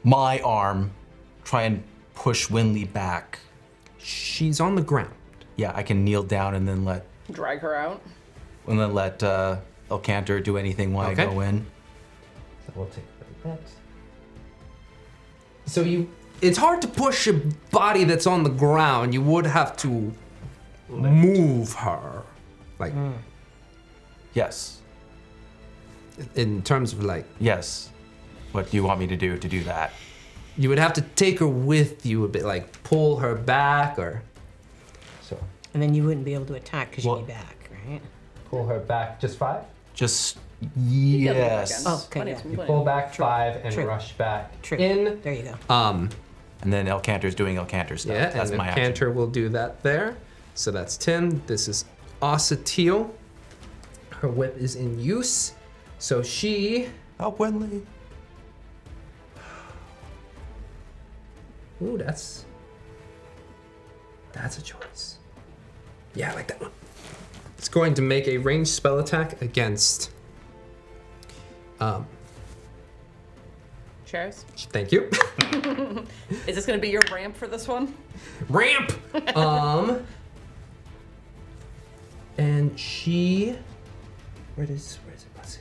arm try and push Wynnleigh back? She's on the ground. Yeah, I can kneel down and then let Drag her out. Elcantor do anything while Okay. I go in. So we'll take that. So it's hard to push a body that's on the ground. You would have to move her, like Yes. in terms of like Yes. What do you want me to do that? you would have to take her with you a bit, like pull her back or so. And then you wouldn't be able to attack because Well- you'd be back, right? Pull her back just 5. Just Yes. Oh, okay, Plenty yeah. of- You plenty pull of- back 5 and True. rush back True. in. There you go. and then Elcantor's doing Elcantor stuff. Yeah, That's and my the action. Cantor will do that there. So that's Tim. This is Ossetil. Her whip is in use. So she. Oh, Wynnleigh. Ooh, that's a choice. Yeah, I like that one. It's going to make a ranged spell attack against. Cheers. Thank you. Is this gonna be your ramp for this one? Ramp. And she. Where is it? Let's see.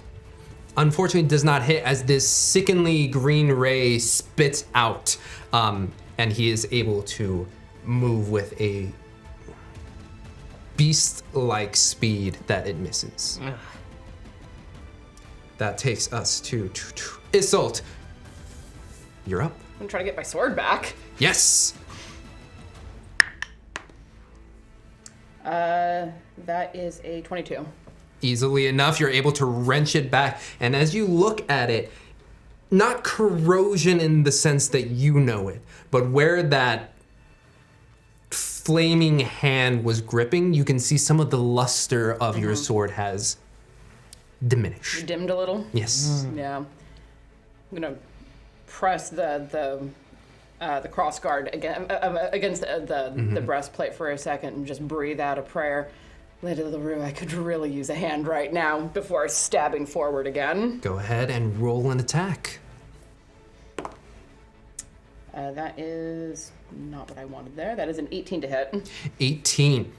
Unfortunately, does not hit as this sickeningly green ray spits out, and he is able to move with a beast-like speed that it misses. That takes us to Isolt. You're up. I'm gonna try to get my sword back. Yes. That is a 22. Easily enough, you're able to wrench it back, and as you look at it, not corrosion in the sense that you know it, but where that flaming hand was gripping, you can see some of the luster of your sword has diminished. Dimmed a little. Yes. Yeah. I'm gonna press the cross guard against the breastplate for a second and just breathe out a prayer. Lady LaRue, I could really use a hand right now before stabbing forward again. Go ahead and roll an attack. That is not what I wanted there. That is an 18 to hit. 18.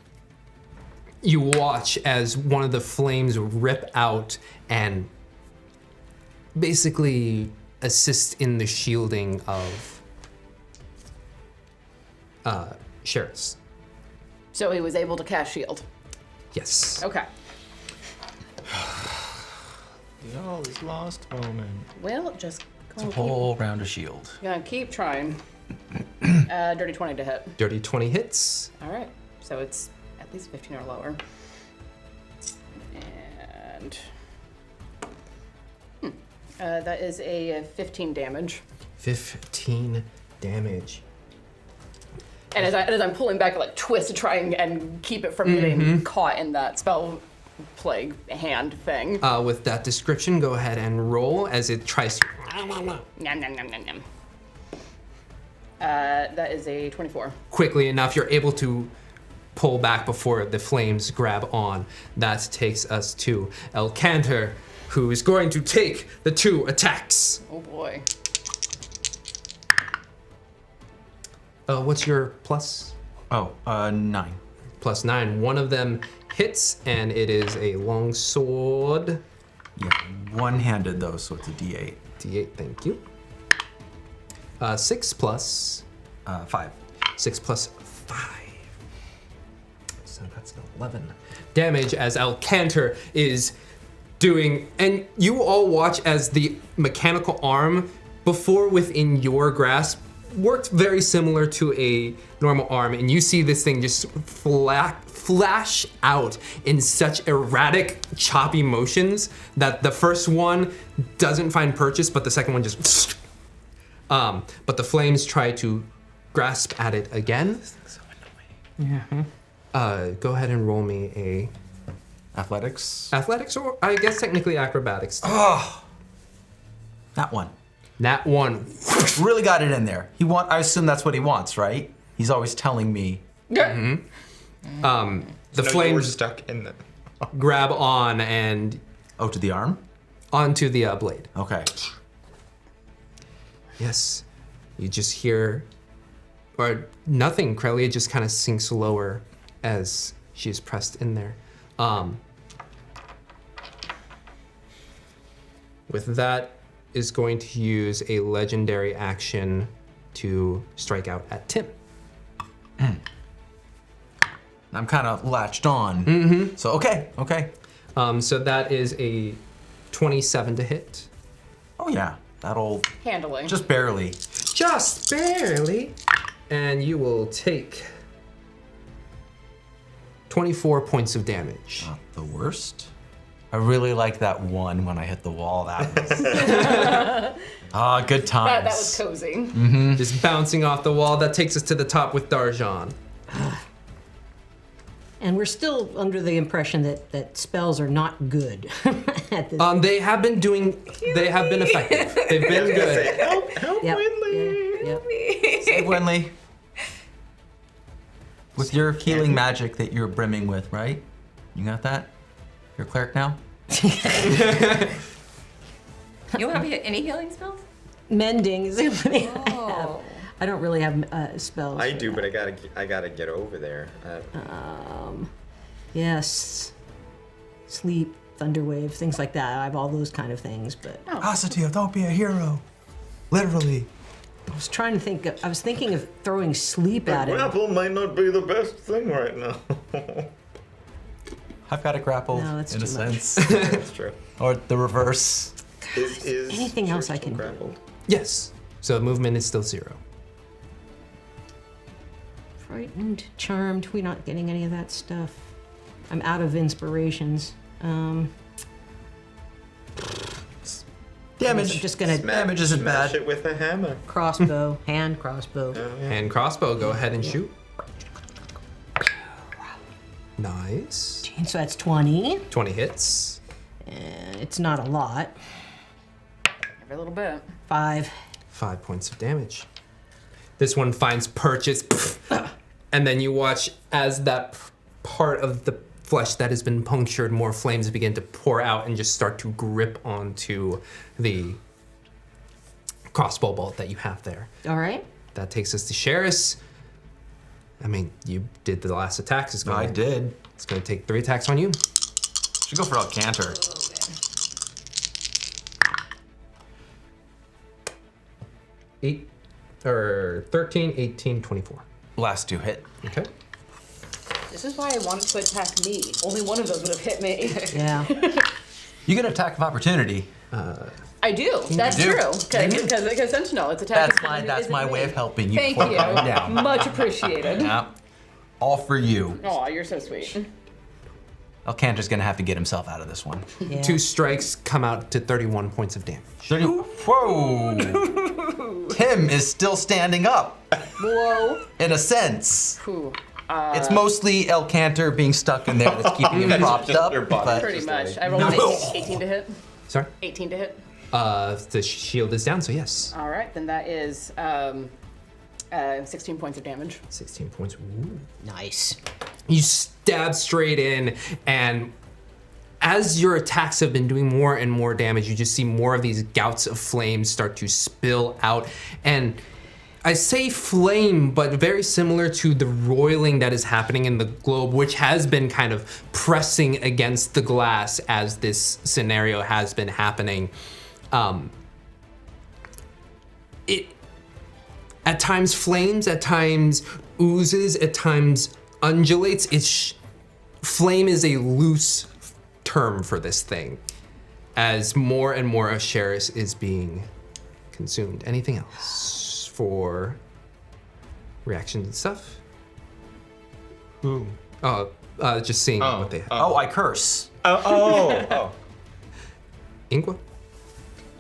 You watch as one of the flames rip out and basically assist in the shielding of Sheris. So he was able to cast shield. Yes. Okay. The all is lost moment. Well, just gonna, Whole round of shield. gonna keep trying. Dirty 20 to hit. Dirty 20 hits. All right. So it's at least 15 or lower. And that is a 15 damage. 15 damage. And as I'm pulling back, I like twist to try and keep it from getting caught in that spell plague hand thing. With that description, go ahead and roll as it tries to. Nom, nom, nom, nom. That is a 24. Quickly enough, you're able to pull back before the flames grab on. That takes us to Elcantor, who is going to take the 2 attacks. Oh boy. What's your plus? Oh, 9. Plus 9. One of them hits, and it is a long sword. Yeah, one-handed though, so it's a D8. D8, thank you. 6 plus 5. 6 plus 5. So that's 11 damage as Elcantor is doing, and you all watch as the mechanical arm before within your grasp worked very similar to a normal arm, and you see this thing just flash out in such erratic, choppy motions that the first one doesn't find purchase, but the second one just but the flames try to grasp at it again. Go ahead and roll me a Athletics. athletics, or I guess technically acrobatics. Oh, that one. Nat 1. Really got it in there. I assume that's what he wants, right? He's always telling me. The No, you were flames stuck in the. grab on and Oh, to the arm? onto the blade. Okay. Yes. You just hear, or nothing. Krelia just kind of sinks lower as she's pressed in there. With that, is going to use a legendary action to strike out at Tim. I'm kind of latched on. So, okay. So that is a 27 to hit. Oh, yeah. That'll Handling. just barely. Just barely. And you will take 24 points of damage. Not the worst. I really like that one when I hit the wall. That was good times. That was cozy. Just bouncing off the wall. That takes us to the top with Darjaan. And we're still under the impression that spells are not good at this. They have been effective. They've been good. Help, Yep, Wynnleigh. yep. Hey, Wynnleigh. With your healing magic that you're brimming with, right? You got that? You're a cleric now? You don't have any healing spells? Mending is the only thing I have. Oh. I don't really have spells. I for do, that. but I gotta get over there. Yes. Sleep, thunderwave, things like that. I have all those kind of things, but Asatio, don't be a hero. Literally. I was trying to think. I was thinking of throwing sleep at him. Grapple might not be the best thing right now. I've got a grapple No, that's in a too much. sense. That's true. Or the reverse. Is anything else I Sherry can do? grappled? Yes. So movement is still 0. Frightened, charmed. We're not getting any of that stuff. I'm out of inspirations. Damage. I'm just gonna Damage isn't Smash bad. it with a hammer. crossbow, hand crossbow. And crossbow, go ahead and shoot. Nice. So that's 20. 20 hits. And it's not a lot. Every little bit. 5. 5 points of damage. This one finds purchase, and then you watch as that part of the flesh that has been punctured, more flames begin to pour out and just start to grip onto the crossbow bolt that you have there. All right. That takes us to Sheris. I mean, you did the last attack. It's I going did. It's going to take 3 attacks on you. Should go for a canter. Eight, or 13, 18, 24. Last 2 hit. Okay. This is why I wanted to attack me. Only one of those would have hit me. Yeah. You get an attack of opportunity. I do. That's do. true. Because Sentinel, it's attack. That's my way of helping you. Thank before you. going down. Much appreciated. Yeah. All for you. Oh, you're so sweet. Elkander's gonna have to get himself out of this one. Yeah. 2 strikes come out to 31 points of damage. Whoa! Tim is still standing up. Whoa. In a sense. Whew. It's mostly Elkanter being stuck in there that's keeping him propped up. your body. But Pretty much. I rolled an 18 to hit. Sorry? 18 to hit. The shield is down, so yes. All right, then that is 16 points of damage. 16 points. Ooh. Nice. You stab straight in, and as your attacks have been doing more and more damage, you just see more of these gouts of flames start to spill out. And I say flame, but very similar to the roiling that is happening in the globe, which has been kind of pressing against the glass as this scenario has been happening. It at times flames, at times oozes, at times undulates. Flame is a loose term for this thing, as more and more of Sheris is being consumed. Anything else for reactions and stuff? Who? Just seeing what they have. Oh, I curse. Oh. Inqua?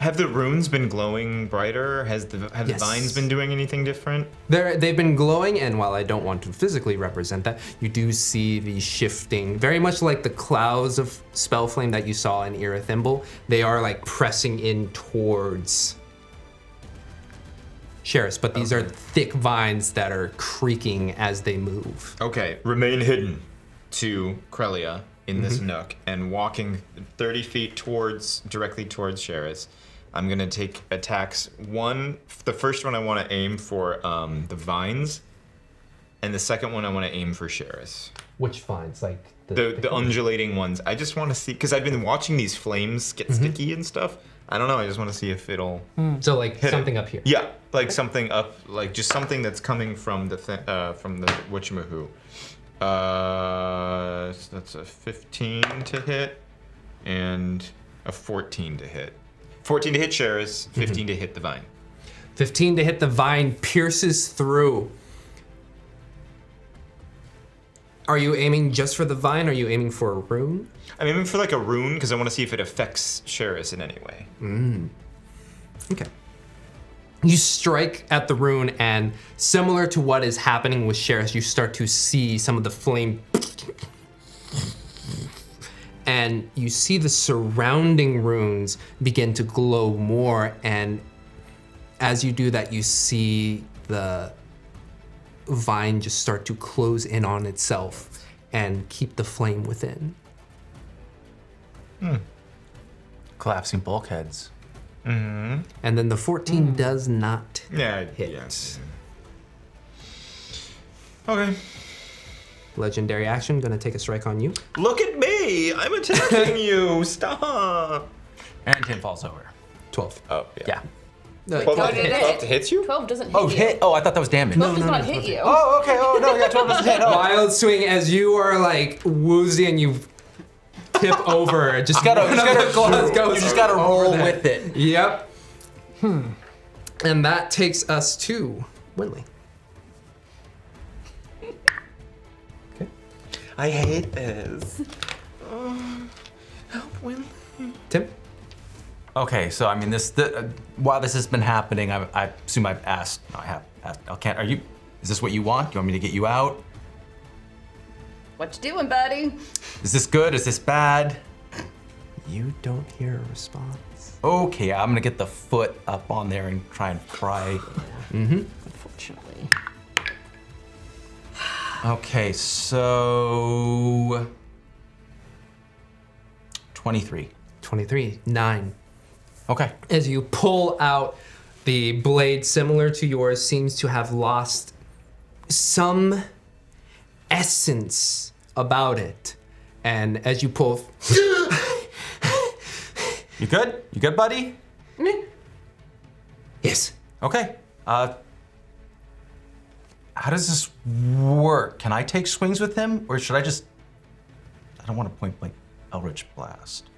Have the runes been glowing brighter? Have the Yes. vines been doing anything different? They've been glowing, and while I don't want to physically represent that, you do see the shifting, very much like the clouds of spell flame that you saw in Thimble. They are like pressing in towards Sheris, but these are thick vines that are creaking as they move. Okay, remain hidden to Krelia in this nook and walking 30 feet directly towards Sheris. I'm gonna take attacks. The first one I want to aim for the vines, and the second one I want to aim for Sheris. Which vines? Like The undulating ones. I just want to see, because I've been watching these flames get sticky and stuff. I don't know. I just want to see if it'll. So like something up here. Yeah, like something up, like just something that's coming from the whatchamahoo. So that's a 15 to hit and a 14 to hit. 14 to hit Sheris, 15 to hit the vine. 15 to hit the vine, pierces through. Are you aiming just for the vine? Or are you aiming for a rune? I'm aiming for like a rune because I want to see if it affects Sheris in any way. Okay. You strike at the rune, and similar to what is happening with Sheris, you start to see some of the flame. And you see the surrounding runes begin to glow more, and as you do that, you see the vine just start to close in on itself and keep the flame within. Collapsing bulkheads. And then the 14 does not Yeah, hit. yes. Okay. Legendary action, gonna take a strike on you. Look at me! I'm attacking you! Stop! And Tim falls over. 12. Oh, Yeah. No, 12 did it? 12 hits you? 12 doesn't hit Oh, you. hit. Oh, I thought that was damage. 12 does not hit you. Oh, okay. Oh, no. Yeah, 12 doesn't hit. Oh. Wild swing as you are like woozy and you tip over. Just You one of the claws goes gotta over roll that. with it. Yep. And that takes us to Wynnleigh. Okay. I hate this. Tim? Okay, so I mean, while this has been happening, I assume I've asked. No, I have asked. Are you? Is this what you want? Do you want me to get you out? What you doing, buddy? Is this good? Is this bad? You don't hear a response. Okay, I'm gonna get the foot up on there and try and pry. Unfortunately. Okay, so 23. 23, 9. Okay. As you pull out, the blade similar to yours seems to have lost some essence about it. And as you pull, You good? You good, buddy? yes. Okay. How does this work? Can I take swings with him, or should I just? I don't want to point blank Eldritch Blast.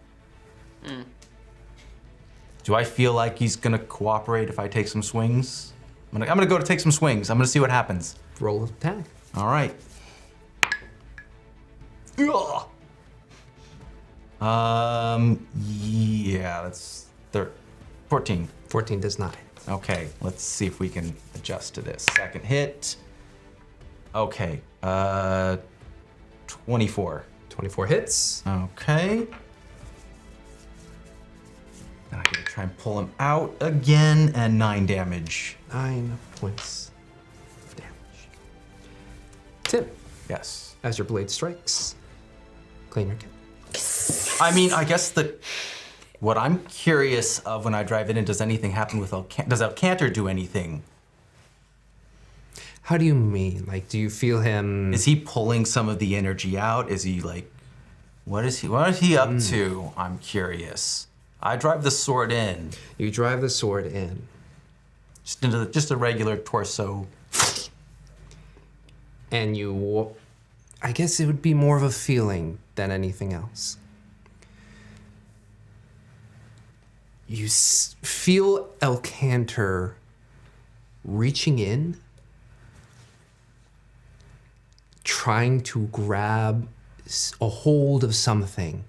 Do I feel like he's gonna cooperate if I take some swings? I'm gonna go to take some swings. I'm gonna see what happens. Roll attack. All right. Ugh. Yeah, that's 14. 14 does not hit. Okay, let's see if we can adjust to this. Second hit. Okay, 24. 24 hits. Okay. Then I gotta try and pull him out again, and 9 damage. 9 points of damage. Tim, Yes. as your blade strikes, claim your kill. I mean, I guess what I'm curious of when I drive it in, does anything happen with does Elcanter do anything? How do you mean? Like, do you feel him? Is he pulling some of the energy out? Is he like, what is he up to? I'm curious. I drive the sword in. You drive the sword in. Just into just a regular torso. And you, I guess it would be more of a feeling than anything else. you feel Elcanter reaching in, trying to grab a hold of something.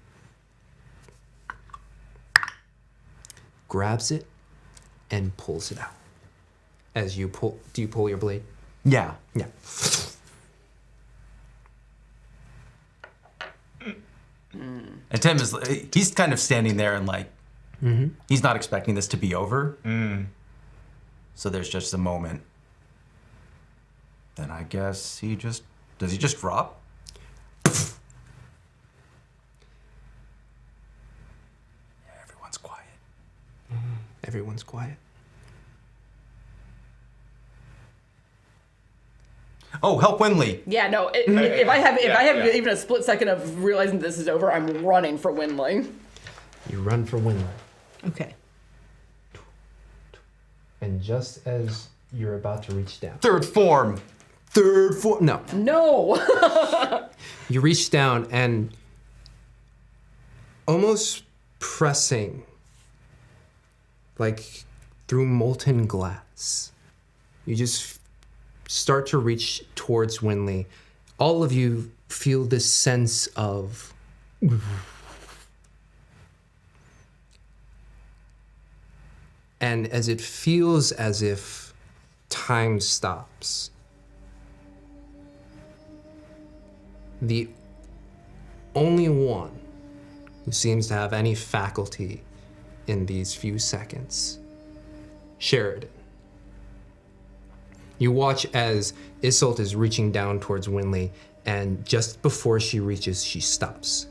Grabs it and pulls it out. As you pull, do you pull your blade? Yeah. Yeah. And Tim is, he's kind of standing there and like, he's not expecting this to be over. So there's just a moment. Then I guess does he just drop? Everyone's quiet. Everyone's quiet. Oh, help Wynnleigh. Yeah, no. If I have yeah. even a split second of realizing this is over, I'm running for Wynnleigh. You run for Wynnleigh. Okay. And just as you're about to reach down. Third form. No. No. You reach down and almost pressing like through molten glass. You just start to reach towards Wynnleigh. All of you feel this sense of and as it feels as if time stops, the only one who seems to have any faculty in these few seconds, SHeridan. You watch as Isolt is reaching down towards Wynnleigh, and just before she reaches, she stops.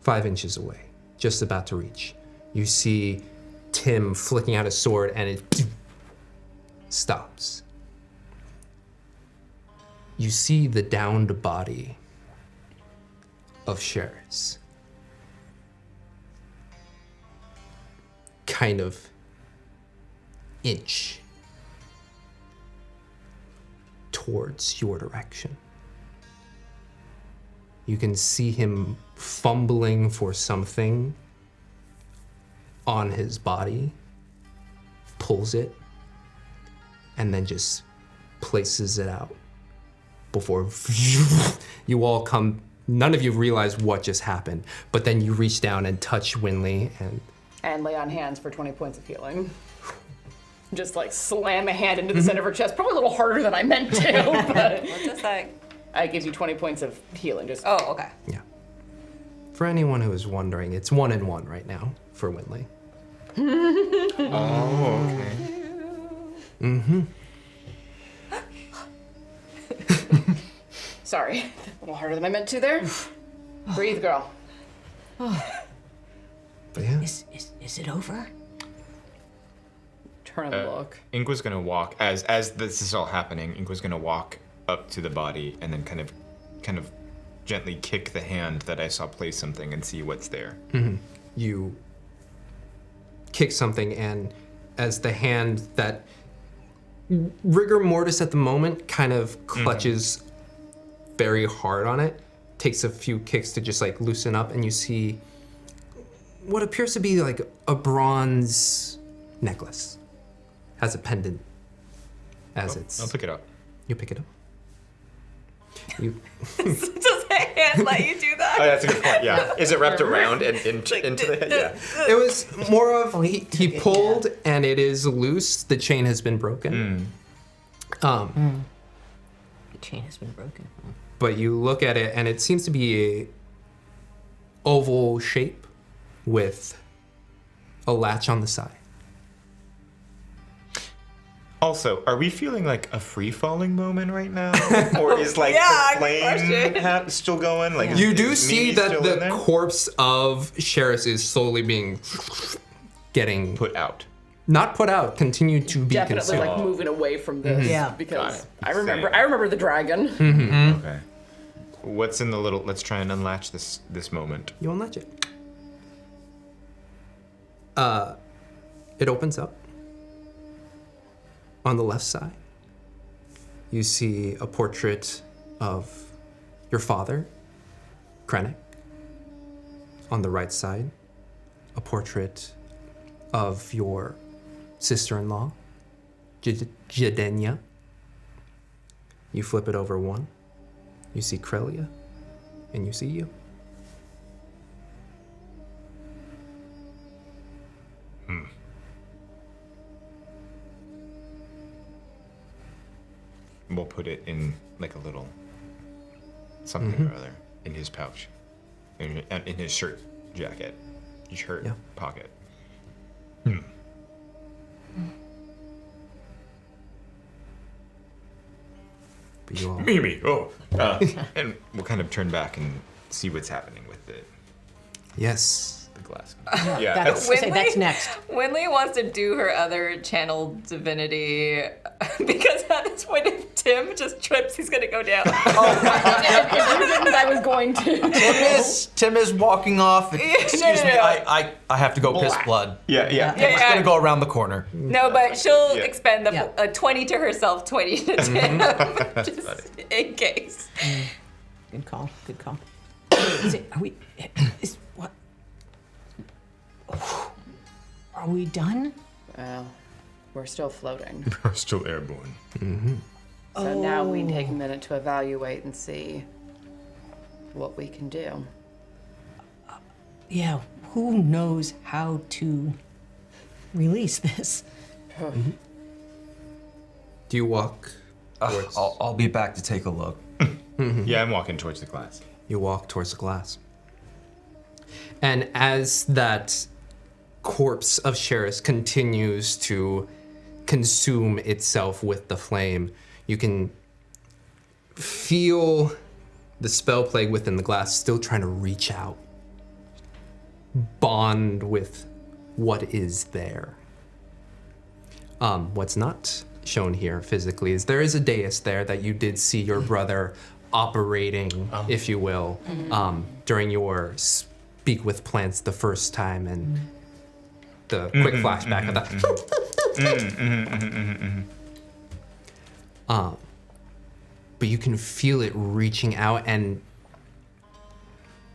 5 inches away, just about to reach. You see Tim flicking out his sword, and it stops. You see the downed body of Sheris kind of inch towards your direction. You can see him fumbling for something on his body, pulls it, and then just places it out before you all come. None of you realize what just happened, but then you reach down and touch Wynnleigh And lay on hands for 20 points of healing. Just like slam a hand into the center of her chest. Probably a little harder than I meant to, but What does that? it gives you 20 points of healing. Just Oh, okay. yeah. For anyone who is wondering, it's 1-1 right now for Wynnleigh. Oh, okay. Sorry, a little harder than I meant to there. Breathe, girl. But yeah. Is it over? Turn and look. Inqua's gonna walk as this is all happening. Inqua's gonna walk up to the body and then kind of gently kick the hand that I saw place something and see what's there. You kick something, and as the hand that rigor mortis at the moment kind of clutches very hard on it, takes a few kicks to just like loosen up, and you see what appears to be like a bronze necklace. Has a pendant as I'll pick it up. You pick it up. You Does the hand let you do that? Oh, that's a good point. Yeah. Is it wrapped around and into the head? Yeah. It was more of he pulled and it is loose. The chain has been broken. The chain has been broken. But you look at it and it seems to be a oval shape with a latch on the side. Also, are we feeling like a free-falling moment right now? Or is like Yeah, the flame still going? Like You is do see Mimi that still in the there? corpse of Sheris is slowly being getting Put out. not put out, continue to be Definitely consumed. like moving away from this. Yeah. Because Got it. I remember the dragon. Okay. What's in the little? Let's try and unlatch this moment. You unlatch it. It opens up. On the left side, you see a portrait of your father, Krennic. On the right side, a portrait of your sister-in-law, Jadenia. You flip it over one. You see Krelia, and you see you. We'll put it in like a little something or other in his pouch, in his shirt jacket, shirt pocket. But you all, Mimi, and we'll kind of turn back and see what's happening with the yes. glass. That's next. Wynnleigh wants to do her other channeled divinity because at this point, if Tim just trips, he's gonna go down. I was going to. Tim is walking off. Excuse me, no. I have to go piss blood. Yeah. I'm just gonna go around the corner. No, but she'll Yeah. expend the 20 to herself, 20 to Tim, just in case. Good call. Are we done? Well, we're still floating. We're still airborne. So now we take a minute to evaluate and see what we can do. Yeah, who knows how to release this? Do you walk towards? I'll be back to take a look. Yeah, I'm walking towards the glass. You walk towards the glass. And as that corpse of Sheris continues to consume itself with the flame, you can feel the spell plague within the glass still trying to reach out, bond with what is there. What's not shown here physically is there is a dais there that you did see your brother operating, if you will, during your speak with plants the first time, and the quick flashback of that. But you can feel it reaching out, and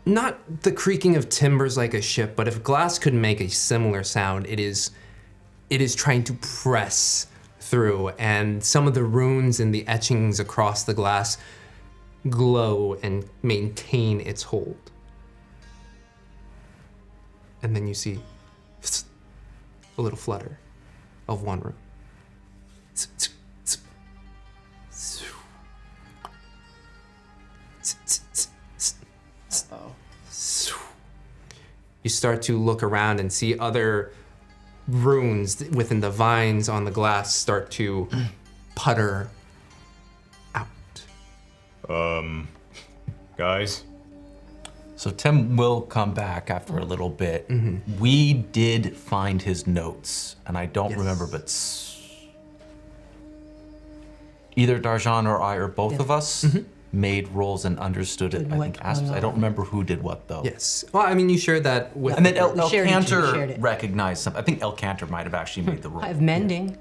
not the creaking of timbers like a ship, but if glass could make a similar sound, it is trying to press through, and some of the runes and the etchings across the glass glow and maintain its hold. And then you see a little flutter of one rune. You start to look around and see other runes within the vines on the glass start to putter out. Guys. So Tim will come back after a little bit. We did find his notes, and I don't remember, but either Darjaan or I or both of us made rolls and understood it. I think I don't remember who did what though. Yes. Well, I mean, you shared that with. And then shared it, shared Elcantor it. recognized something. I think Elcantor might have actually made the roll. I have mending.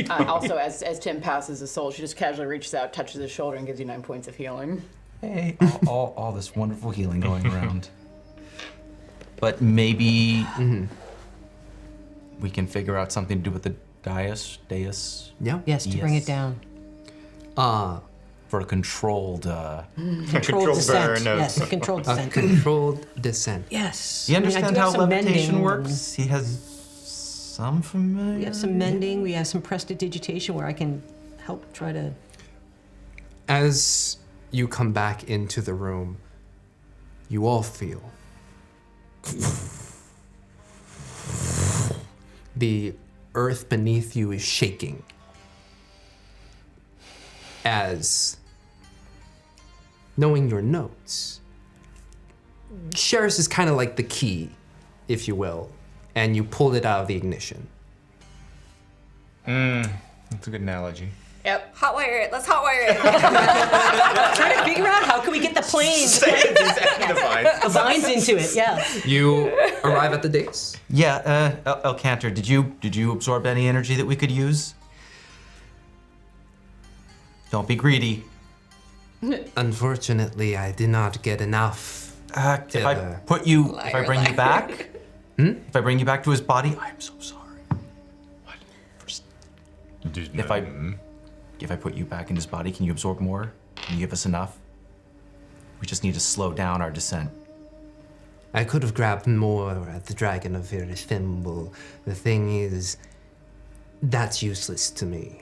Also, as Tim passes his soul, she just casually reaches out, touches his shoulder, and gives you 9 points of healing. Hey, all this wonderful healing going around. But maybe we can figure out something to do with the dais. Yeah. Yes, to bring it down. For a controlled. Controlled descent. burn of- Yes, a controlled A descent. controlled descent. Yes. Do you I mean, I understand do have how some levitation mending. works? He has some familiar. We have some mending. We have some prestidigitation where I can help try to. As you come back into the room, you all feel the earth beneath you is shaking as, knowing your notes, Sheris is kind of like the key, if you will, and you pulled it out of the ignition. That's a good analogy. Yep, hotwire it. Let's hotwire it. Trying to figure out how can we get the planes, the vines into it. Yeah. You arrive at the dais. Yeah, Elcantor, did you absorb any energy that we could use? Don't be greedy. Unfortunately, I did not get enough. If I bring you back, If I bring you back to his body, I am so sorry. If I put you back in his body, can you absorb more? Can you give us enough? We just need to slow down our descent. I could have grabbed more at the Dragon of Thimble. The thing is, that's useless to me.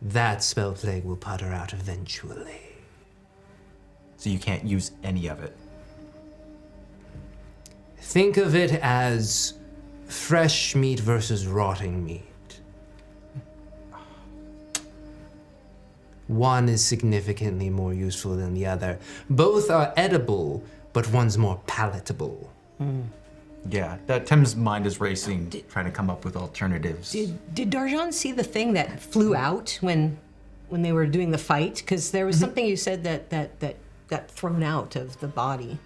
That spell plague will putter out eventually. So you can't use any of it. Think of it as fresh meat versus rotting meat. One is significantly more useful than the other. Both are edible, but one's more palatable. Yeah, Tim's mind is racing, trying to come up with alternatives. Did Darjaan see the thing that flew out when they were doing the fight? Because there was something you said that got thrown out of the body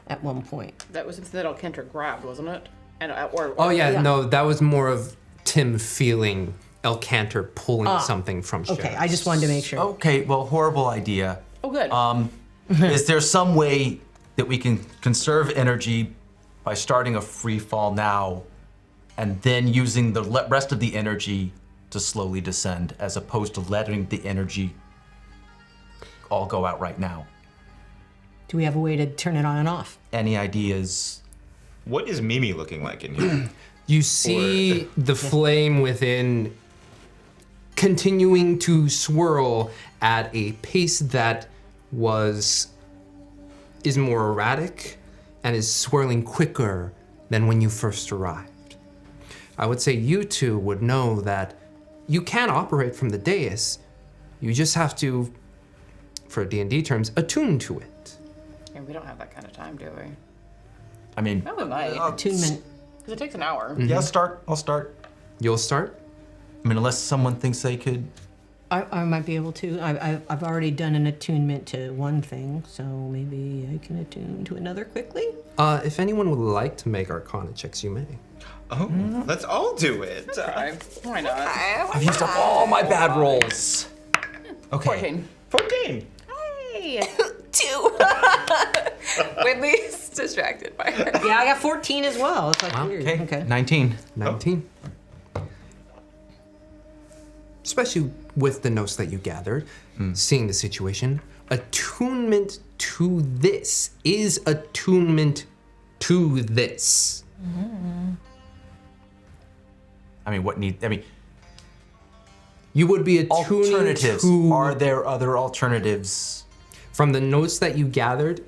at one point. That was something that Alcantor grabbed, wasn't it? And No, that was more of Tim feeling Elcantor pulling something from Sheridan. Okay, I just wanted to make sure. Okay, well, horrible idea. Oh, good. Is there some way that we can conserve energy by starting a free fall now and then using the rest of the energy to slowly descend as opposed to letting the energy all go out right now? Do we have a way to turn it on and off? Any ideas? What is Mimi looking like in here? You see the flame within continuing to swirl at a pace that is more erratic and is swirling quicker than when you first arrived. I would say you two would know that you can operate from the dais. You just have to, for D&D terms, attune to it. And we don't have that kind of time, do we? I mean, No, we might. Attunement. Because it takes an hour. yeah, I'll start. You'll start? I mean, unless someone thinks they could. I might be able to. I've already done an attunement to one thing, so maybe I can attune to another quickly. If anyone would like to make Arcana checks, you may. Oh, let's all do it. Okay. Why not? I've used up all my bad rolls. Okay. 14. 14. Hey! 2. Wynnleigh's distracted by her. Yeah, I got 14 as well. It's like weird. Okay. 19. 19. Especially with the notes that you gathered, seeing the situation, attunement to this is attunement to this. I mean, You would be attuning alternatives. to... Are there other alternatives? From the notes that you gathered,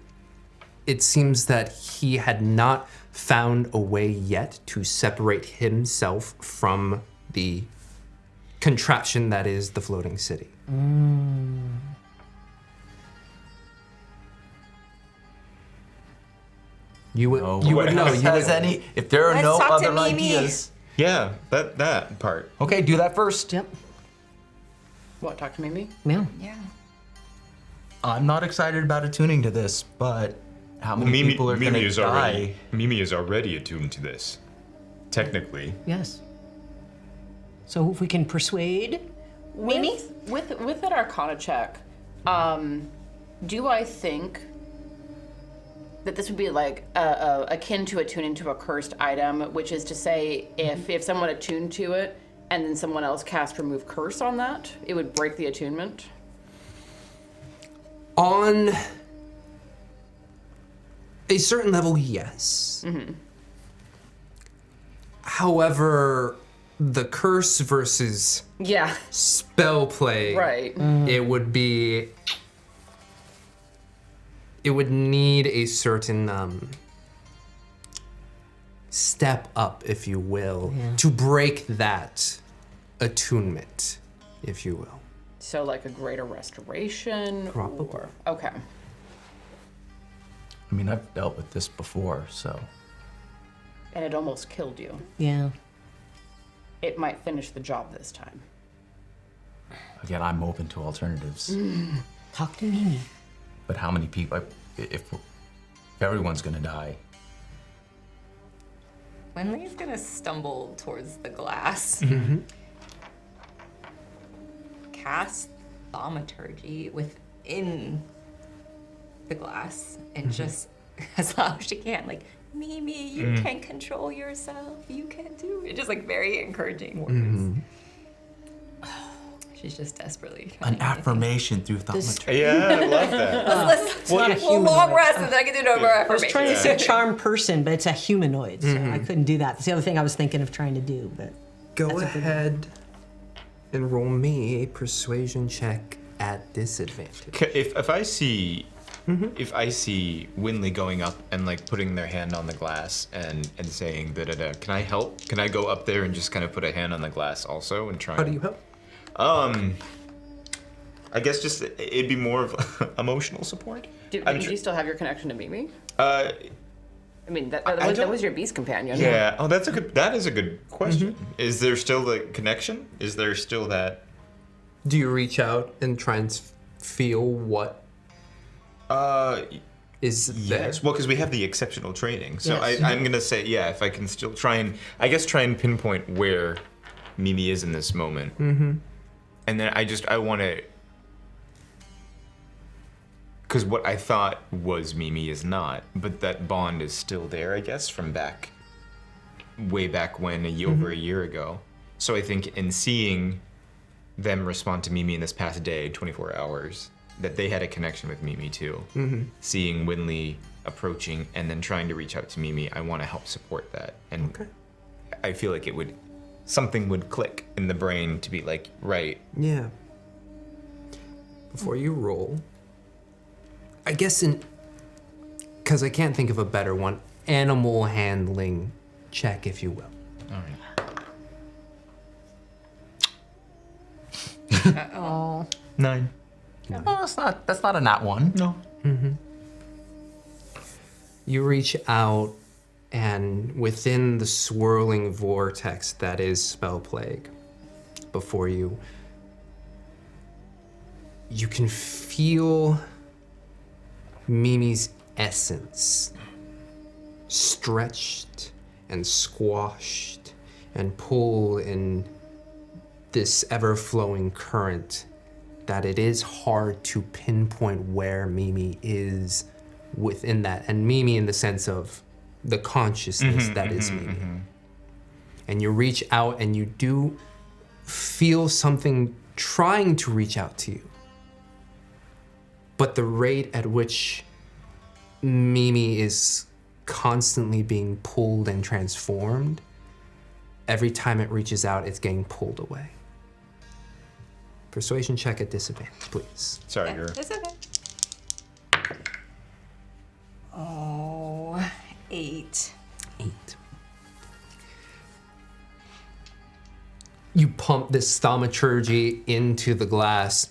it seems that he had not found a way yet to separate himself from the contraption that is the floating city. You would know. If there are Let's no talk to other Mimi. ideas. Yeah, that part. Okay, do that first. Yep. What, talk to Mimi? Yeah. Yeah. I'm not excited about attuning to this, but how many people are going to die? Mimi is already attuned to this. Technically. Yes. So if we can persuade Mimi? With that Arcana check, do I think that this would be like akin to attuning to a cursed item, which is to say, if someone attuned to it and then someone else cast remove curse on that, it would break the attunement? On a certain level, yes. However, the curse versus spell play, Right. it would need a certain step up, if you will, to break that attunement, if you will. So like a greater restoration? Probably. Or, okay. I mean, I've dealt with this before, so. And it almost killed you. Yeah. It might finish the job this time. Again, I'm open to alternatives. Talk to Mimi. But how many people, if everyone's gonna die? Wynnleigh's gonna stumble towards the glass. Cast thaumaturgy within the glass and just as loud as she can, like, Mimi, you can control yourself. You can do it. Just like very encouraging words. She's just desperately trying An affirmation through thaumaturgy. Yeah, I love that. We'll long rest and then I can do no more I was affirmation. trying to say charm person, but it's a humanoid, so I couldn't do that. That's the other thing I was thinking of trying to do, but Go ahead and roll me a persuasion check at disadvantage. If I see if I see Wynnleigh going up and like putting their hand on the glass and saying da da da, can I help? Can I go up there and just kind of put a hand on the glass also and try? How do you help? I guess just it'd be more of emotional support. Do you still have your connection to Mimi? I I mean, that don't- was your beast companion. Yeah. Oh, that is a good question. Is there still the connection? Is there still that? Do you reach out and try and feel what is there? Yes. Well, because we have the exceptional training, so Yes. I'm gonna say if I can still try and pinpoint where Mimi is in this moment, and then I want to. Because what I thought was Mimi is not, but that bond is still there, I guess, from way back when, over a year ago. So I think in seeing them respond to Mimi in this past day, 24 hours, that they had a connection with Mimi too. Seeing Wynnleigh approaching and then trying to reach out to Mimi, I want to help support that. And I feel like something would click in the brain to be like, right. Yeah. Before you roll, I guess because I can't think of a better one, animal handling check, if you will. All right. oh, 9. Oh, that's not a nat one. No. You reach out, and within the swirling vortex that is Spell Plague, before you, you can feel Mimi's essence stretched and squashed and pulled in this ever-flowing current that it is hard to pinpoint where Mimi is within that. And Mimi in the sense of the consciousness that is Mimi. And you reach out and you do feel something trying to reach out to you. But the rate at which Mimi is constantly being pulled and transformed, every time it reaches out, it's getting pulled away. Persuasion check at disadvantage, please. Sorry, Yeah, you're. it's okay. Oh, 8. 8. You pump this thaumaturgy into the glass.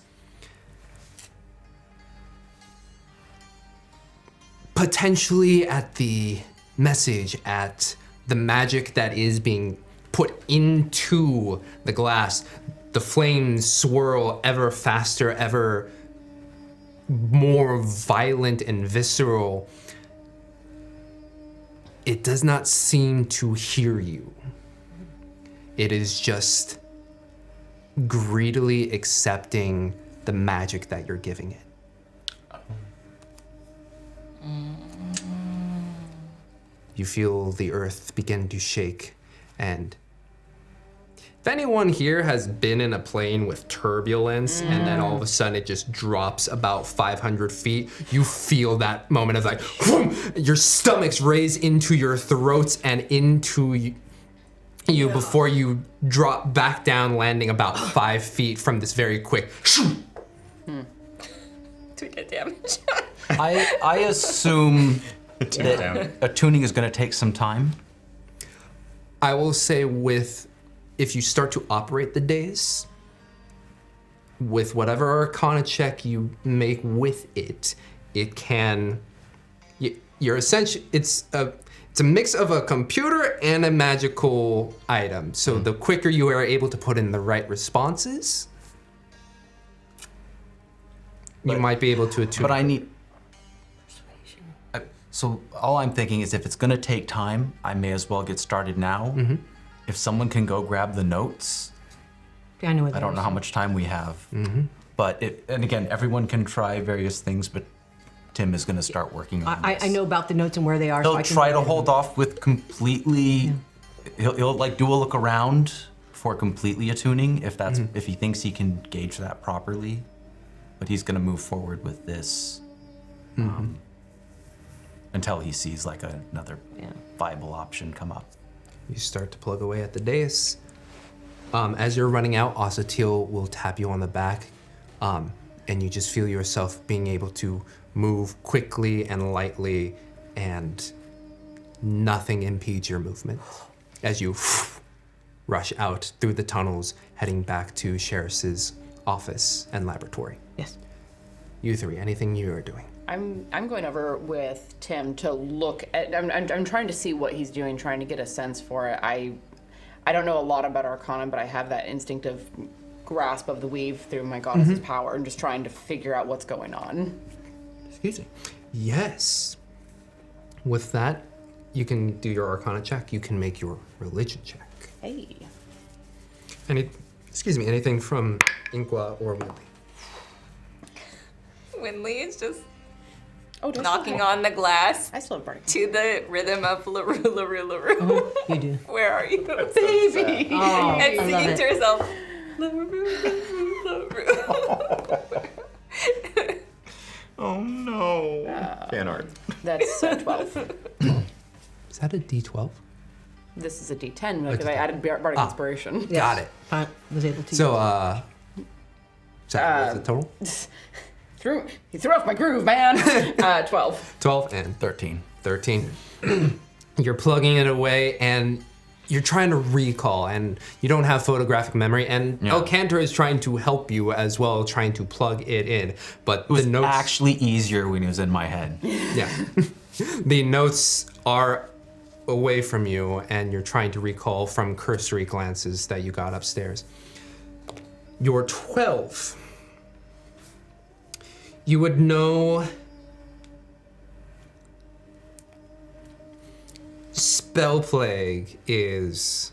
Potentially at the message, at the magic that is being put into the glass. The flames swirl ever faster, ever more violent and visceral. It does not seem to hear you. It is just greedily accepting the magic that you're giving it. You feel the earth begin to shake, and if anyone here has been in a plane with turbulence and then all of a sudden it just drops about 500 feet, you feel that moment of like, whoom, your stomachs raise into your throats and into you before you drop back down, landing about 5 feet from this very quick. Do we get damage? I assume that attuning is going to take some time. I will say if you start to operate the days, with whatever arcana check you make with it, it can, you're essentially, it's a mix of a computer and a magical item. So the quicker you are able to put in the right responses, you might be able to attune. But I need. So all I'm thinking is if it's going to take time, I may as well get started now. If someone can go grab the notes, I know what I don't know how much time we have. But and again, everyone can try various things, but Tim is going to start working on this. I know about the notes and where they are. He'll so I can try to hold off with completely. He'll like do a look around for completely attuning if that's if he thinks he can gauge that properly, but he's going to move forward with this until he sees like another viable option come up. You start to plug away at the dais. As you're running out, Osatil will tap you on the back, and you just feel yourself being able to move quickly and lightly, and nothing impedes your movement as you rush out through the tunnels, heading back to Sheris's office and laboratory. Yes. You three, anything you are doing? I'm going over with Tim to look at. I'm trying to see what he's doing, trying to get a sense for it. I don't know a lot about Arcana, but I have that instinctive grasp of the weave through my goddess's power, and just trying to figure out what's going on. Excuse me. Yes. With that, you can do your Arcana check. You can make your religion check. Hey. Anything from Inqua or Wynnleigh. Wynnleigh is just Oh, do I knocking still on the glass I still have bardic. to the rhythm of LaRue, LaRue, LaRue. You do. Where are you? Baby. Oh, And I love singing it. to herself, LaRue, LaRue. Oh no. Fan art. That's 12. Is that a D12? This is a D10 because I added bardic inspiration. Got it. I was able to. So, sorry, what's the total? He threw off my groove, man. 12. 12 and 13. 13. You're plugging it away and you're trying to recall, and you don't have photographic memory, and Elcantor is trying to help you as well, trying to plug it in. But It was the notes actually easier when it was in my head. Yeah. The notes are away from you, and you're trying to recall from cursory glances that you got upstairs. You're 12. You would know Spell Plague is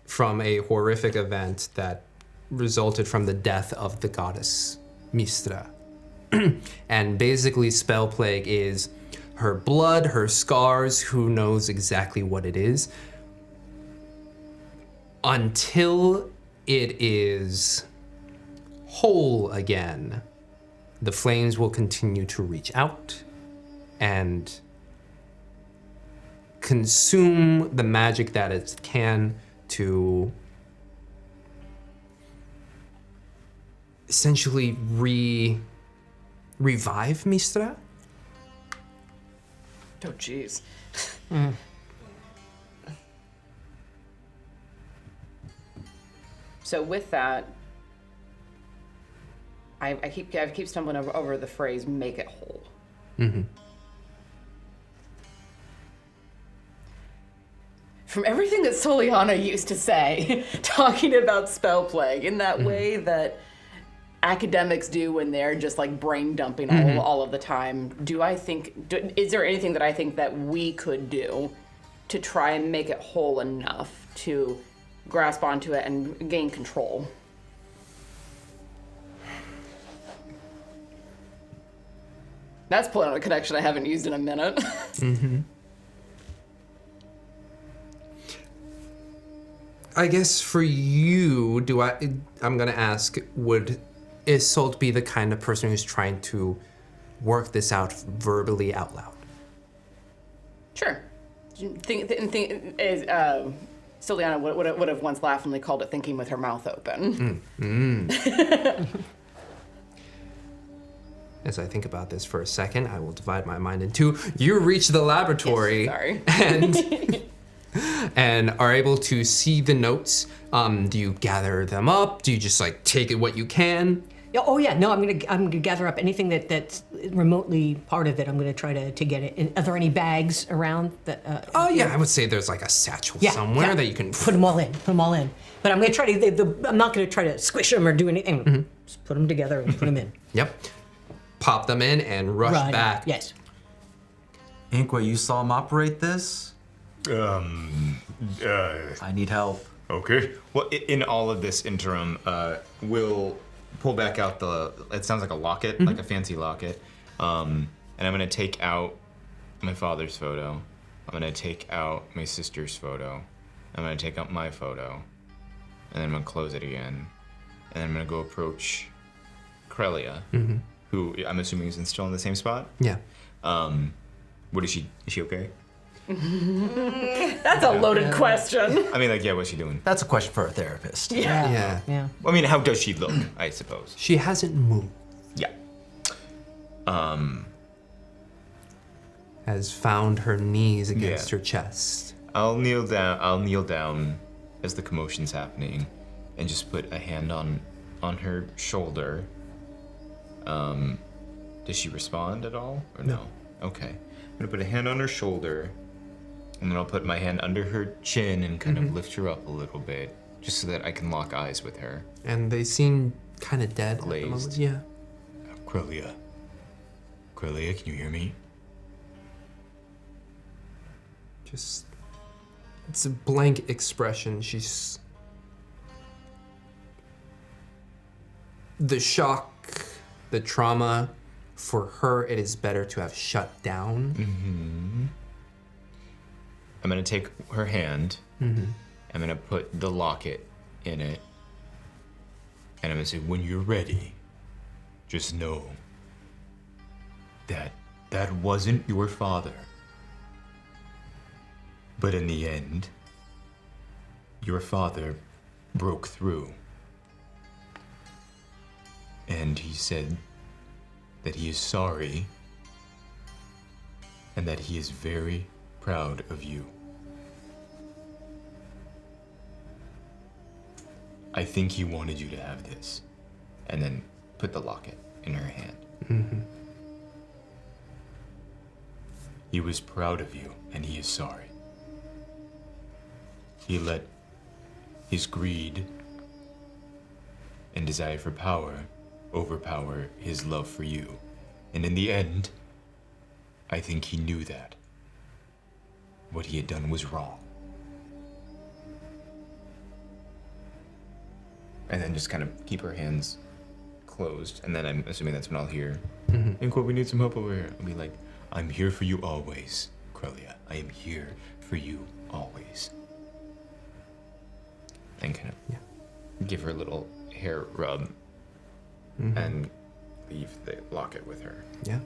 from a horrific event that resulted from the death of the goddess Mistra. And basically, Spell Plague is her blood, her scars, who knows exactly what it is. Until it is whole again, the flames will continue to reach out and consume the magic that it can to essentially revive Mistra. Oh, jeez. So with that, I keep stumbling over the phrase "make it whole." From everything that Soliana used to say, talking about Spell Plague in that way that academics do when they're just like brain dumping all of the time, is there anything that I think that we could do to try and make it whole enough to grasp onto it and gain control? That's pulling out a connection I haven't used in a minute. I guess for you, I'm gonna ask, would Isolt be the kind of person who's trying to work this out verbally out loud? Sure. Soliana would have once laughingly called it thinking with her mouth open. As I think about this for a second, I will divide my mind in two. You reach the laboratory and are able to see the notes. Do you gather them up? Do you just like take it what you can? Oh yeah, no, I'm gonna gather up anything that's remotely part of it. I'm gonna try to get it. Are there any bags around that? I would say there's like a satchel somewhere that you can put them all in. But I'm gonna try to. I'm not gonna try to squish them or do anything. Just put them together and put them in. Yep. Pop them in and rush back. Yes. Inqua, you saw him operate this? I need help. Okay. Well, in all of this interim, we'll pull back out it sounds like a locket, like a fancy locket, and and I'm gonna take out my father's photo. I'm gonna take out my sister's photo. I'm gonna take out my photo, and then I'm gonna close it again. And then I'm gonna go approach Corellia, who I'm assuming is still in the same spot. Yeah. What is she? Is she okay? That's a loaded question. I mean, like, yeah, what's she doing? That's a question for a therapist. Yeah. I mean, how does she look? I suppose. She hasn't moved. Yeah. Has found her knees against her chest. I'll kneel down. I'll kneel down as the commotion's happening, and just put a hand on her shoulder. Does she respond at all, or no? Okay. I'm gonna put a hand on her shoulder, and then I'll put my hand under her chin and kind of lift her up a little bit, just so that I can lock eyes with her. And they seem kind of dead at the moment. Glazed. Yeah. Corellia, can you hear me? Just, it's a blank expression. She's, the shock, the trauma, for her, it is better to have shut down. I'm gonna take her hand. I'm gonna put the locket in it, and I'm gonna say, when you're ready, just know that that wasn't your father. But in the end, your father broke through. And he said that he is sorry and that he is very proud of you. I think he wanted you to have this. And then put the locket in her hand. He was proud of you, and he is sorry. He let his greed and desire for power overpower his love for you. And in the end, I think he knew that what he had done was wrong. And then just kind of keep her hands closed. And then I'm assuming that's when I'll hear, Inqua, we need some help over here. I'll be like, I'm here for you always, Corellia. I am here for you always. And kind of give her a little hair rub and leave the locket with her. Yeah.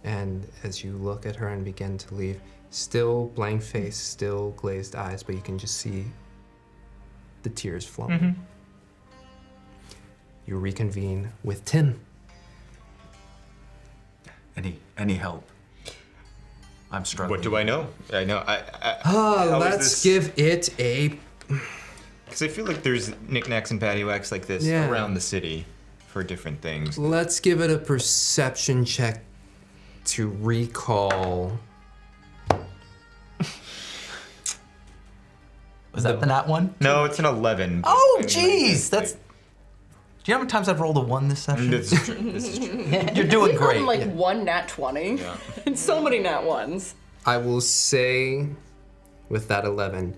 And as you look at her and begin to leave, still blank face, still glazed eyes, but you can just see the tears flowing. You reconvene with Tim. Any help? I'm struggling. What do I know? I know. Let's give it a... Because I feel like there's knickknacks and paddywhacks like this around the city for different things. Let's give it a perception check to recall. Was that the nat one? No, it's an 11. Oh, jeez! That's... Do you know how many times I've rolled a 1 this session? This is true. This is true. You're doing great. Like one nat 20. Yeah. And so many nat ones. I will say, with that 11,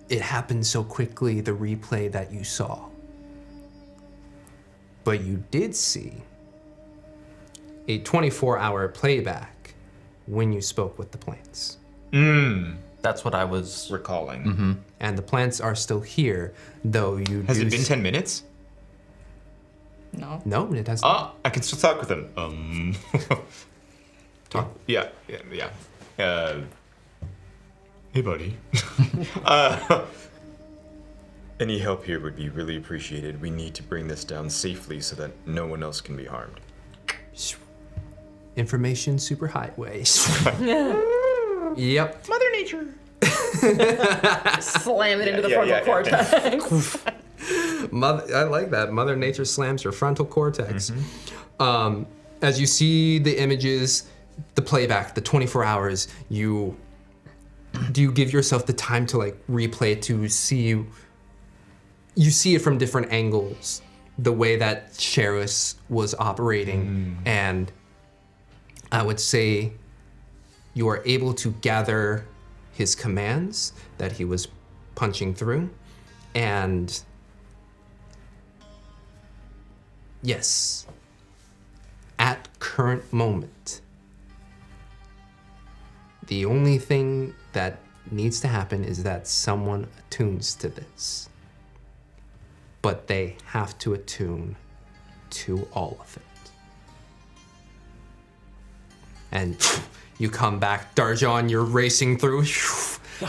it happened so quickly, the replay that you saw. But you did see a 24-hour playback when you spoke with the plants. That's what I was recalling. And the plants are still here, though you Has it been 10 minutes? No. No, it has not. I can still talk with them. Talk? Yeah. Hey, buddy. Any help here would be really appreciated. We need to bring this down safely so that no one else can be harmed. Information superhighway. Yep. Mother Nature. Slam it into the frontal cortex. I like that. Mother Nature slams your frontal cortex. As you see the images, the playback, the 24 hours, do you give yourself the time to like replay to see you see it from different angles, the way that Sheridan was operating, and I would say you are able to gather his commands that he was punching through, and yes, at current moment, the only thing that needs to happen is that someone attunes to this. But they have to attune to all of it. And you come back, Darjaan, you're racing through,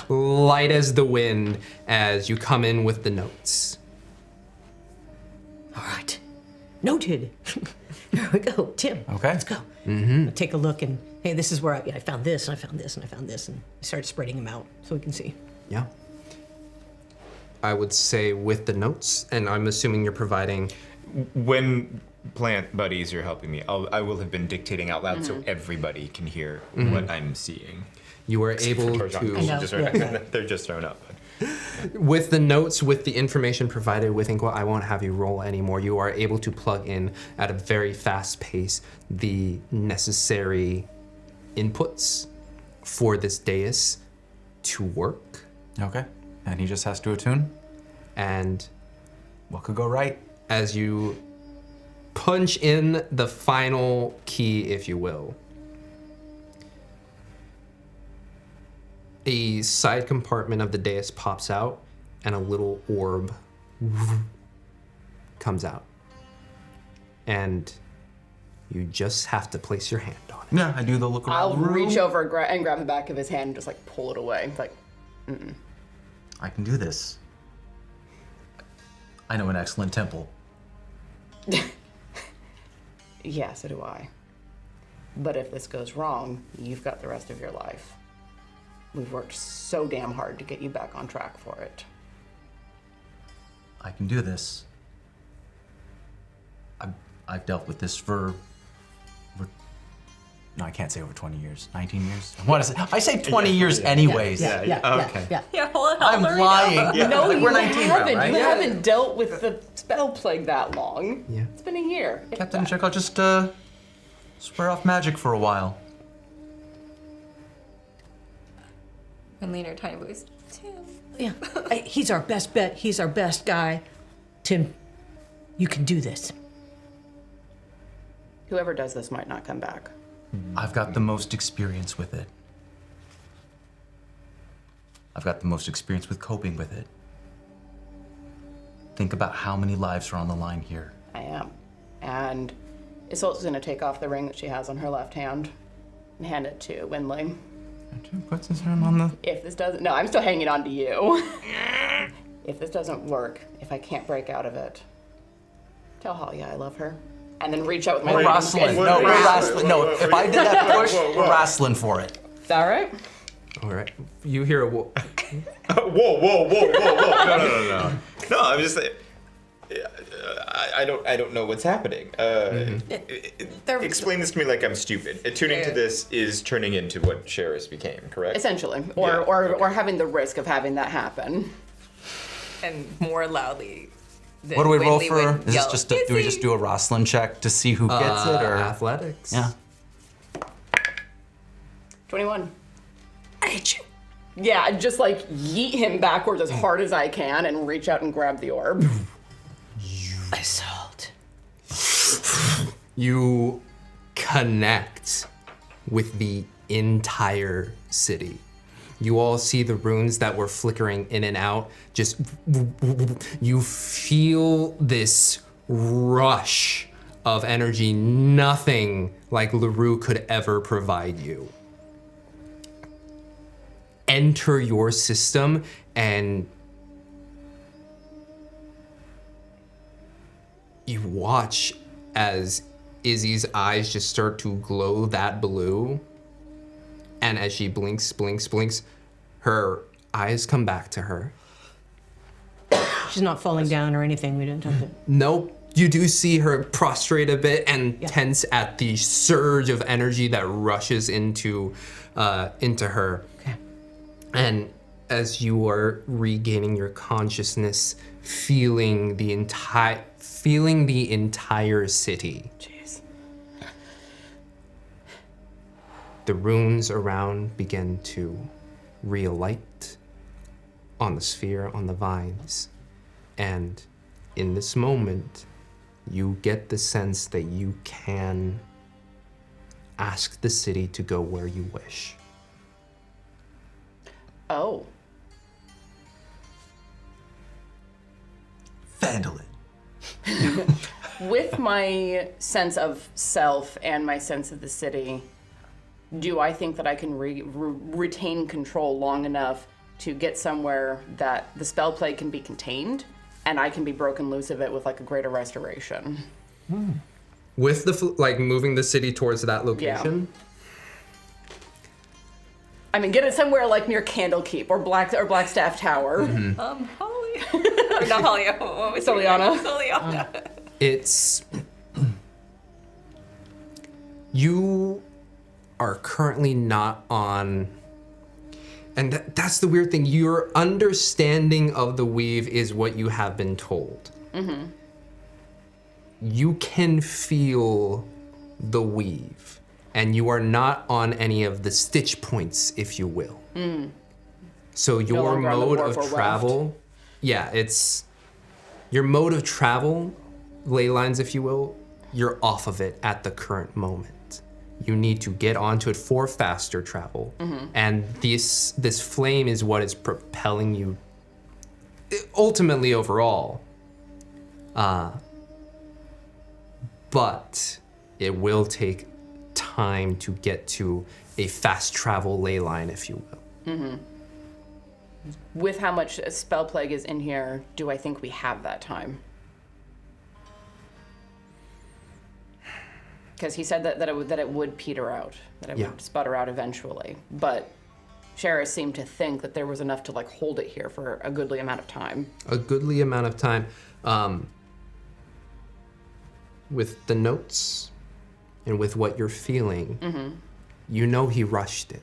light as the wind, as you come in with the notes. All right. Noted. There we go. Tim. Okay. Let's go. I'll take a look and, hey, this is where I found this, and I found this, and I found this, and I started spreading them out so we can see. Yeah. I would say with the notes, and I'm assuming you're providing. When plant buddies are helping me, I will have been dictating out loud so everybody can hear what I'm seeing. You are able to. They're just thrown up. With the notes, with the information provided with Inqua, I won't have you roll anymore. You are able to plug in at a very fast pace the necessary inputs for this dais to work. Okay. And he just has to attune? And what could go right? As you punch in the final key, if you will, a side compartment of the dais pops out and a little orb comes out. And you just have to place your hand on it. Yeah, I do the look around I'll the room. reach over and grab the back of his hand and just like pull it away. It's like, I can do this. I know an excellent temple. yeah, so do I. But if this goes wrong, you've got the rest of your life. We've worked so damn hard to get you back on track for it. I can do this. I've dealt with this for no, I can't say over 20 years. 19 years? What is it? I say 20 years anyways. Okay. Yeah, hold on. I'm lying. Yeah, No, like you we're 19 now, haven't. right? You haven't dealt with the spell plague that long. Yeah. It's been a year. if Captain that. Chick, I'll just swear off magic for a while. And leaner tiny voice. Tim. Yeah. He's our best bet. He's our best guy. Tim, you can do this. Whoever does this might not come back. I've got the most experience with it. I've got the most experience with coping with it. Think about how many lives are on the line here. I am. And Isolt's gonna take off the ring that she has on her left hand and hand it to Wynnleigh. Puts his hand on the... If this doesn't, no, I'm still hanging on to you. If this doesn't work, if I can't break out of it, tell Halia I love her. And then reach out with my We're ring wrestling. and No, we're grab. wrestling. No, if I did that push, we're wrestling for it. Is that right? All right. You hear a Whoa. No. No, I'm just saying. I don't know what's happening. Explain this to me like I'm stupid. Attuning to this is turning into what Sheris became, correct? Essentially. Or having the risk of having that happen. And more loudly. than What do we roll Wynnleigh for? would Is yell, this just do we just do a Rosslyn check to see who gets it, or athletics? Yeah. 21. I hit you. Yeah, I'd just like yeet him backwards as hard as I can and reach out and grab the orb. Isolt. You connect with the entire city. You all see the runes that were flickering in and out. Just, you feel this rush of energy, nothing like LaRue could ever provide you. Enter your system and you watch as Izzy's eyes just start to glow that blue. And as she blinks, her eyes come back to her. She's not falling down or anything. We didn't have to. Nope. You do see her prostrate a bit and tense at the surge of energy that rushes into her. Okay. And as you are regaining your consciousness, feeling the entire city. Jeez. The runes around begin to re-alight on the sphere, on the vines. And in this moment, you get the sense that you can ask the city to go where you wish. Oh. Vandalin. With my sense of self and my sense of the city, do I think that I can retain control long enough to get somewhere that the spell plague can be contained and I can be broken loose of it with like a greater restoration? With the moving the city towards that location? Yeah. I mean, get it somewhere like near Candlekeep or Blackstaff Tower. Holly. Or not Holly. What was Soliana. Soliana. It's... You are currently not on... And that's the weird thing. Your understanding of the weave is what you have been told. Mm-hmm. You can feel the weave, and you are not on any of the stitch points, if you will. So your mode of travel, it's your mode of travel, ley lines, if you will, you're off of it at the current moment. You need to get onto it for faster travel, and this flame is what is propelling you ultimately overall. But it will take time to get to a fast travel ley line, if you will. With how much spell plague is in here, do I think we have that time? Because he said that it would peter out, that it would sputter out eventually. But Sheridan seemed to think that there was enough to hold it here for a goodly amount of time. A goodly amount of time. With the notes and with what you're feeling, you know he rushed it.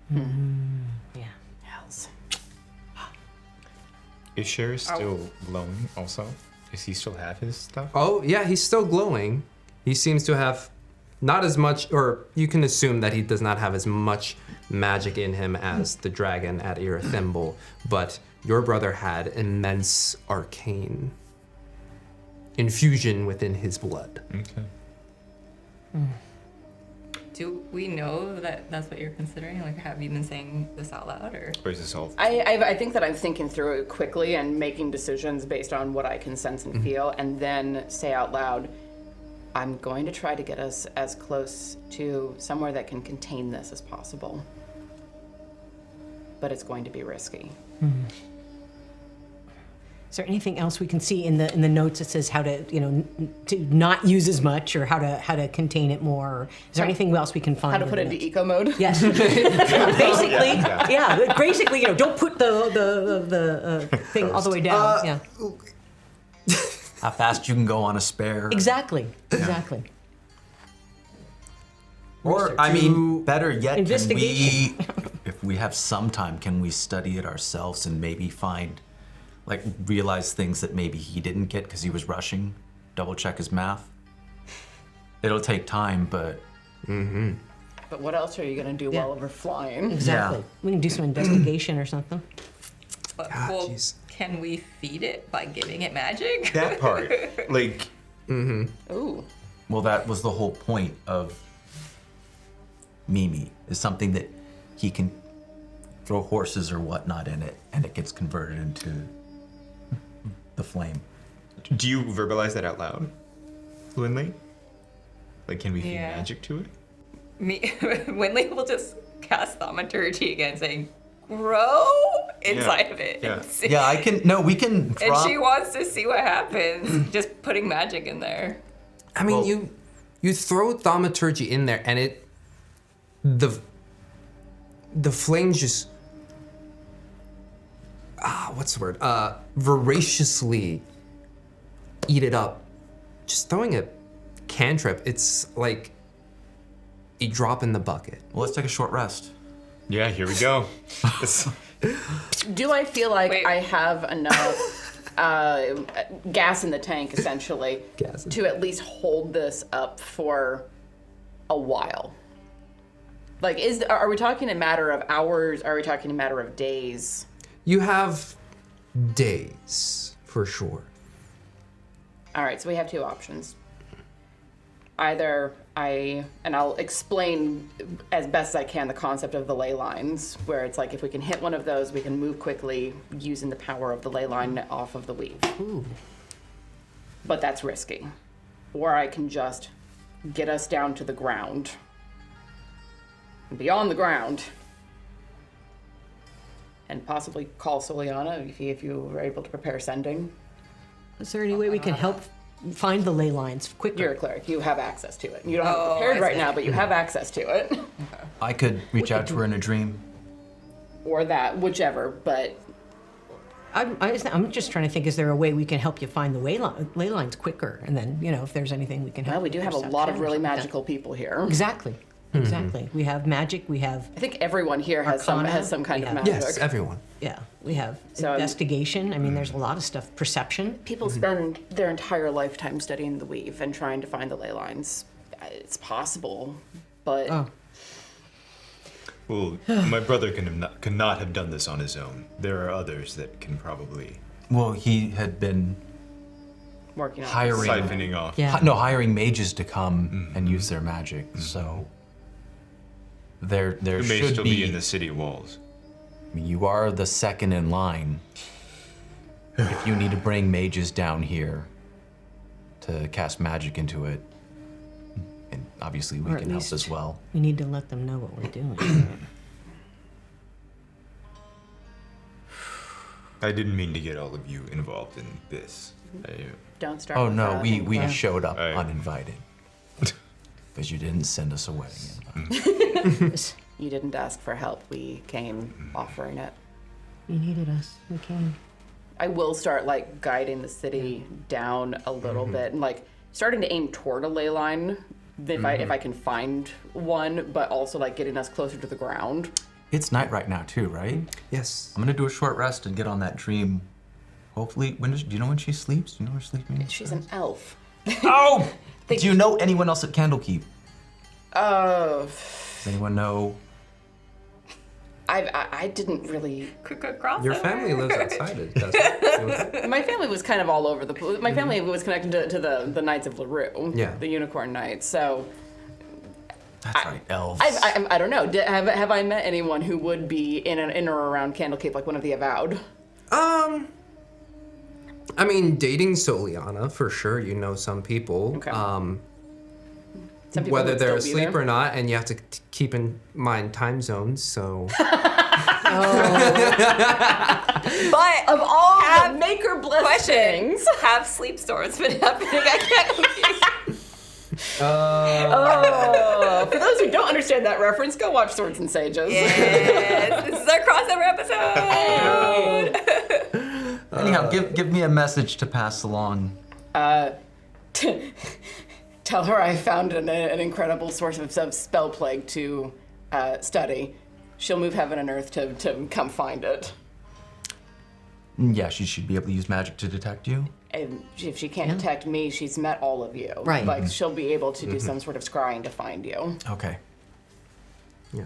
Yeah. Hells. Is Sheridan still glowing also? Does he still have his stuff? Oh, yeah, he's still glowing. He seems to have not as much, or you can assume that he does not have as much magic in him as the dragon at Irithimble, but your brother had immense arcane infusion within his blood. Okay. Do we know that that's what you're considering? Have you been saying this out loud, or Or is this all? I think that I'm thinking through it quickly and making decisions based on what I can sense and feel, and then say out loud, I'm going to try to get us as close to somewhere that can contain this as possible. But it's going to be risky. Is there anything else we can see in the notes that says how to to not use as much, or how to contain it more? Or is there anything else we can find? How to put it into eco mode? Yes. Basically, don't put the thing all the way down. How fast you can go on a spare. Exactly. Or, I mean, better yet, Investigation. if we have some time, can we study it ourselves and maybe find, realize things that maybe he didn't get because he was rushing? Double check his math. It'll take time, but... But what else are you going to do while we're flying? Exactly. Yeah. We can do some investigation or something. but, jeez. can we feed it by giving it magic? That part. Ooh. Well, that was the whole point of Mimi, is something that he can throw horses or whatnot in it, and it gets converted into the flame. Do you verbalize that out loud, Wynnleigh? Can we feed Yeah. magic to it? Wynnleigh will just cast thaumaturgy again, saying, grow inside of it. Yeah. And see. Yeah, we can And drop... she wants to see what happens, just putting magic in there. I mean, you throw thaumaturgy in there, and the flames just what's the word? Voraciously eat it up. Just throwing a cantrip, it's like a drop in the bucket. Well, let's take a short rest. Yeah, here we go. Do I feel like Wait. I have enough gas in the tank, essentially, Gas in- to at least hold this up for a while? Are we talking a matter of hours? Are we talking a matter of days? You have days, for sure. All right, so we have two options. Either I'll explain as best as I can the concept of the ley lines, where it's like if we can hit one of those, we can move quickly using the power of the ley line off of the weave. Ooh. But that's risky. Or I can just get us down to the ground. Beyond the ground. And possibly call Soliana if you were able to prepare sending. Is there any way we can help find the ley lines quicker? You're a cleric. You have access to it. You don't have it prepared right now, but you have access to it. I could reach out to her in a dream. Or that, whichever, but... I'm just trying to think, is there a way we can help you find the ley lines quicker? And then, if there's anything we can help. Well, we do have a lot of really magical people here. Exactly. Exactly. We have magic, we have... I think everyone here has some kind of magic. Yes, everyone. Yeah, we have investigation. I mean, there's a lot of stuff. Perception. People spend their entire lifetime studying the weave and trying to find the ley lines. It's possible, but... Oh. Well, my brother cannot have done this on his own. There are others that can probably... Well, he had been working on hiring... Siphoning off. Yeah. Hiring mages to come and use their magic, so... There Who may should still be... be in the city walls. I mean, you are the second in line. If you need to bring mages down here to cast magic into it, and obviously we Or at can help least- as well. We need to let them know what we're doing. I didn't mean to get all of you involved in this. Don't start Oh with no, that. we showed up Right. uninvited. Because you didn't send us a wedding invite. You didn't ask for help. We came offering it. You needed us. We came. I will start guiding the city down a little bit and starting to aim toward a ley line if I can find one, but also getting us closer to the ground. It's night right now too, right? Yes. I'm gonna do a short rest and get on that dream. Hopefully, do you know when she sleeps? Do you know her sleep means? She's an elf. Oh! Do you know anyone else at Candlekeep? Oh. Does anyone know? I didn't really. Your family lives outside it, doesn't it? My family was kind of all over the place. My family was connected to the Knights of LaRue. Yeah. The Unicorn Knights. So. That's right, elves. I don't know. Have I met anyone who would be in or around Candlekeep, one of the Avowed? I mean, dating Soliana, for sure, you know some people. Okay. Some people Whether would they're still be asleep there. or not, and you have to keep in mind time zones, so... But Of all Have the make or bless question: things. have sleep storms been happening? I can't. Oh, for those who don't understand that reference, go watch Swords and Sages. Yes, this is our crossover episode. Anyhow, give me a message to pass along. Tell her I found an incredible source of spell plague to study. She'll move heaven and earth to come find it. Yeah, she should be able to use magic to detect you. And if she can't detect me, she's met all of you. Right. She'll be able to do some sort of scrying to find you. Okay. Yeah.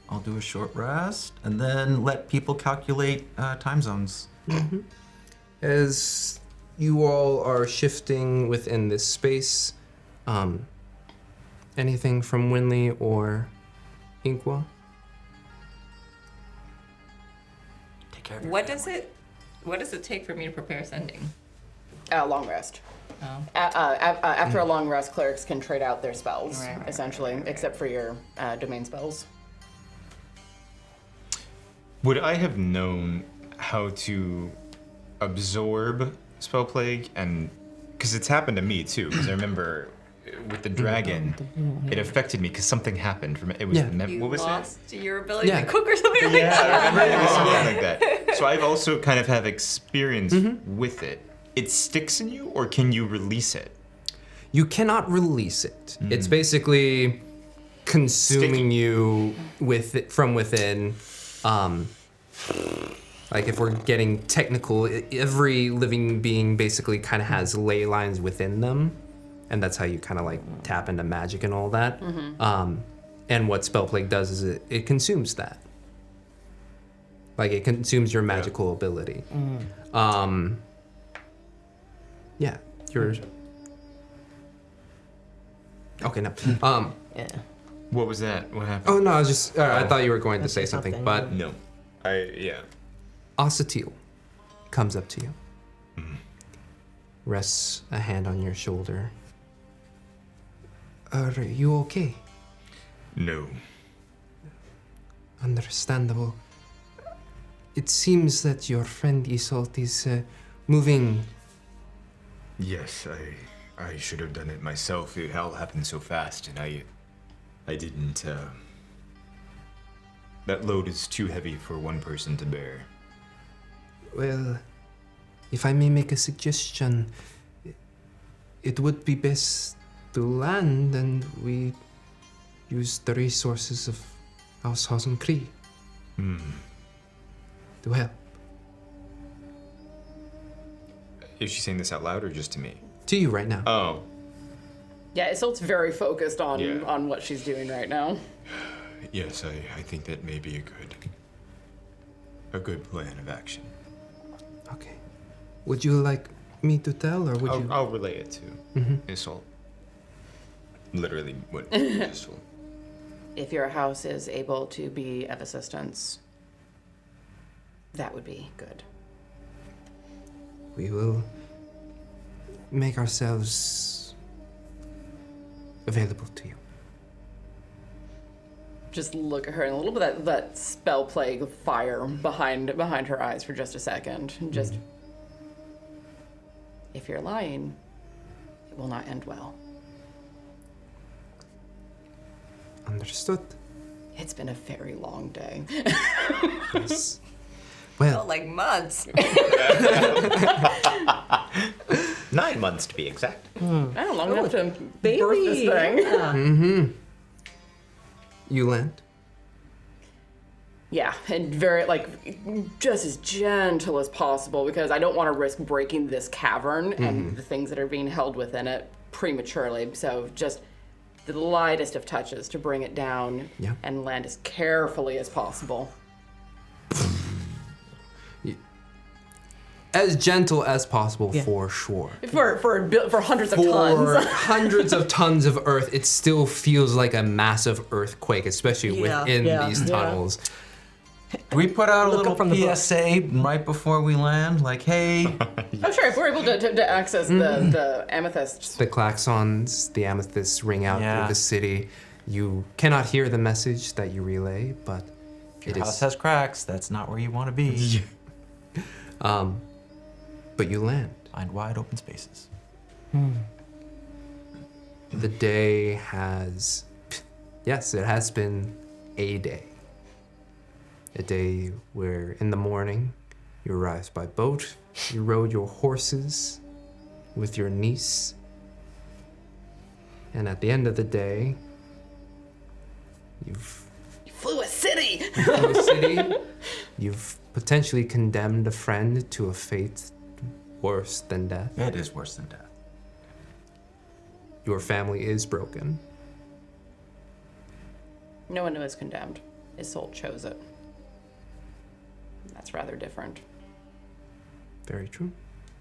I'll do a short rest and then let people calculate time zones. As you all are shifting within this space, anything from Wynnleigh or Inqua? Take care of your What does it take for me to prepare sending? Long rest. After a long rest, clerics can trade out their spells, Right, essentially, except for your domain spells. Would I have known how to absorb spell plague? And because it's happened to me too. Because I remember with the dragon, it affected me because something happened. From it was Yeah. You what was lost your ability Yeah. to cook or something like Yeah, that. I remember it was something like that. So I've also kind of have experience with it. It sticks in you, or can you release it? You cannot release it. It's basically consuming you from within. If we're getting technical, every living being basically kind of has ley lines within them, and that's how you kind of tap into magic and all that. And what spell plague does is it consumes that. It consumes your magical ability. Yeah, you're. Okay, no. Yeah. What was that? What happened? Oh no, I was just. I thought you were going to say something, but No. Yeah. Asatil comes up to you, rests a hand on your shoulder. Are you okay? No. Understandable. It seems that your friend Isolt is moving. Yes, I should have done it myself. It all happened so fast, and I didn't. That load is too heavy for one person to bear. Well, if I may make a suggestion, it would be best to land and we use the resources of Haushausen Kree to help. Is she saying this out loud or just to me? To you right now. Oh. Yeah, Isolt's very focused on Yeah. on what she's doing right now. Yes, I think that may be a good plan of action. Okay. Would you like me to tell, or would you? I'll relay it to Isolt. Literally, what Isolt. If your house is able to be of assistance, that would be good. We will make ourselves available to you. Just look at her and a little bit of that spell plague fire behind her eyes for just a second. And just, if you're lying, it will not end well. Understood. It's been a very long day. Yes. Well, Felt like months. 9 months to be exact. I don't know, long enough to Baby. birth this thing. Yeah. you land. Yeah, and very, like, just as gentle as possible because I don't want to risk breaking this cavern and the things that are being held within it prematurely. So just the lightest of touches to bring it down Yeah. and land as carefully as possible. As gentle as possible, Yeah. for sure. For hundreds of For tons. hundreds of tons of earth, it still feels like a massive earthquake, especially Yeah, within yeah, these yeah. tunnels. Do we put out a Look little up from the book. PSA right before we land? Like, hey, Oh, sure, if we're able to access the amethysts. The klaxons, the amethysts ring out Yeah. through the city. You cannot hear the message that you relay, but your it house is. has cracks. That's not where you want to be. But you land. Find wide open spaces. The day has. Yes, it has been a day. A day where in the morning you arrived by boat, you rode your horses with your niece, and at the end of the day, you've Flew a city! from the city, you've potentially condemned a friend to a fate worse than death. It is worse than death. Your family is broken. No one was condemned. Isolt chose it. That's rather different. Very true.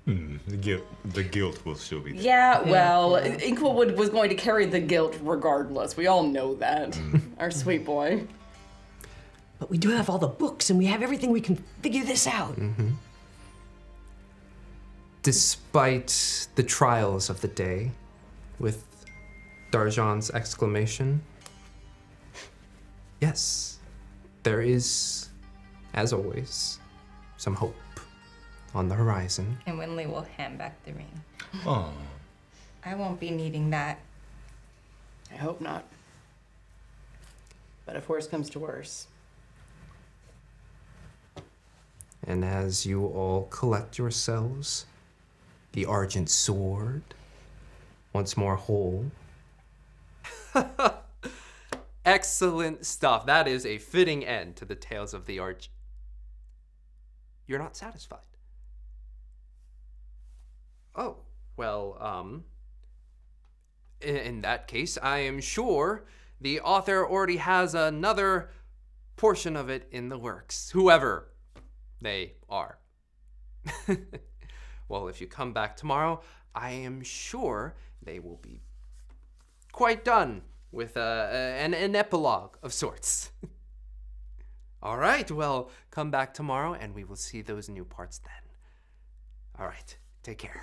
The guilt will still be there. Yeah, well, Inqua was going to carry the guilt regardless. We all know that. Our sweet boy. But we do have all the books and we have everything. We can figure this out. Despite the trials of the day, with Darjaan's exclamation, yes, there is, as always, some hope on the horizon. And Wynnleigh will hand back the ring. Oh. I won't be needing that. I hope not. But if worse comes to worse. And as you all collect yourselves, the Argent Sword, once more whole. Excellent stuff. That is a fitting end to the Tales of the Arch. You're not satisfied. Oh, well, in that case, I am sure the author already has another portion of it in the works. Whoever they are. Well, if you come back tomorrow, I am sure they will be quite done with an epilogue of sorts. All right, well, come back tomorrow and we will see those new parts then. All right, take care.